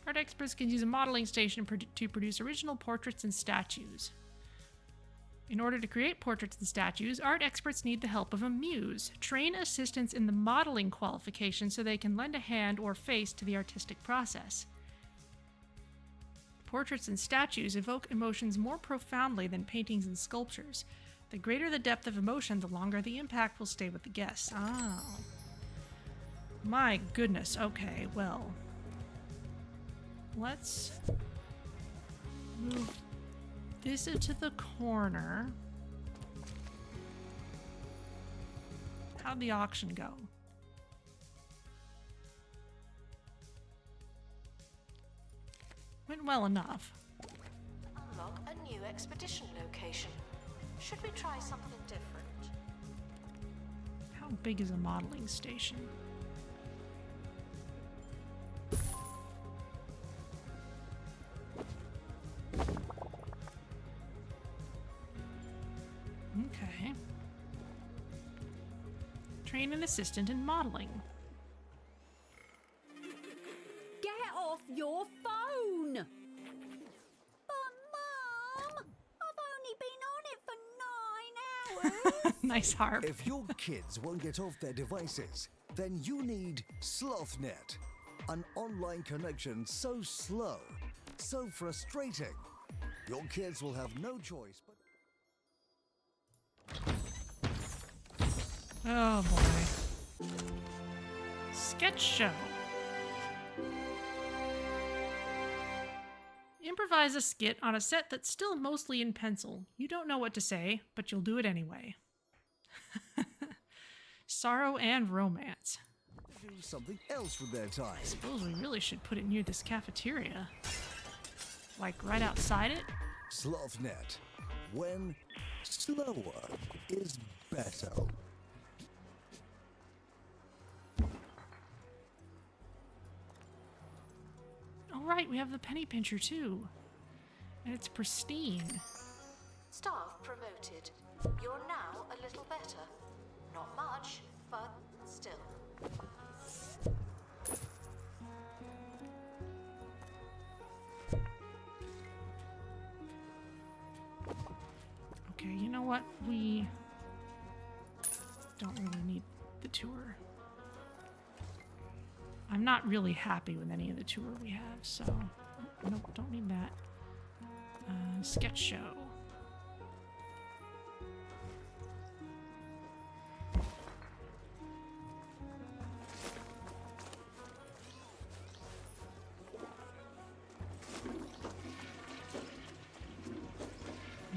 Art experts can use a modeling station to produce original portraits and statues. In order to create portraits and statues, art experts need the help of a muse. Train assistants in the modeling qualification so they can lend a hand or face to the artistic process. Portraits and statues evoke emotions more profoundly than paintings and sculptures. The greater the depth of emotion, the longer the impact will stay with the guests. Oh. My goodness. Okay, well. Let's move this into the corner. How'd the auction go? Went well enough. Unlock a new expedition location. Should we try something different? How big is a modeling station? Okay. Train an assistant in modeling. Get off your phone! But, Mum, I've only been on it for 9 hours. Nice harp. If your kids won't get off their devices, then you need SlothNet, an online connection so slow, so frustrating. Your kids will have no choice but... Oh boy. Sketch show. Improvise a skit on a set that's still mostly in pencil. You don't know what to say, but you'll do it anyway. Sorrow and romance. do something else with their time. I suppose we really should put it near this cafeteria. Like right outside it? SlothNet. When slower is better. Oh right, we have the penny pincher too. And it's pristine. Staff promoted. You're now a little better. Not much, but still. Okay, you know what? We don't really need the tour. I'm not really happy with any of the tour we have, so... Nope, don't need that. Sketch show.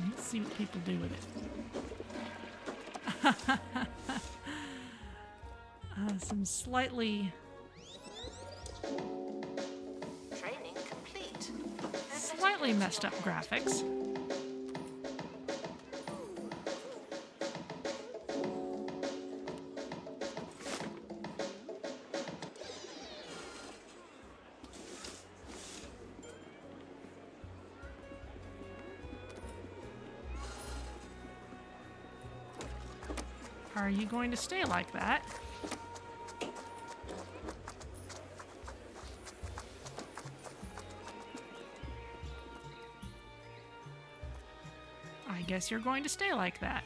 Let's see what people do with it. Some slightly... Training complete. slightly messed up graphics. Are you going to stay like that? I guess you're going to stay like that.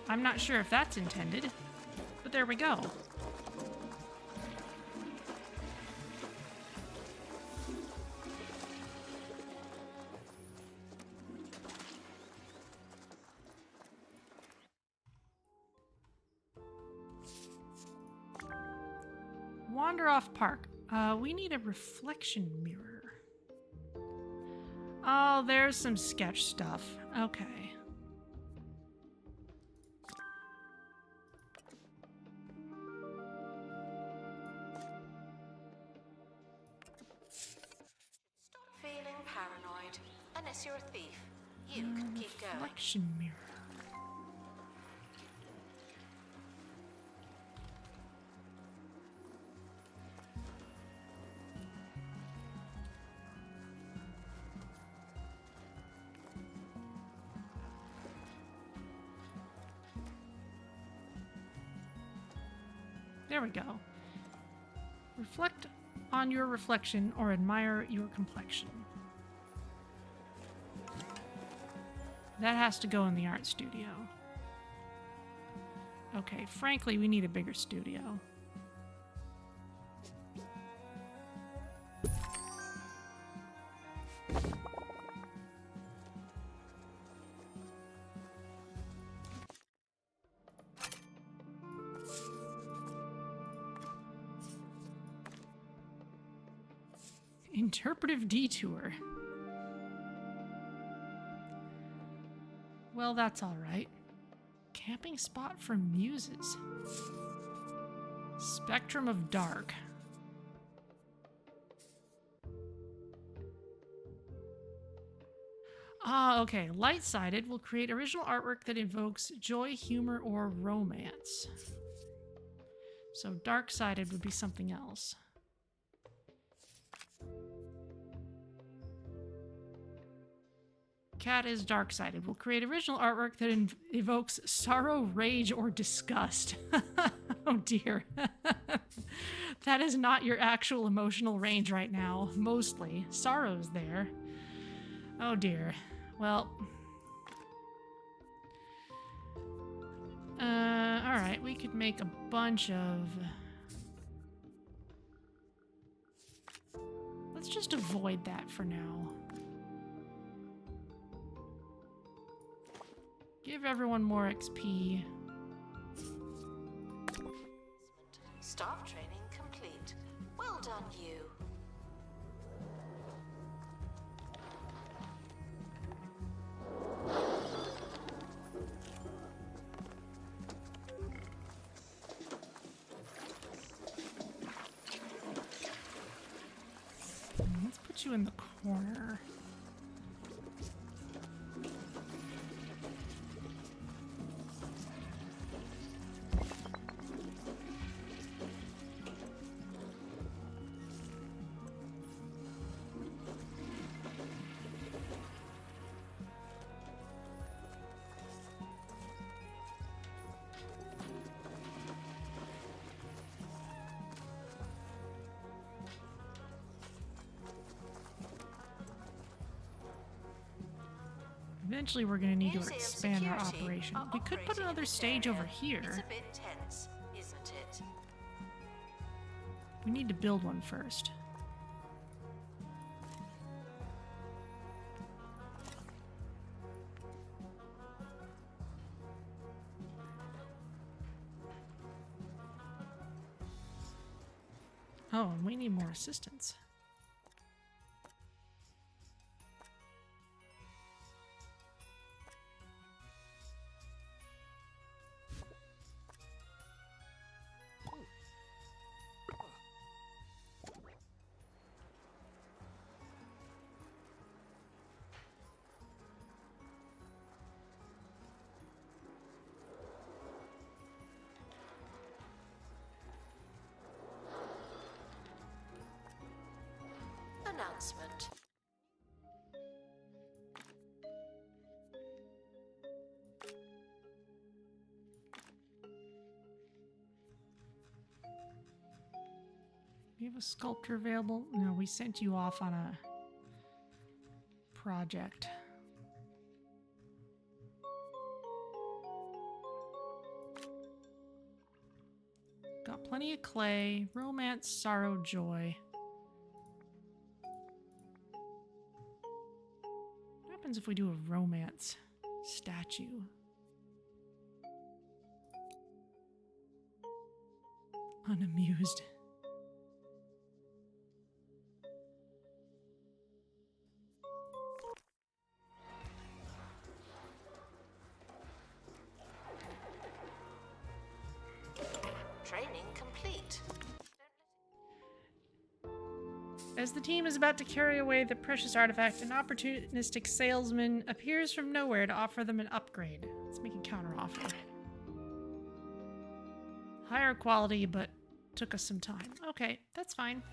I'm not sure if that's intended, but there we go. Wander off park. We need a reflection mirror. Oh, there's some sketch stuff. Okay. Stop feeling paranoid. Unless you're a thief, you can keep going. Reflection mirror. There we go. Reflect on your reflection or admire your complexion. That has to go in the art studio. Okay, frankly, we need a bigger studio. Interpretive detour. Well, that's all right. Camping spot for muses. Spectrum of dark. Ah, okay. Light-sided will create original artwork that evokes joy, humor, or romance. So dark-sided would be something else. Cat is dark-sided. Will create original artwork that evokes sorrow, rage, or disgust. Oh dear. That is not your actual emotional range right now. Mostly. Sorrow's there. Oh dear. Well. Alright, we could make a bunch of... Let's just avoid that for now. Give everyone more XP. Staff training complete. Well done, you. Let's put you in the corner. Eventually, we're going to need to Museum expand our security operation. are We could put operating in another this stage area. over here. It's a bit tense, isn't it? We need to build one first. Oh, and we need more assistance. Announcement. We have a sculptor available? No, we sent you off on a project. Got plenty of clay, romance, sorrow, joy. What happens if we do a romance statue? Unamused. Training complete. As the team is about to carry away the precious artifact, an opportunistic salesman appears from nowhere to offer them an upgrade. Let's make a counteroffer. Higher quality, but took us some time. Okay, that's fine.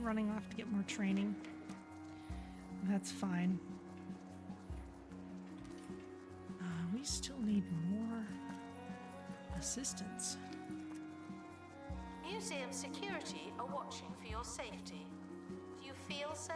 running off to get more training. That's fine. We still need more assistance. Museum security are watching for your safety. Do you feel safe?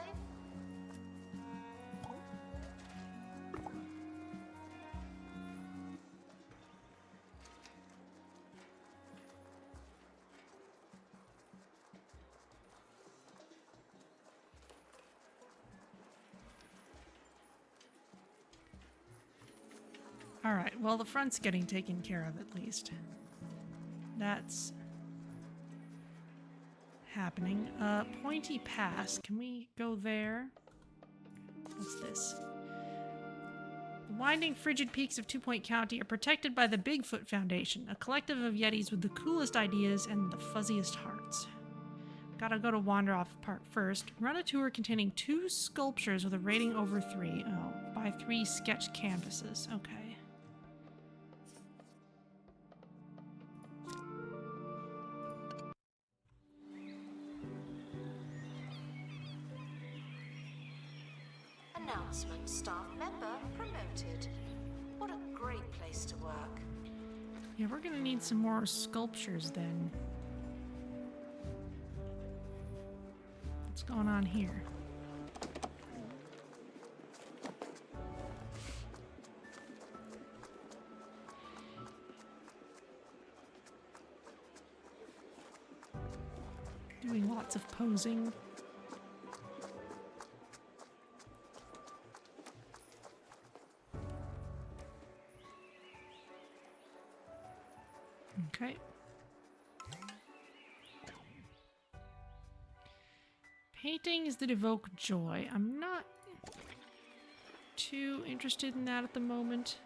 Alright, well, the front's getting taken care of at least. That's happening. Pointy Pass. Can we go there? What's this? The winding, frigid peaks of Two Point County are protected by the Bigfoot Foundation, a collective of Yetis with the coolest ideas and the fuzziest hearts. Gotta go to Wander Off Park first. Run a tour containing 2 sculptures with a rating over 3. Oh, buy 3 sketch canvases. Okay. Announcement, staff member promoted. What a great place to work. Yeah, we're gonna need some more sculptures then. What's going on here? Doing lots of posing. Okay. Paintings that evoke joy. I'm not too interested in that at the moment.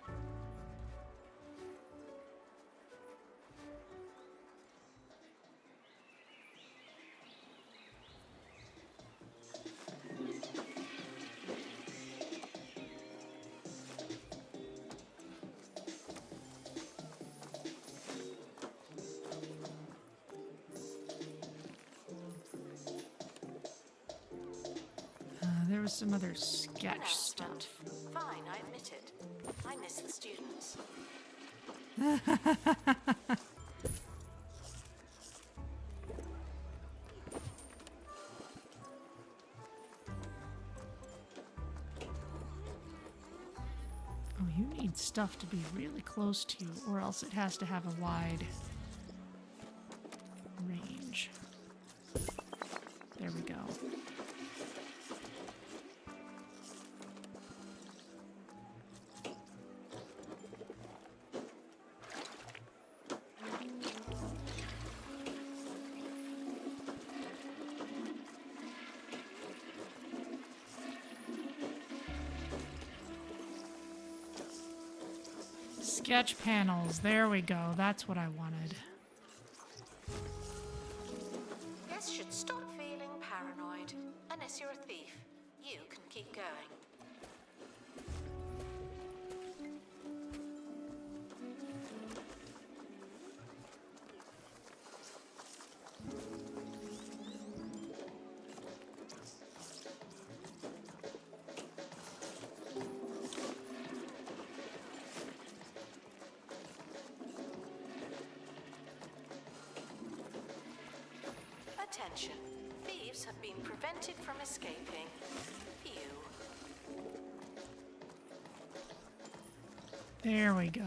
There was some other sketch stuff. Fine, I admit it. I miss the students. Oh, you need stuff to be really close to you, or else it has to have a wide range. There we go. Sketch panels. There we go. That's what I wanted. Guess should stop feeling paranoid. Unless you're a thief, you can keep going. Attention. Thieves have been prevented from escaping. Phew. There we go.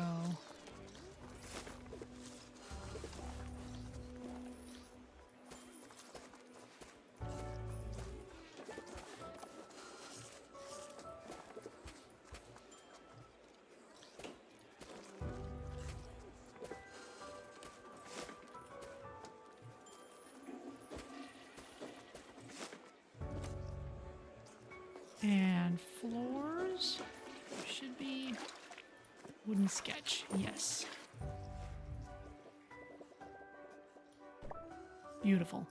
And floors should be wooden sketch, yes. Beautiful.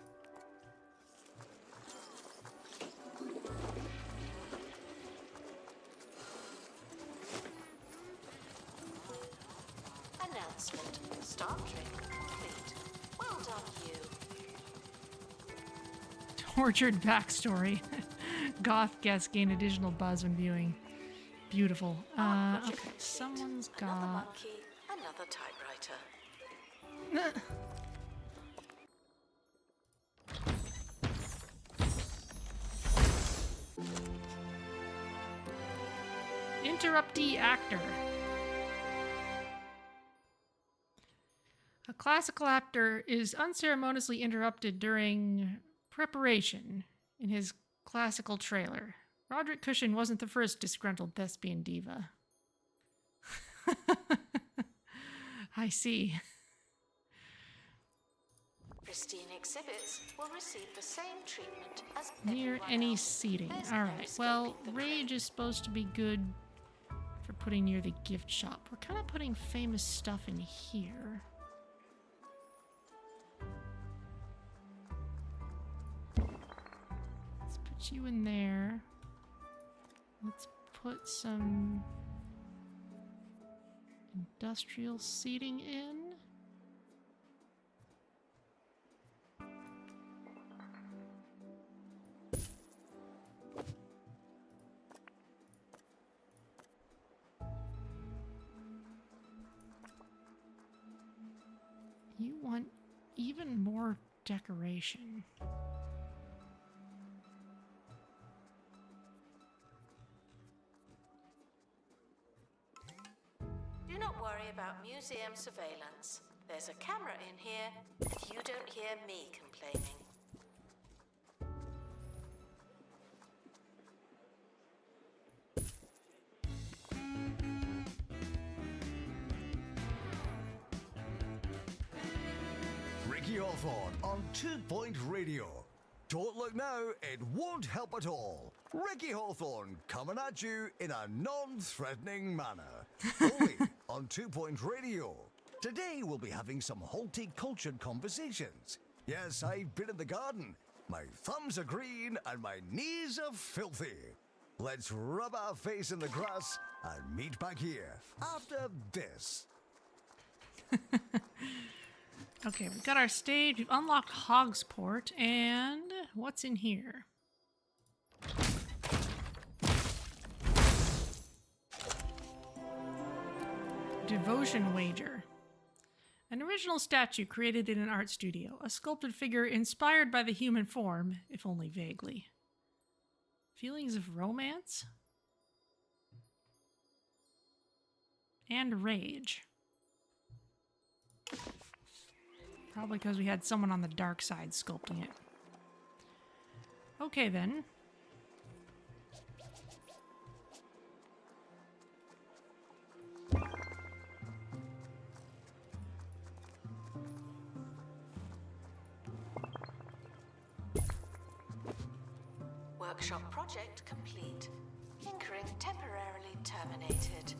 Announcement. Star training complete. Well done, you. tortured backstory. Goth guests gain additional buzz when viewing. Beautiful. Okay, someone's Another got... monkey, another typewriter. Interuptee actor. A classical actor is unceremoniously interrupted during preparation in his classical trailer. Roderick Cushion wasn't the first disgruntled thespian diva. I see. Pristine exhibits will receive the same treatment as Near everyone any else. seating. There's no Alright, escaping well, the Rage is supposed to be good for putting near the gift shop. We're kind of putting famous stuff in here. Let's put you in there. Let's put some industrial seating in. You want even more decoration. Do not worry about museum surveillance. There's a camera in here, and you don't hear me complaining. Ricky Hawthorne on 2 Point Radio. Don't look now, it won't help at all. Ricky Hawthorne coming at you in a non-threatening manner. Only on 2 Point Radio. Today we'll be having some horticultured conversations. Yes, I've been in the garden. My thumbs are green and my knees are filthy. Let's rub our face in the grass and meet back here after this. Okay, we've got our stage, we've unlocked Hogsport, and what's in here? Devotion Wager. An original statue created in an art studio, a sculpted figure inspired by the human form, if only vaguely. Feelings of romance? And rage. Probably because we had someone on the dark side sculpting it. Okay, then. Workshop project complete. Tinkering temporarily terminated.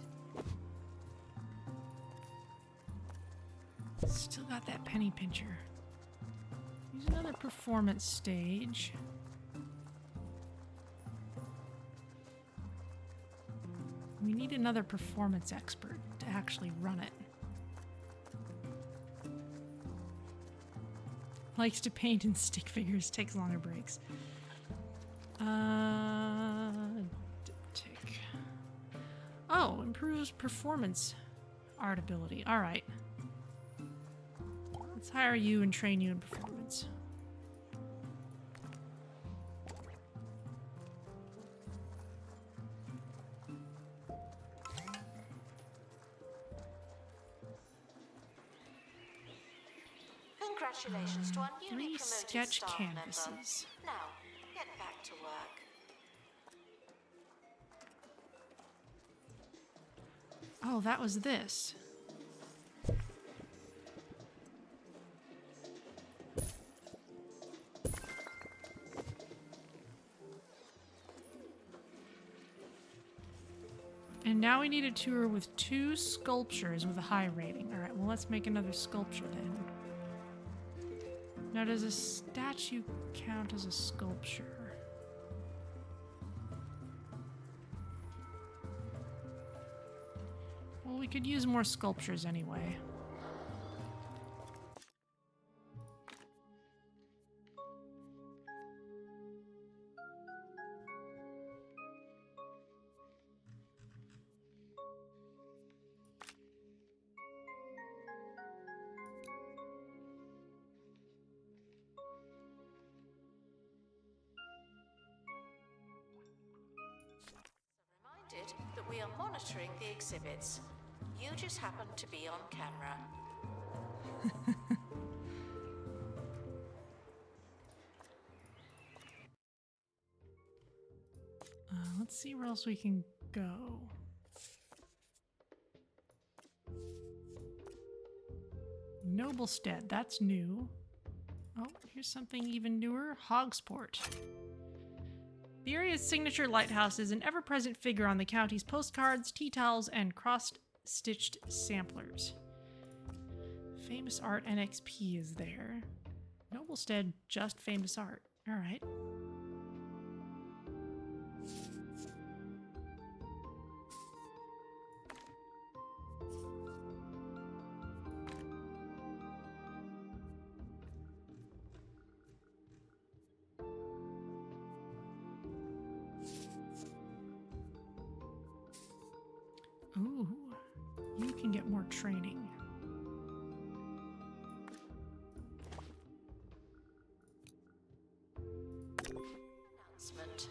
Still got that penny pincher. Use another performance stage. We need another performance expert to actually run it. Likes to paint and stick figures, takes longer breaks. Diptych. Oh, improves performance art ability. All right. Let's hire you and train you in performance. Congratulations to our newly 3 promoted sketch staff canvases. member. Now, get back to work. Oh, that was this. And now we need a tour with 2 sculptures with a high rating. All right, well, let's make another sculpture then. Now, does a statue count as a sculpture? Well, we could use more sculptures anyway. are monitoring the exhibits. You just happen to be on camera. Let's see where else we can go. Noblestead, that's new. Oh, here's something even newer. Hogsport. The area's signature lighthouse is an ever-present figure on the county's postcards, tea towels, and cross-stitched samplers. Famous Art NXP is there. Noblestead, just famous art. All right. Ooh, you can get more training. Announcement.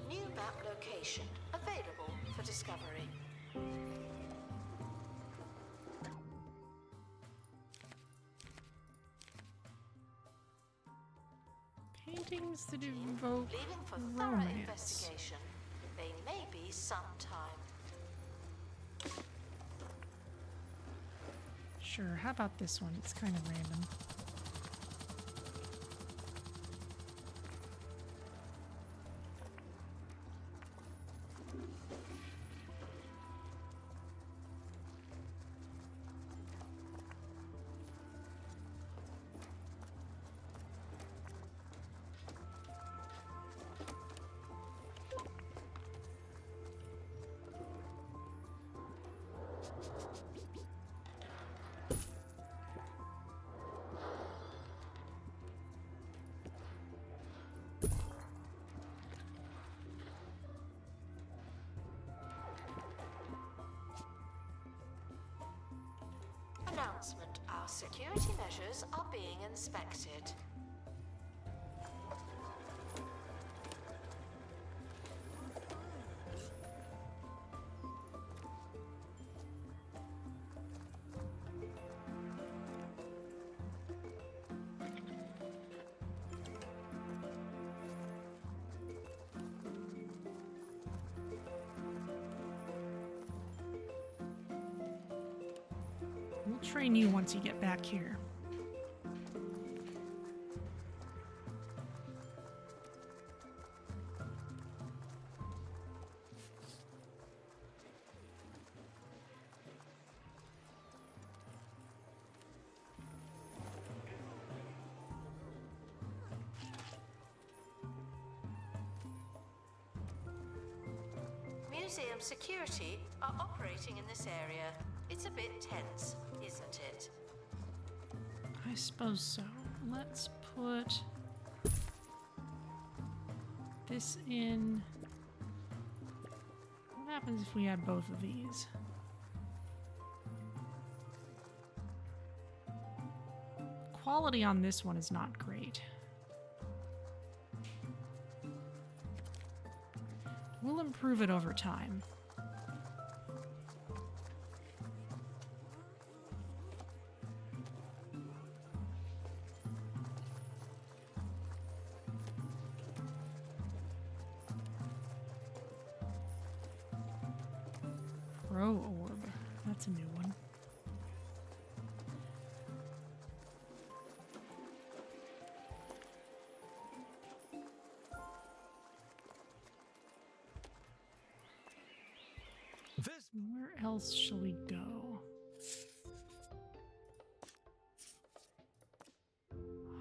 New map location available for discovery. Paintings that evoke Leaving for thorough romance. investigation. They may be sometime. Sure, how about this one? It's kind of random. Announcement. Our security measures are being inspected. We'll train you once you get back here. Museum security are operating in this area. It's a bit tense, isn't it? I suppose so. Let's put this in. What happens if we add both of these? Quality on this one is not great. We'll improve it over time. Pro orb. That's a new one. Where else shall we go?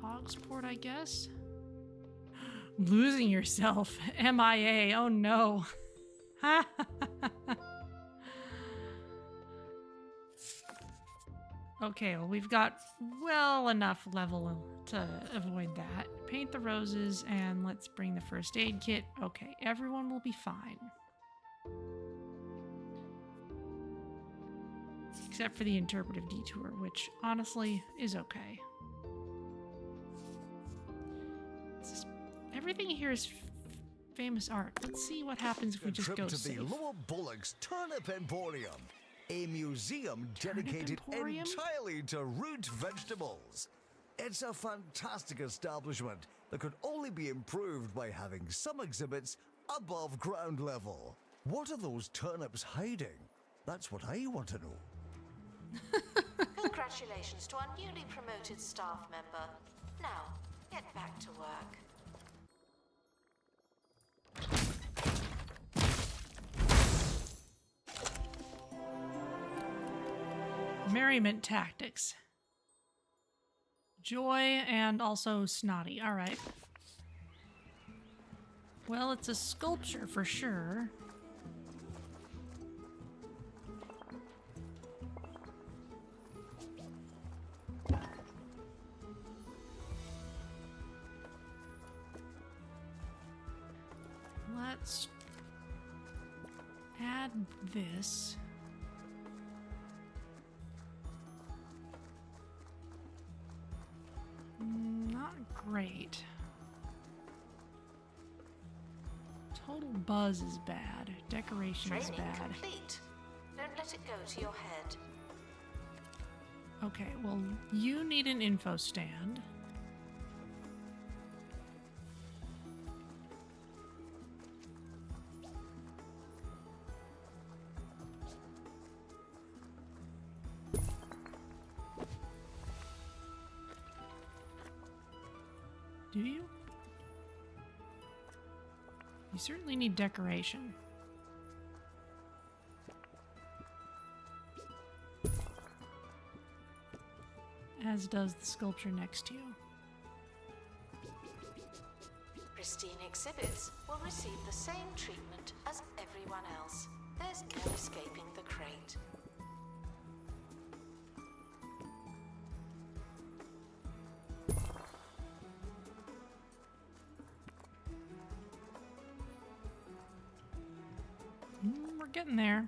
Hogsport, I guess? Losing yourself. MIA. Oh no. Okay, well, we've got well enough level to avoid that. Paint the roses and let's bring the first aid kit. Okay, everyone will be fine. Except for the interpretive detour, which honestly is okay. Everything here is famous art. Let's see what happens if we A just trip go to safe. the Lower Bullocks Turnip Emporium, a museum dedicated Emporium? entirely to root vegetables. It's a fantastic establishment that could only be improved by having some exhibits above ground level. What are those turnips hiding? That's what I want to know. Congratulations to our newly promoted staff member. Now, get back to work. Merriment tactics. Joy and also snotty. All right. Well, it's a sculpture for sure. Let's add this. Not great. Total buzz is bad. Decoration is Training bad. complete. Don't let it go to your head. Okay, well, you need an info stand. Do you? You certainly need decoration. As does the sculpture next to you. Pristine exhibits will receive the same treatment as everyone else. There's no escaping the crate. We're getting there.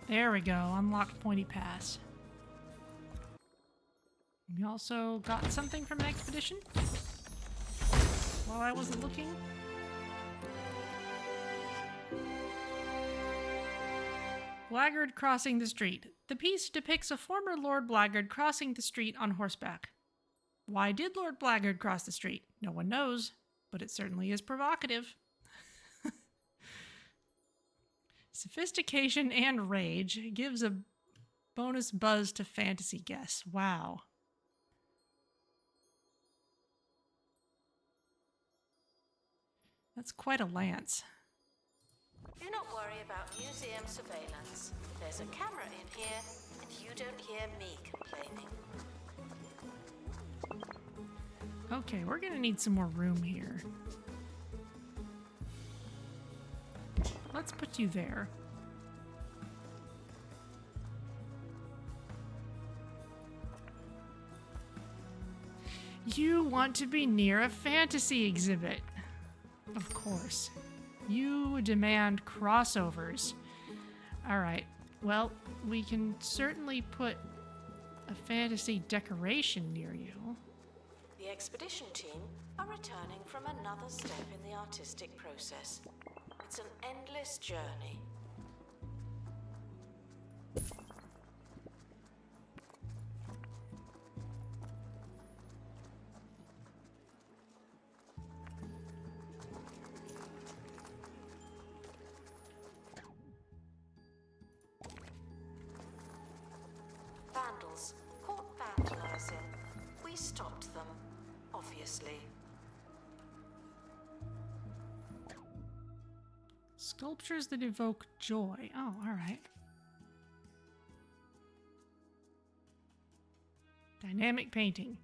There we go. Unlocked pointy pass. We also got something from an expedition while I wasn't looking. Blaggard crossing the street. The piece depicts a former Lord Blaggard crossing the street on horseback. Why did Lord Blaggard cross the street? No one knows, but it certainly is provocative. Sophistication and rage gives a bonus buzz to fantasy guess. Wow. That's quite a lance. Do not worry about museum surveillance. There's a camera in here, and you don't hear me complaining. Okay, we're gonna need some more room here. Let's put you there. You want to be near a fantasy exhibit. Of course. You demand crossovers. Alright, well, we can certainly put a fantasy decoration near you. The expedition team are returning from another step in the artistic process. It's an endless journey. Vandals caught vandalizing. We stopped them, obviously. Sculptures that evoke joy. Oh, alright. Dynamic painting.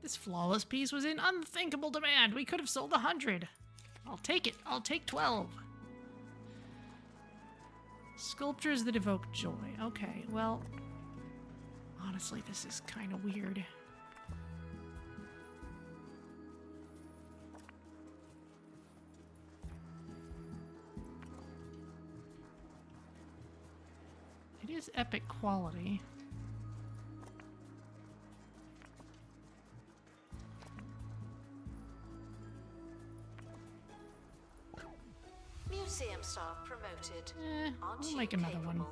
This flawless piece was in unthinkable demand. We could have sold 100. I'll take it. I'll take 12. Sculptures that evoke joy. Okay, well, honestly, this is kind of weird. It is epic quality. Museum staff promoted. Aren't We'll you make another one. capable?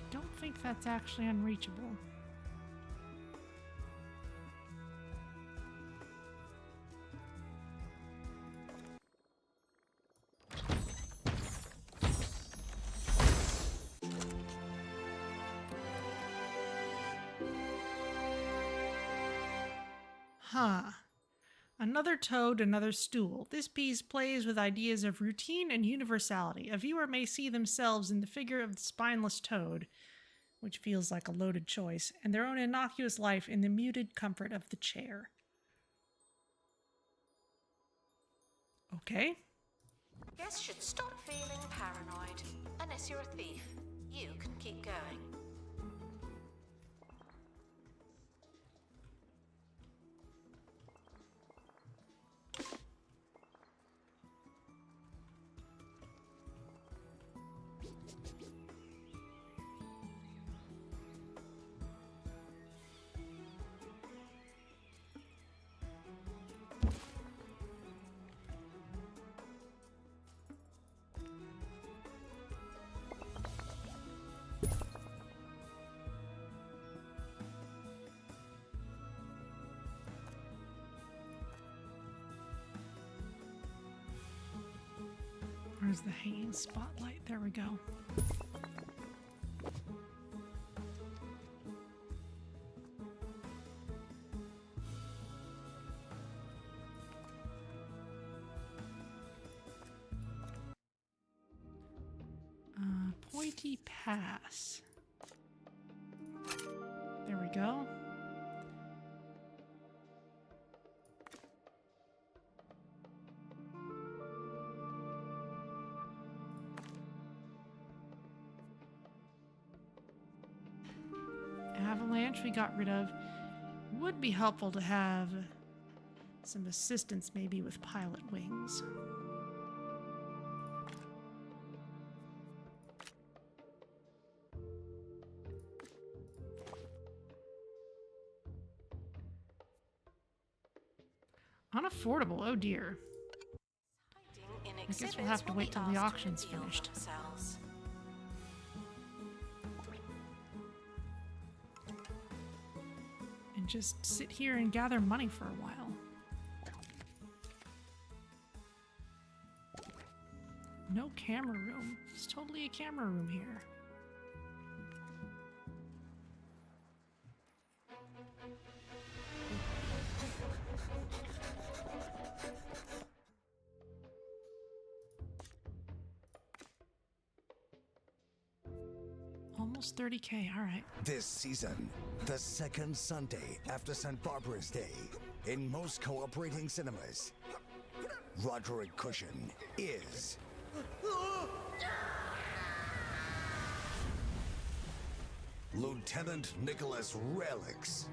I don't think that's actually unreachable. Huh. Another toad, another stool. This piece plays with ideas of routine and universality. A viewer may see themselves in the figure of the spineless toad, which feels like a loaded choice, and their own innocuous life in the muted comfort of the chair. Okay. Guests should stop feeling paranoid. Unless you're a thief, you can keep going. Where's the hanging spotlight? There we go. Pointy pass. There we go. Avalanche we got rid of. Would be helpful to have some assistance maybe with pilot wings. Unaffordable, oh dear. Hiding in I guess we'll exhibits have to will wait be till the asked to auction's reveal finished. themselves. And just sit here and gather money for a while. No camera room. It's totally a camera room here. Almost 30K, all right. This season, the second Sunday after St. Barbara's Day, in most cooperating cinemas, Roderick Cushion is Lieutenant Nicholas Relics.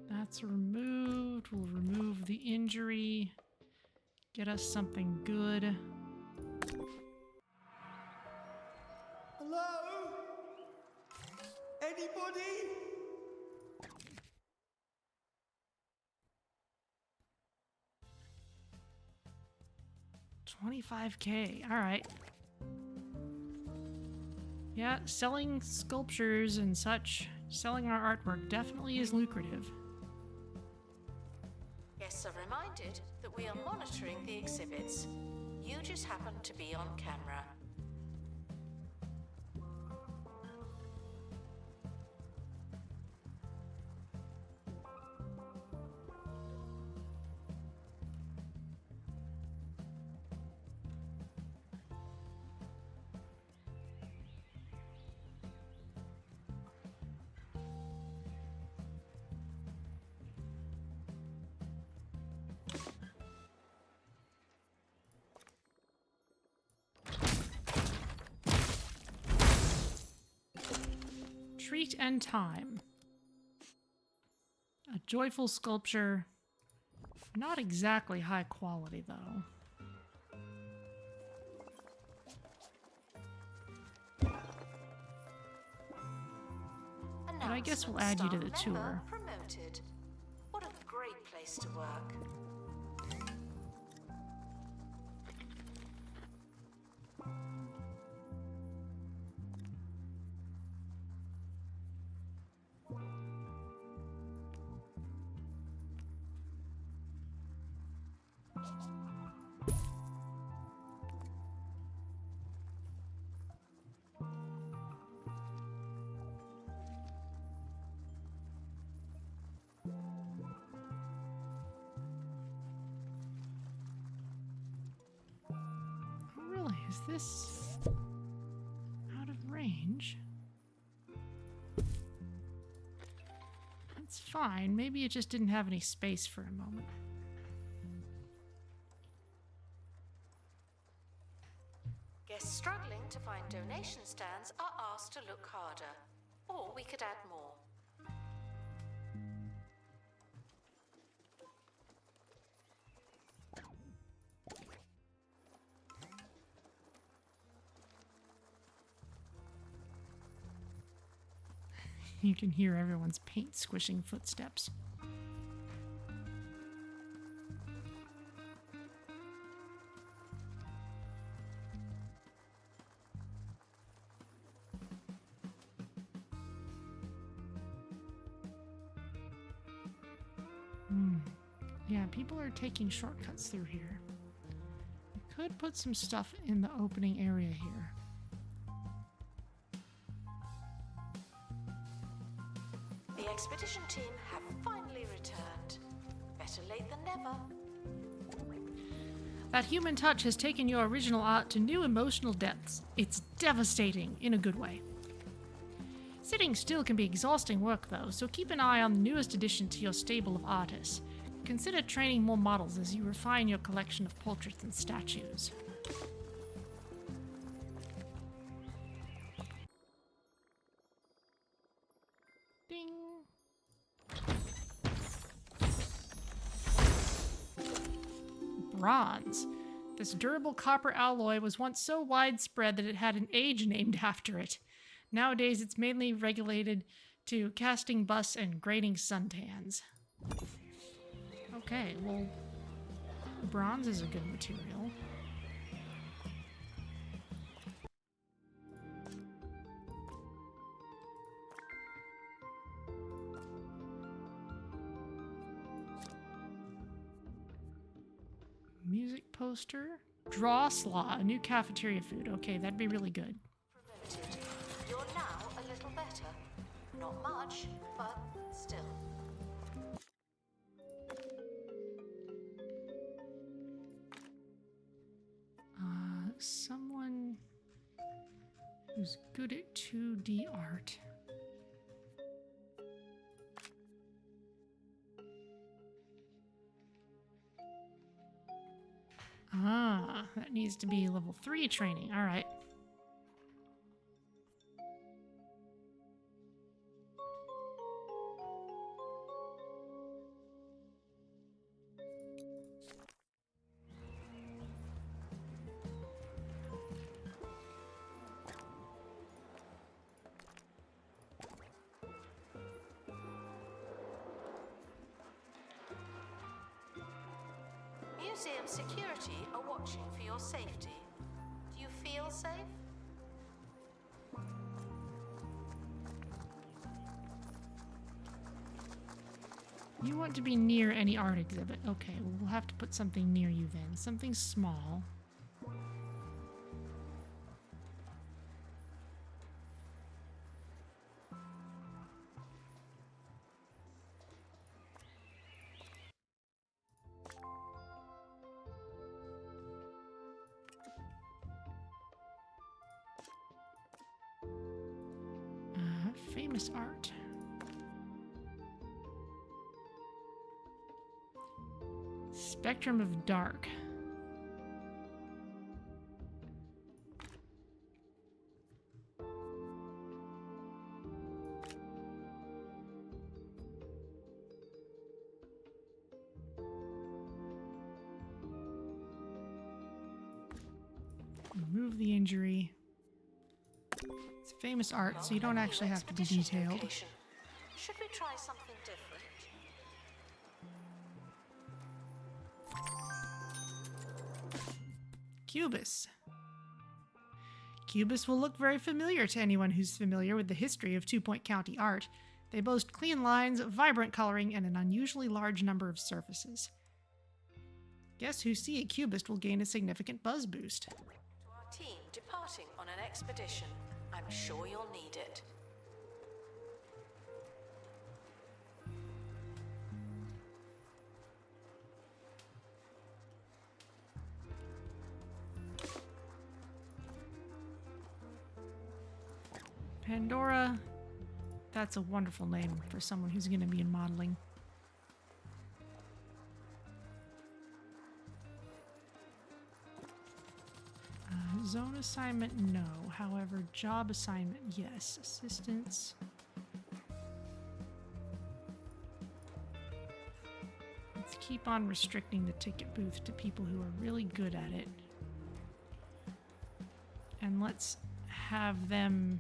That's removed. We'll remove the injury. Get us something good. Hello? Anybody? $25K. All right. Yeah, selling sculptures and such, selling our artwork definitely is lucrative. Guests are reminded that we are monitoring the exhibits. You just happen to be on camera. Treat and time. A joyful sculpture. Not exactly high quality, though. But I guess we'll add you to the tour. Promoted. What a great place to work. Is this out of range? That's fine. Maybe it just didn't have any space for a moment. Guests struggling to find donation stands are asked to look harder. Or we could add more. You can hear everyone's paint squishing footsteps. Yeah, people are taking shortcuts through here. We could put some stuff in the opening area here. The expedition team have finally returned. Better late than never. That human touch has taken your original art to new emotional depths. It's devastating in a good way. Sitting still can be exhausting work though, so keep an eye on the newest addition to your stable of artists. Consider training more models as you refine your collection of portraits and statues. Ding! Bronze. This durable copper alloy was once so widespread that it had an age named after it. Nowadays, it's mainly regulated to casting busts and grading suntans. Okay, well, bronze is a good material. Music poster. Draw slaw, a new cafeteria food. Okay, that'd be really good. Promoted. You're now a little better. Not much, but still. Someone who's good at 2D art. Ah, that needs to be level 3 training. All right. Museum security are watching for your safety. Do you feel safe? You want to be near any art exhibit. Okay, well, we'll have to put something near you then. Something small. Famous art. Spectrum of Dark. Remove the injury. It's famous art, so you don't actually have to be Expedition detailed. location. Should we try something different? Cubis. Cubis will look very familiar to anyone who's familiar with the history of Two-Point County art. They boast clean lines, vibrant coloring, and an unusually large number of surfaces. Guests who see a cubist will gain a significant buzz boost. To our team departing on an expedition, I'm sure you'll need it. Pandora, that's a wonderful name for someone who's going to be in modeling. Zone assignment, no. However, job assignment, yes. Assistance. Let's keep on restricting the ticket booth to people who are really good at it. And let's have them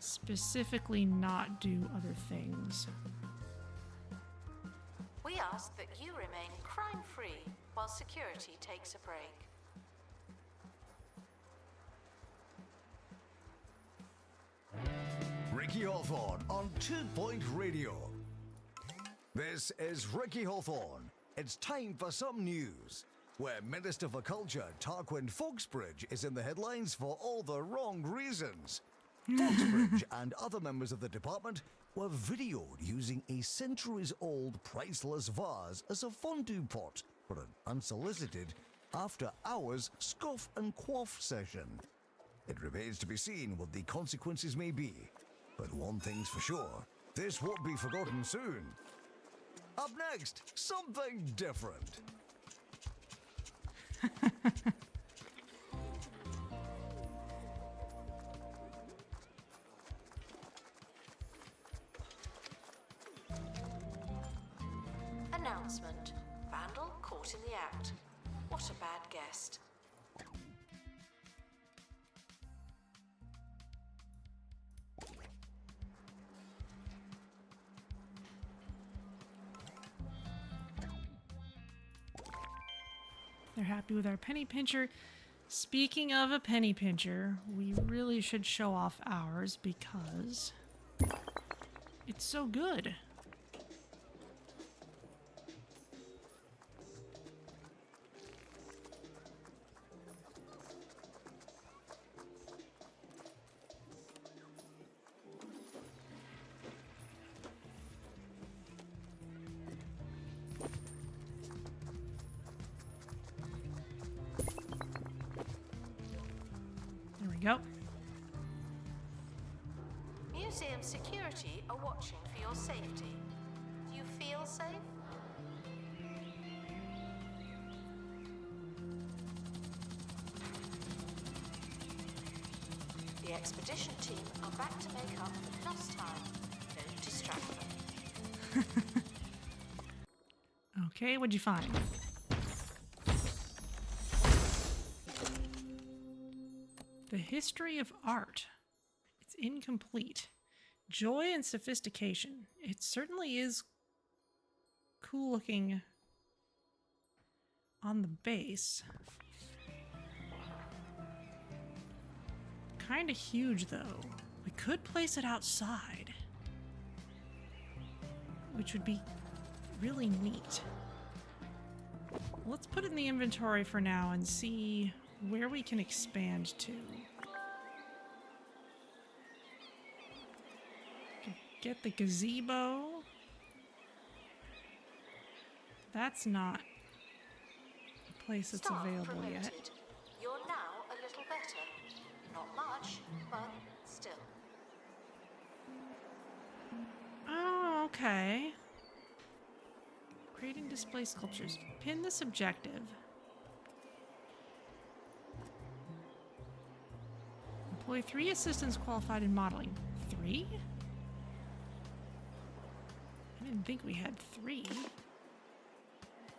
specifically not do other things. We ask that you remain crime-free while security takes a break. Ricky Hawthorne on 2 Point Radio. This is Ricky Hawthorne. It's time for some news, where Minister for Culture Tarquin Foxbridge is in the headlines for all the wrong reasons. Foxbridge and other members of the department were videoed using a centuries-old priceless vase as a fondue pot for an unsolicited, after-hours scoff and quaff session. It remains to be seen what the consequences may be, but one thing's for sure, this won't be forgotten soon. Up next, something different. Announcement. Vandal caught in the act. What a bad guest. They're happy with our penny pincher. Speaking of a penny pincher, we really should show off ours because it's so good. Go. Museum security are watching for your safety. Do you feel safe? The expedition team are back to make up for lost time. Don't distract them. Okay, what'd you find? The history of art. It's incomplete. Joy and sophistication. It certainly is cool looking on the base. Kind of huge though. We could place it outside, which would be really neat. Let's put it in the inventory for now and see where we can expand to. Get the gazebo. That's not a place that's Staff available promoted. yet. You're now a little better. Not much, but still. Oh, okay. Creating display sculptures. Pin this objective. Employ 3 assistants qualified in modeling. 3? I didn't think we had 3.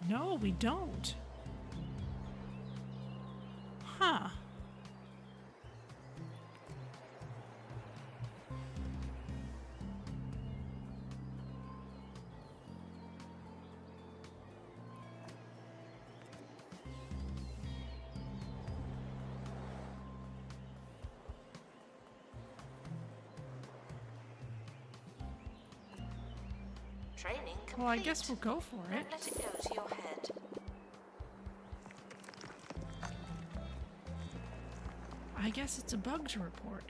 No, we don't. Huh. Training complete. Well, I guess we'll go for it. Don't let it go to your head. I guess it's a bug to report.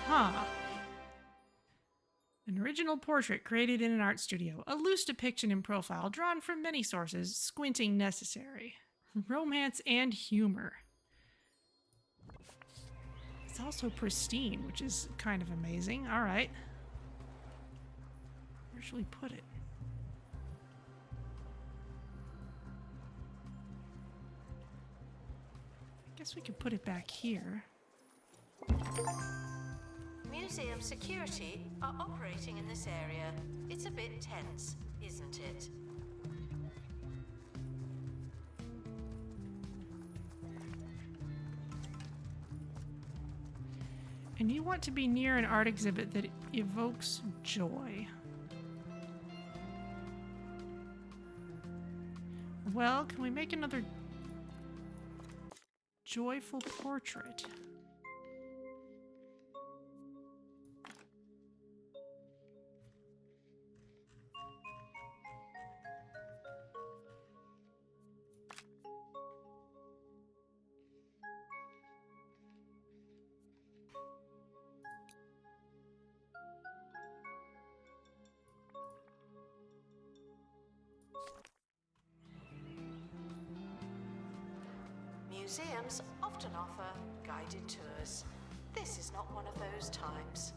Huh. An original portrait created in an art studio. A loose depiction in profile drawn from many sources. Squinting necessary. Romance and humor. It's also pristine, which is kind of amazing. All right. Where should we put it? I guess we could put it back here. Museum security are operating in this area. It's a bit tense, isn't it? And you want to be near an art exhibit that evokes joy. Well, can we make another joyful portrait? Museums often offer guided tours. This is not one of those times.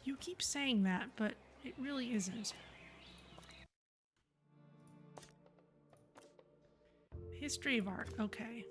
You keep saying that, but it really isn't. History of art, okay.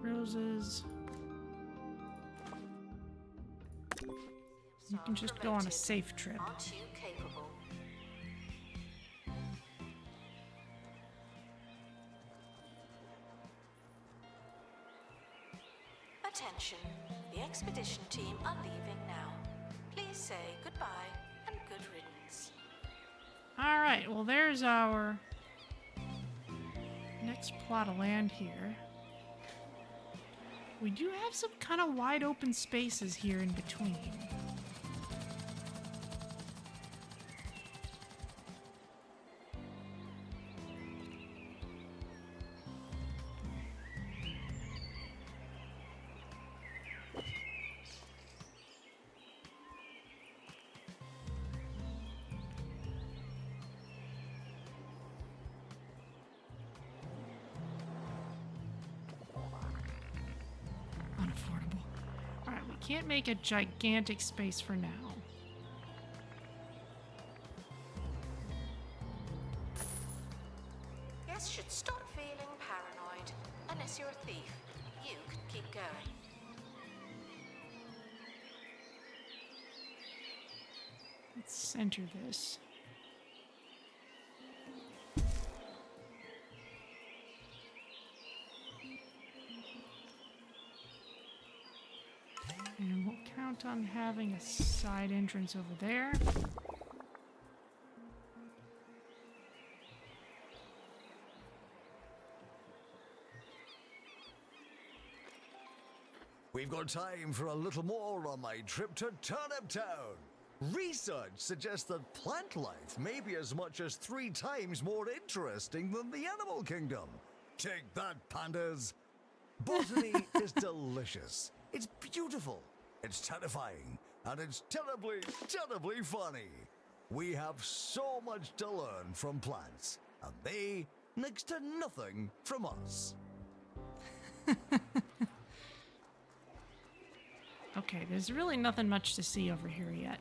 Roses. You can just go on a safe trip. Aren't you capable? Attention. The expedition team are leaving now. Please say goodbye and good riddance. Alright, well there's our next plot of land here. We do have some kind of wide open spaces here in between. Can't make a gigantic space for now. Guests should stop feeling paranoid. Unless you're a thief, you can keep going. Let's center this. And we'll count on having a side entrance over there. We've got time for a little more on my trip to Turnip Town. Research suggests that plant life may be as much as 3 times more interesting than the animal kingdom. Take that, pandas! Botany is delicious. It's beautiful. It's terrifying. And it's terribly, terribly funny. We have so much to learn from plants. And they, next to nothing from us. Okay, there's really nothing much to see over here yet.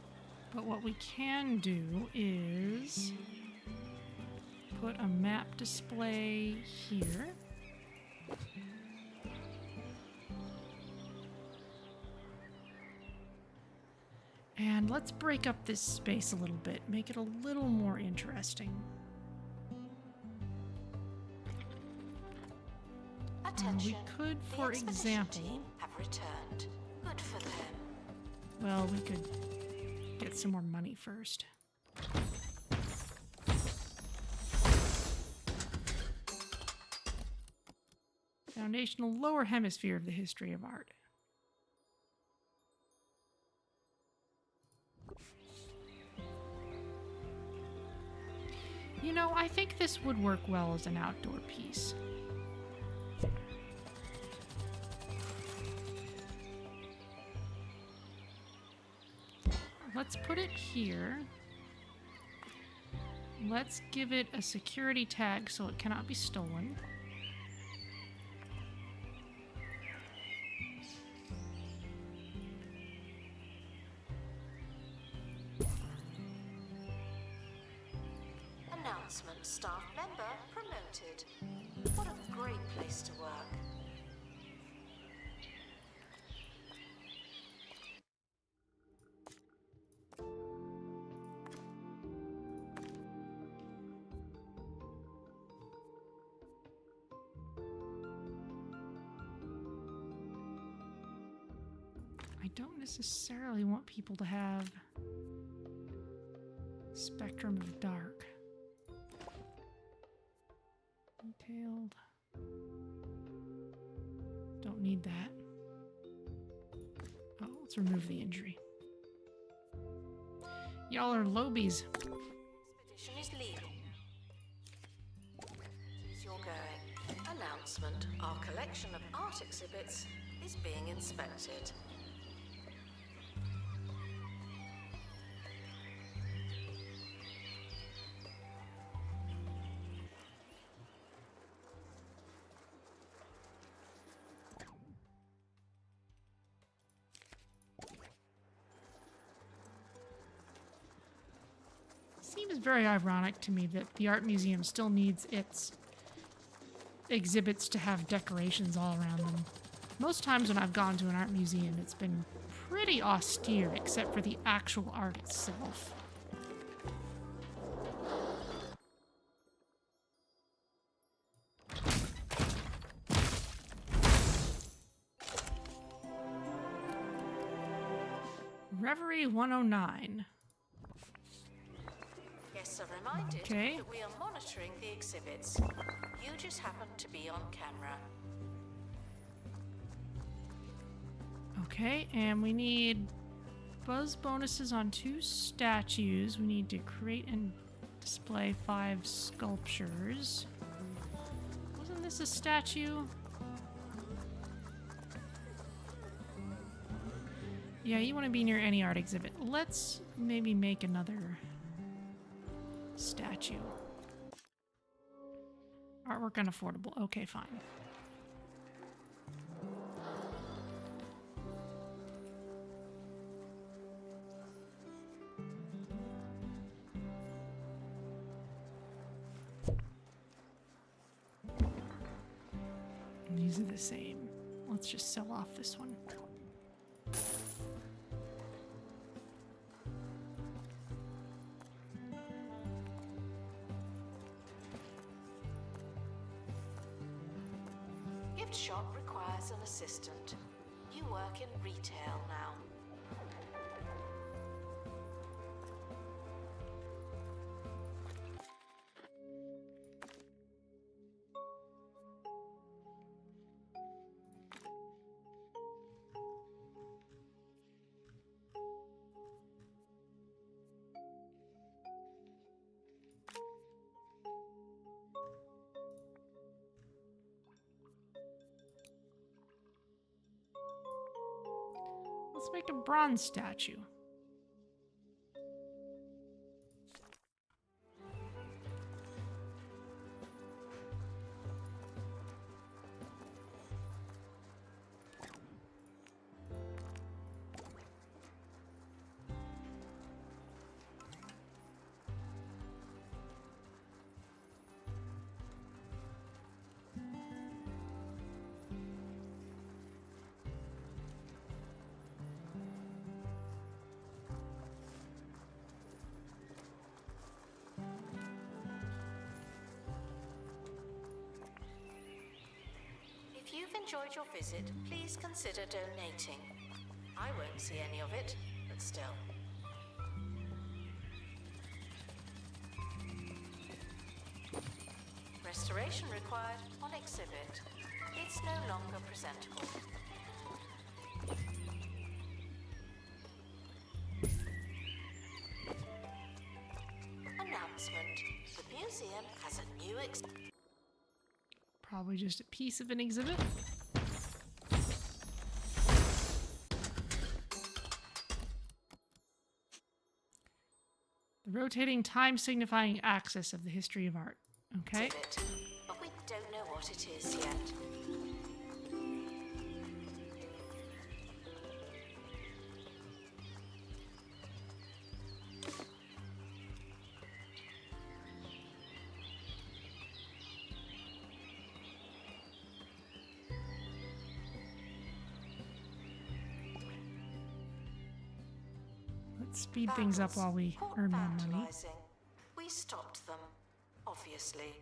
But what we can do is put a map display here. And let's break up this space a little bit, make it a little more interesting. Attention. We could, the for expedition example, team have returned. Good for them. well, we could get some more money first. Foundational lower hemisphere of the history of art. You know, I think this would work well as an outdoor piece. Let's put it here. Let's give it a security tag so it cannot be stolen. Announcement: staff member promoted. What a great place to work. I don't necessarily want people to have spectrum of dark. Detailed. Don't need that. Oh, let's remove the injury. Y'all are lobies. Expedition is leaving. As you're going. Announcement: our collection of art exhibits is being inspected. Seems very ironic to me that the art museum still needs its exhibits to have decorations all around them. Most times when I've gone to an art museum, it's been pretty austere, except for the actual art itself. Reverie 109. Guests are reminded Okay. that we are monitoring the exhibits. You just happen to be on camera. Okay, and we need buzz bonuses on 2 statues. We need to create and display 5 sculptures. Wasn't this a statue? Yeah, you want to be near any art exhibit. Let's maybe make another statue. Artwork unaffordable. Okay, fine. These are the same. Let's just sell off this one. Gift shop requires an assistant. You work in retail now. Let's make a bronze statue. enjoyed your visit, please consider donating. I won't see any of it, but still. Restoration required on exhibit. It's no longer presentable. Announcement. The museum has a new Probably just a piece of an exhibit. The rotating time signifying axis of the history of art. Okay. exhibit, but we don't know what it is yet. Let's speed things up while we Battles, earn more money. vandalizing. We stopped them, obviously.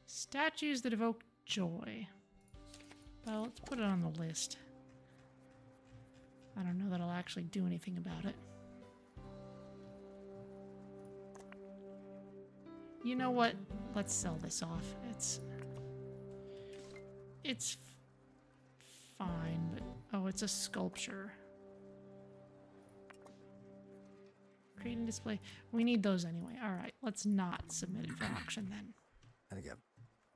Statues that evoke joy. Well, let's put it on the list. I don't know that I'll actually do anything about it. You know what? Let's sell this off. It's fine, but oh, it's a sculpture. Create and display. We need those anyway. All right, let's not submit it for auction then. And again.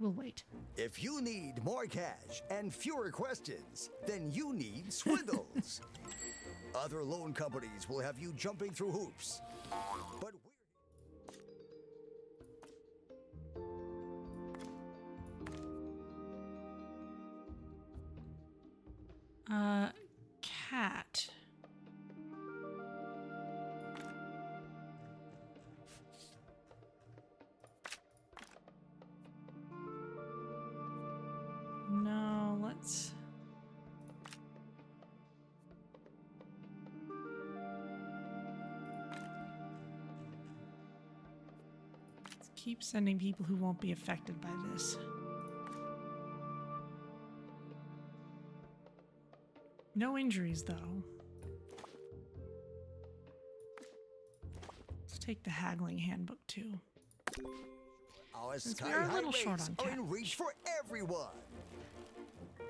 We'll wait. If you need more cash and fewer questions, then you need swindles. Other loan companies will have you jumping through hoops. But Cat. No, let's... Let's keep sending people who won't be affected by this. No injuries, though. Let's take the haggling handbook, too. our Since we sky are a high little short rates on are cash. in reach for everyone.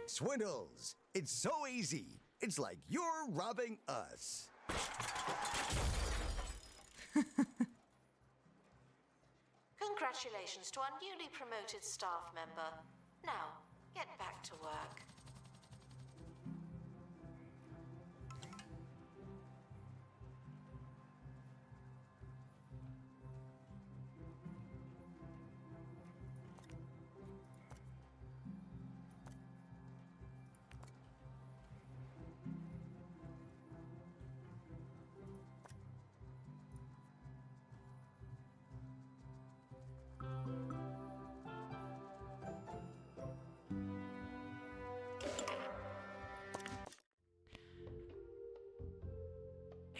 Swindles. It's so easy. It's like you're robbing us. Congratulations to our newly promoted staff member. Now, get back to work.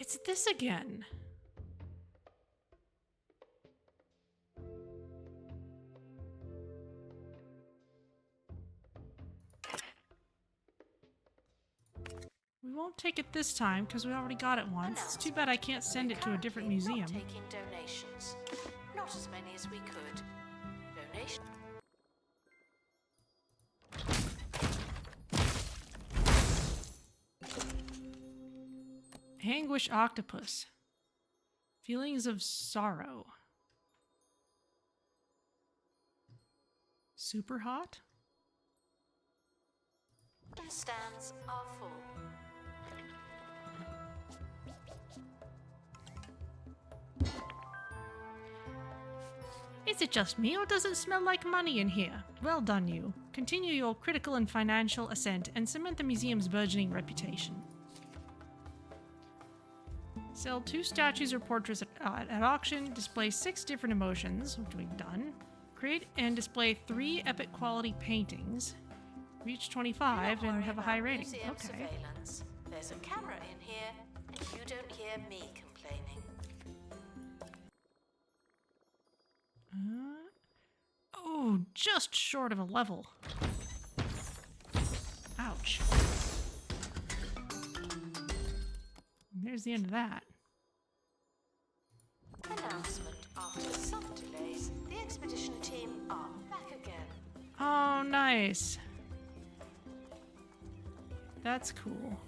It's this again. We won't take it this time because we already got it once. It's too bad I can't send it to a different Currently museum. not taking donations. Not as many as we could. Donation. Anguish octopus. Feelings of sorrow. Super hot? Stands are full. Is it just me, or does it smell like money in here? Well done, you. Continue your critical and financial ascent and cement the museum's burgeoning reputation. Sell 2 statues or portraits at auction. Display 6 different emotions, which we've done. Create and display 3 epic quality paintings. Reach 25 and have a high rating. Museum Okay. surveillance. There's a camera in here, and you don't hear me complaining. Oh, just short of a level. Ouch. There's the end of that. Announcement. After some delays, the expedition team are back again. Oh, nice. That's cool.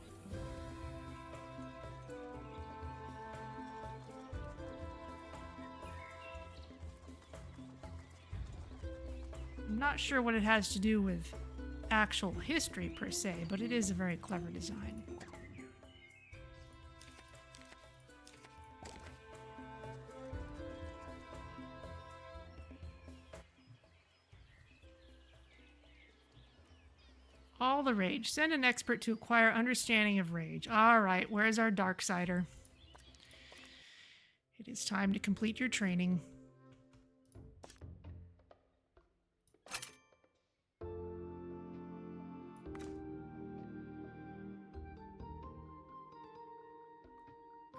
I'm not sure what it has to do with actual history per se, but it is a very clever design. All the rage. Send an expert to acquire understanding of rage. All right, where's our Darksider? It is time to complete your training.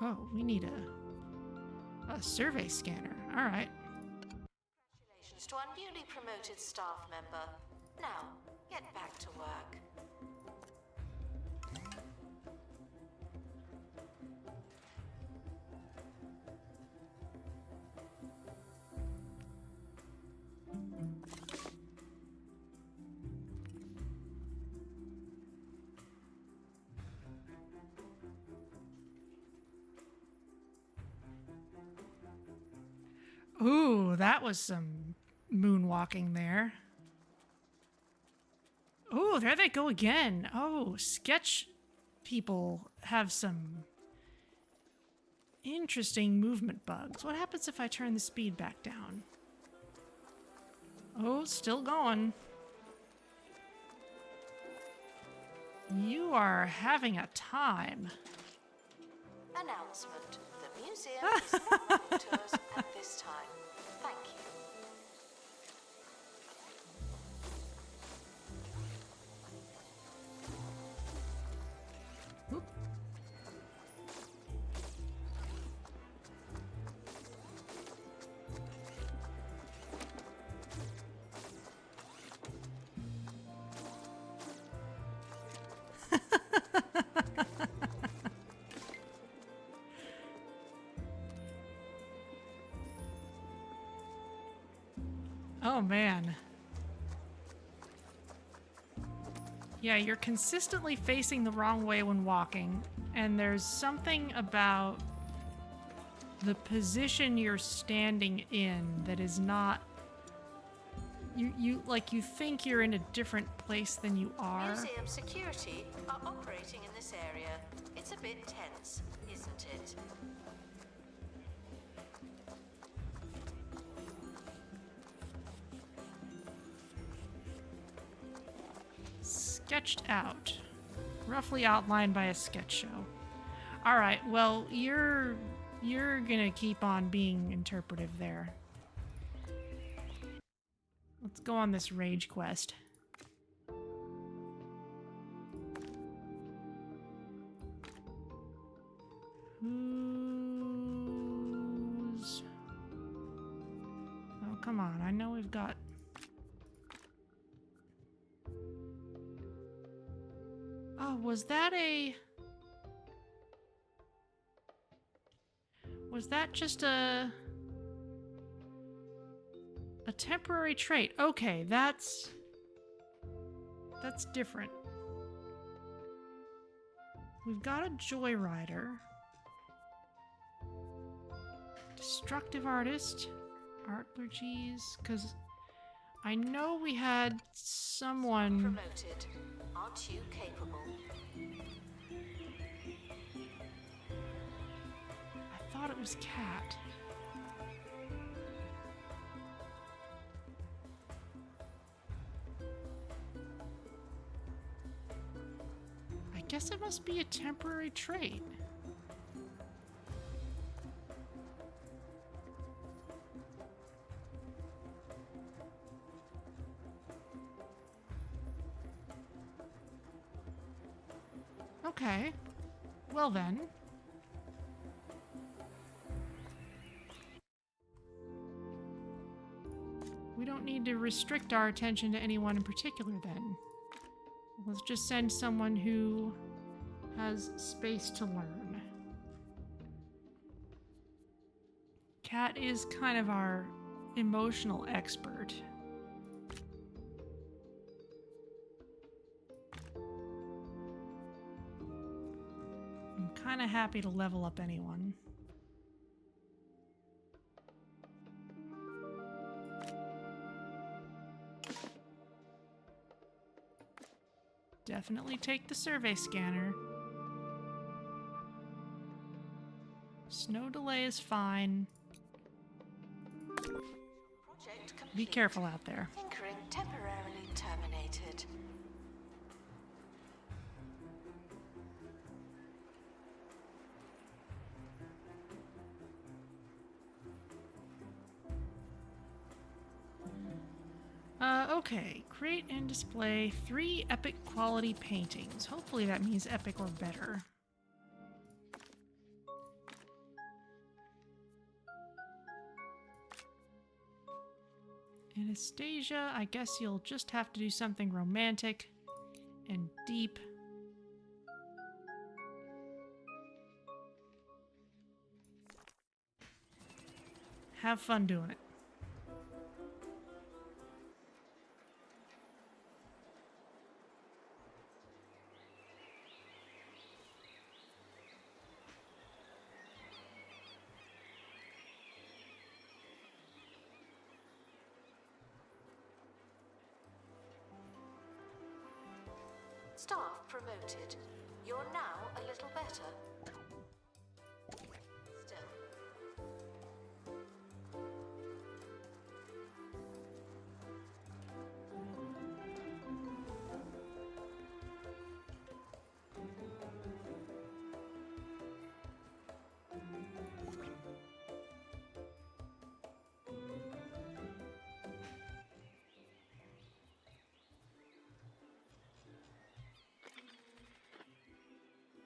Oh, we need a survey scanner. All right. Congratulations to our newly promoted staff member. Now, get back to work. Ooh, that was some moonwalking there. Oh, there they go again. Oh, sketch people have some interesting movement bugs. What happens if I turn the speed back down? Oh, still going. You are having a time. Announcement. The museum is not running tours at this time. Thank you. Oh, man. Yeah, you're consistently facing the wrong way when walking, and there's something about the position you're standing in that is not... You think you're in a different place than you are. Museum security are operating in this area. It's a bit tense, isn't it? Sketched out. Roughly outlined by a sketch show. Alright, well, you're gonna keep on being interpretive there. Let's go on this rage quest. Who's... Oh, come on. I know we've got... Oh, was that a... Was that just a temporary trait? Okay, that's different. We've got a Joyrider. Destructive Artist. Artlurgies, because I know we had someone... Promoted. Aren't you capable? I thought it was Cat. I guess it must be a temporary trait. Okay. Well then. We don't need to restrict our attention to anyone in particular then. Let's just send someone who has space to learn. Kat is kind of our emotional expert. I'm kind of happy to level up anyone. Definitely take the survey scanner. Snow delay is fine. Project complete. Be careful out there. Tinkering temporarily terminated. Okay. Create and display 3 epic quality paintings. Hopefully that means epic or better. Anastasia, I guess you'll just have to do something romantic and deep. Have fun doing it. Staff promoted. You're now a little better. Still.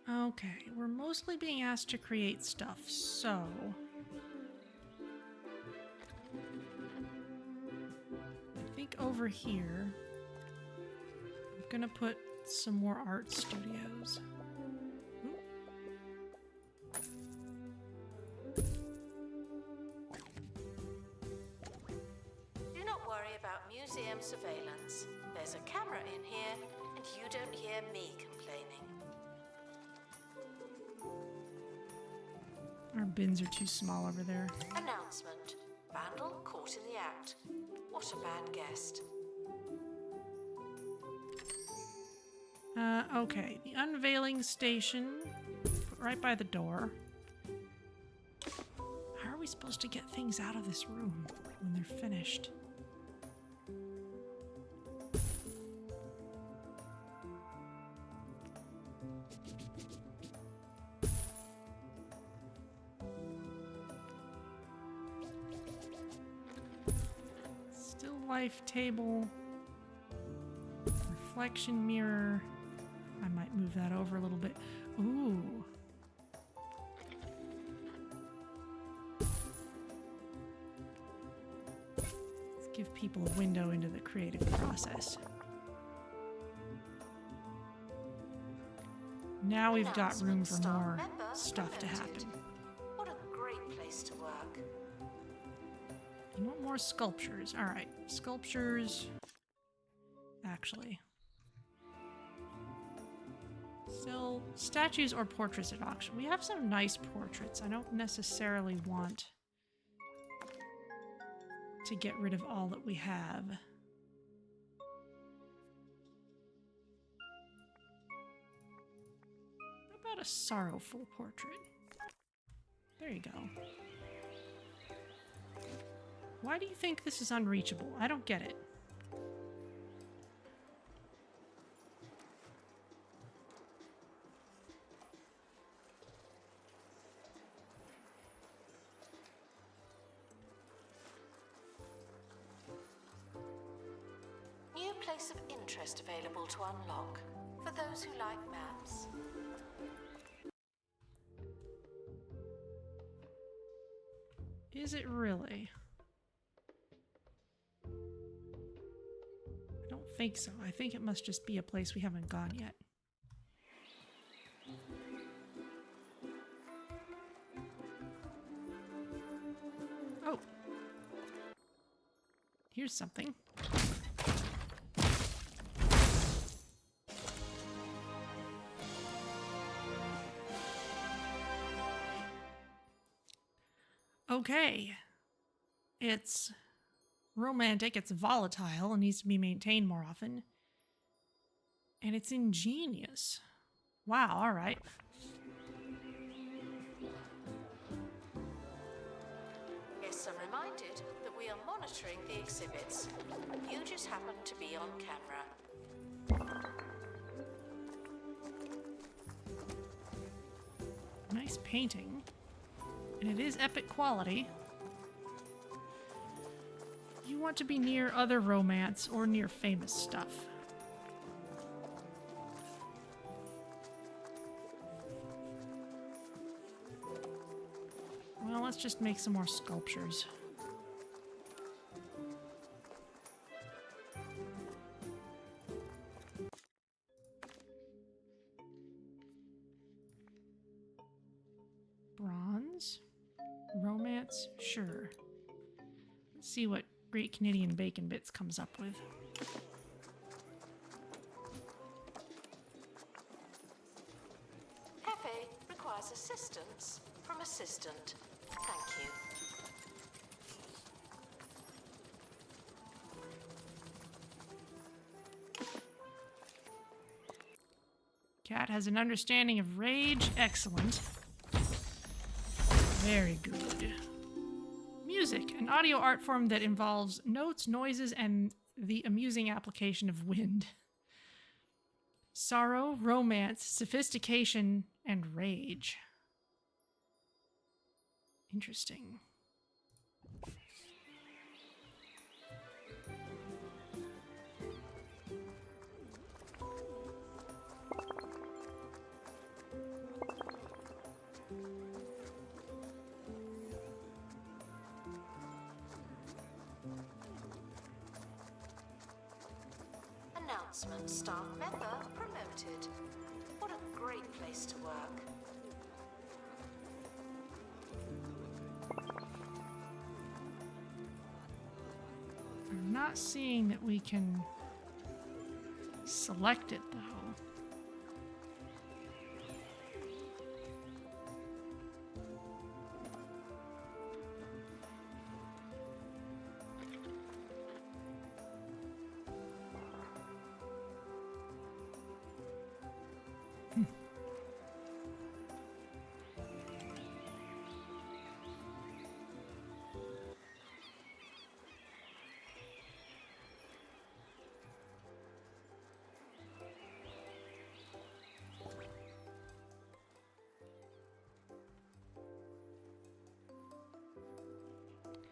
Okay, we're mostly being asked to create stuff, so... I think over here, I'm gonna put some more art studios. Do not worry about museum surveillance. There's a camera in here, and you don't hear me complaining. Our bins are too small over there. Announcement. Vandal caught in the act. What a bad guest. Okay. The unveiling station. Put right by the door. How are we supposed to get things out of this room when they're finished? Life table, reflection mirror. I might move that over a little bit. Ooh. Let's give people a window into the creative process. Now we've got room for more stuff to happen. What a great place to work. You want more sculptures? All right, sculptures. Actually, still statues or portraits at auction. We have some nice portraits. I don't necessarily want to get rid of all that we have. How about a sorrowful portrait? There you go. Why do you think this is unreachable? I don't get it. New place of interest available to unlock for those who like maps. Is it really? I don't think so. I think it must just be a place we haven't gone yet. Oh. Here's something. Okay. It's romantic, it's volatile, and needs to be maintained more often. And it's ingenious. Wow, alright. Guests are reminded that we are monitoring the exhibits. You just happen to be on camera. Nice painting. And it is epic quality. You want to be near other romance or near famous stuff. Well, let's just make some more sculptures. Bronze? Romance? Sure. Let's see what Great Canadian Bacon Bits comes up with. Cafe requires assistance from assistant. Thank you. Cat has an understanding of rage. Excellent. Very good. Music, an audio art form that involves notes, noises, and the amusing application of wind. Sorrow, romance, sophistication, and rage. Interesting. Announcement, staff member promoted. What a great place to work. I'm not seeing that we can select it, though.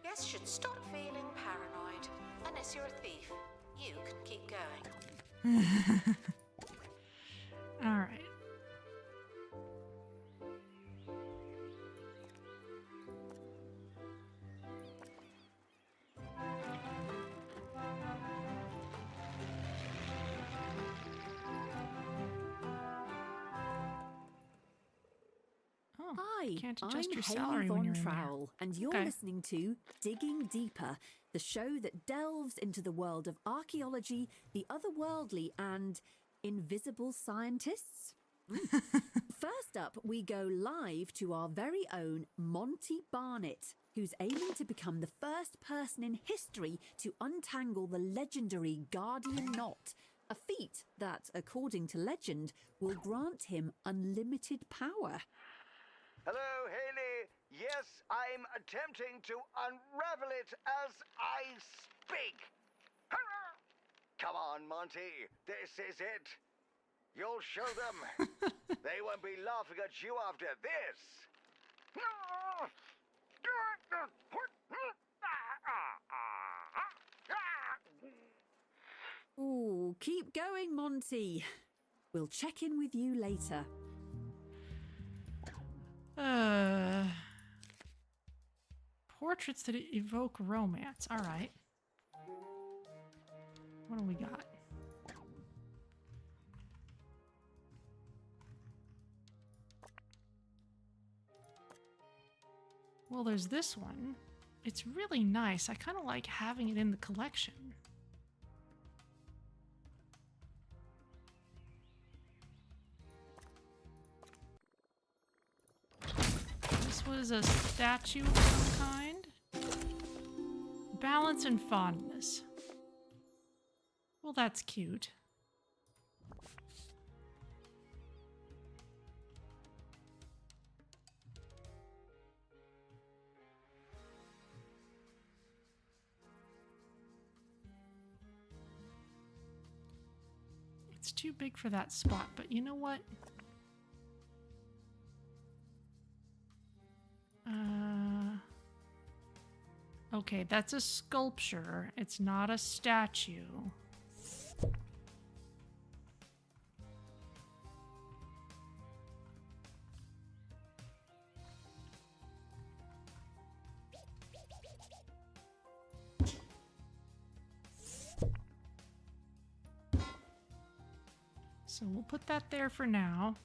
Guests should stop feeling paranoid. Unless you're a thief, you can keep going. All right. Oh, Hi, can't I'm adjust your Haley salary when Von you're in there. Trowell, and you're Okay. listening to Digging Deeper, the show that delves into the world of archaeology, the otherworldly, and invisible scientists. First up, we go live to our very own Monty Barnett, who's aiming to become the first person in history to untangle the legendary Guardian Knot, a feat that, according to legend, will grant him unlimited power. Hello, Haley. Yes, I'm attempting to unravel it as I speak. Hurrah! Come on, Monty. This is it. You'll show them. They won't be laughing at you after this. Ooh, keep going, Monty. We'll check in with you later. portraits that evoke romance. All right. What do we got? Well, there's this one. It's really nice. I kind of like having it in the collection. This was a statue of some kind. Balance and fondness. Well, that's cute. It's too big for that spot, but you know what? Okay, that's a sculpture. It's not a statue. So we'll put that there for now.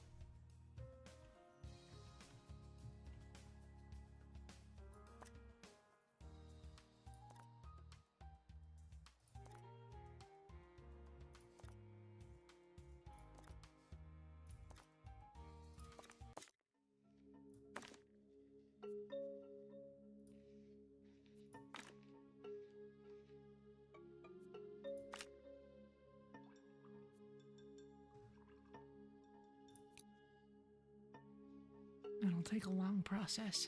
It'll take a long process.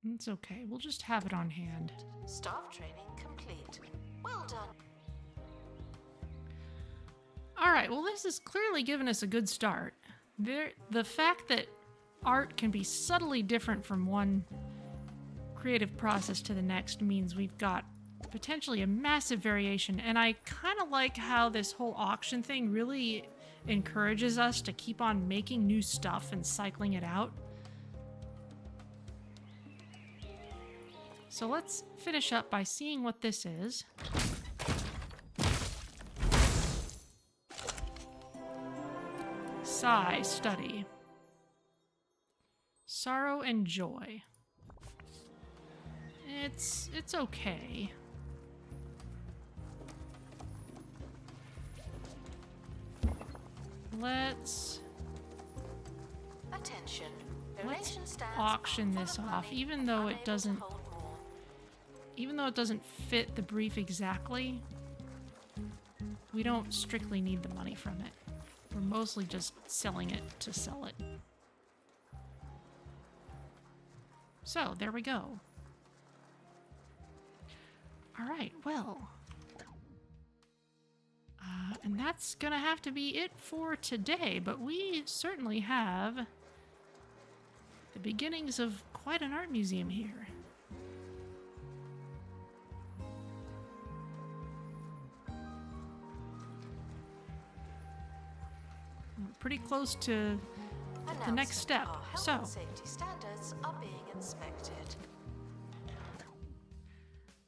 It's okay. We'll just have it on hand. Staff training complete. Well done. All right. Well, this has clearly given us a good start. The fact that art can be subtly different from one creative process to the next means we've got potentially a massive variation. And I kind of like how this whole auction thing really encourages us to keep on making new stuff and cycling it out. So let's finish up by seeing what this is. Sigh, study. Sorrow and joy. It's okay. Let's Attention. Donation stands auction full this of off, money, even though it unable to doesn't hold more. fit the brief exactly. We don't strictly need the money from it. We're mostly just selling it to sell it. So, there we go. All right, well. And that's gonna have to be it for today, but we certainly have the beginnings of quite an art museum here. We're pretty close to the next step, Our health so and safety standards are being inspected.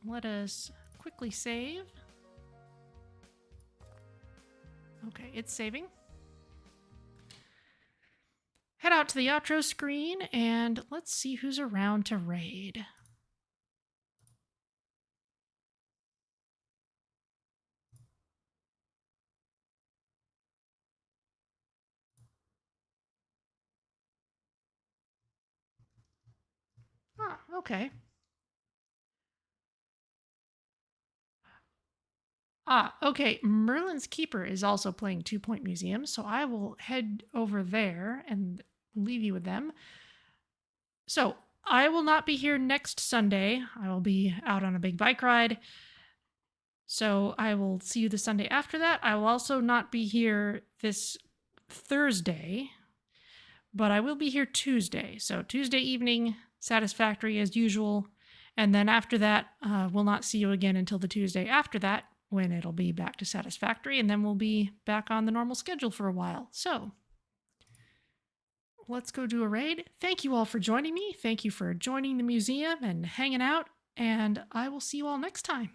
let us quickly save. Okay, it's saving. Head out to the outro screen and let's see who's around to raid. Ah, okay. Ah, okay. Merlin's Keeper is also playing 2 Point Museum, so I will head over there and leave you with them. So, I will not be here next Sunday. I will be out on a big bike ride. So, I will see you the Sunday after that. I will also not be here this Thursday, but I will be here Tuesday. So, Tuesday evening, Satisfactory as usual. And then after that, we'll not see you again until the Tuesday after that, when it'll be back to Satisfactory, and then we'll be back on the normal schedule for a while. So, let's go do a raid. Thank you all for joining me. Thank you for joining the museum and hanging out. And I will see you all next time.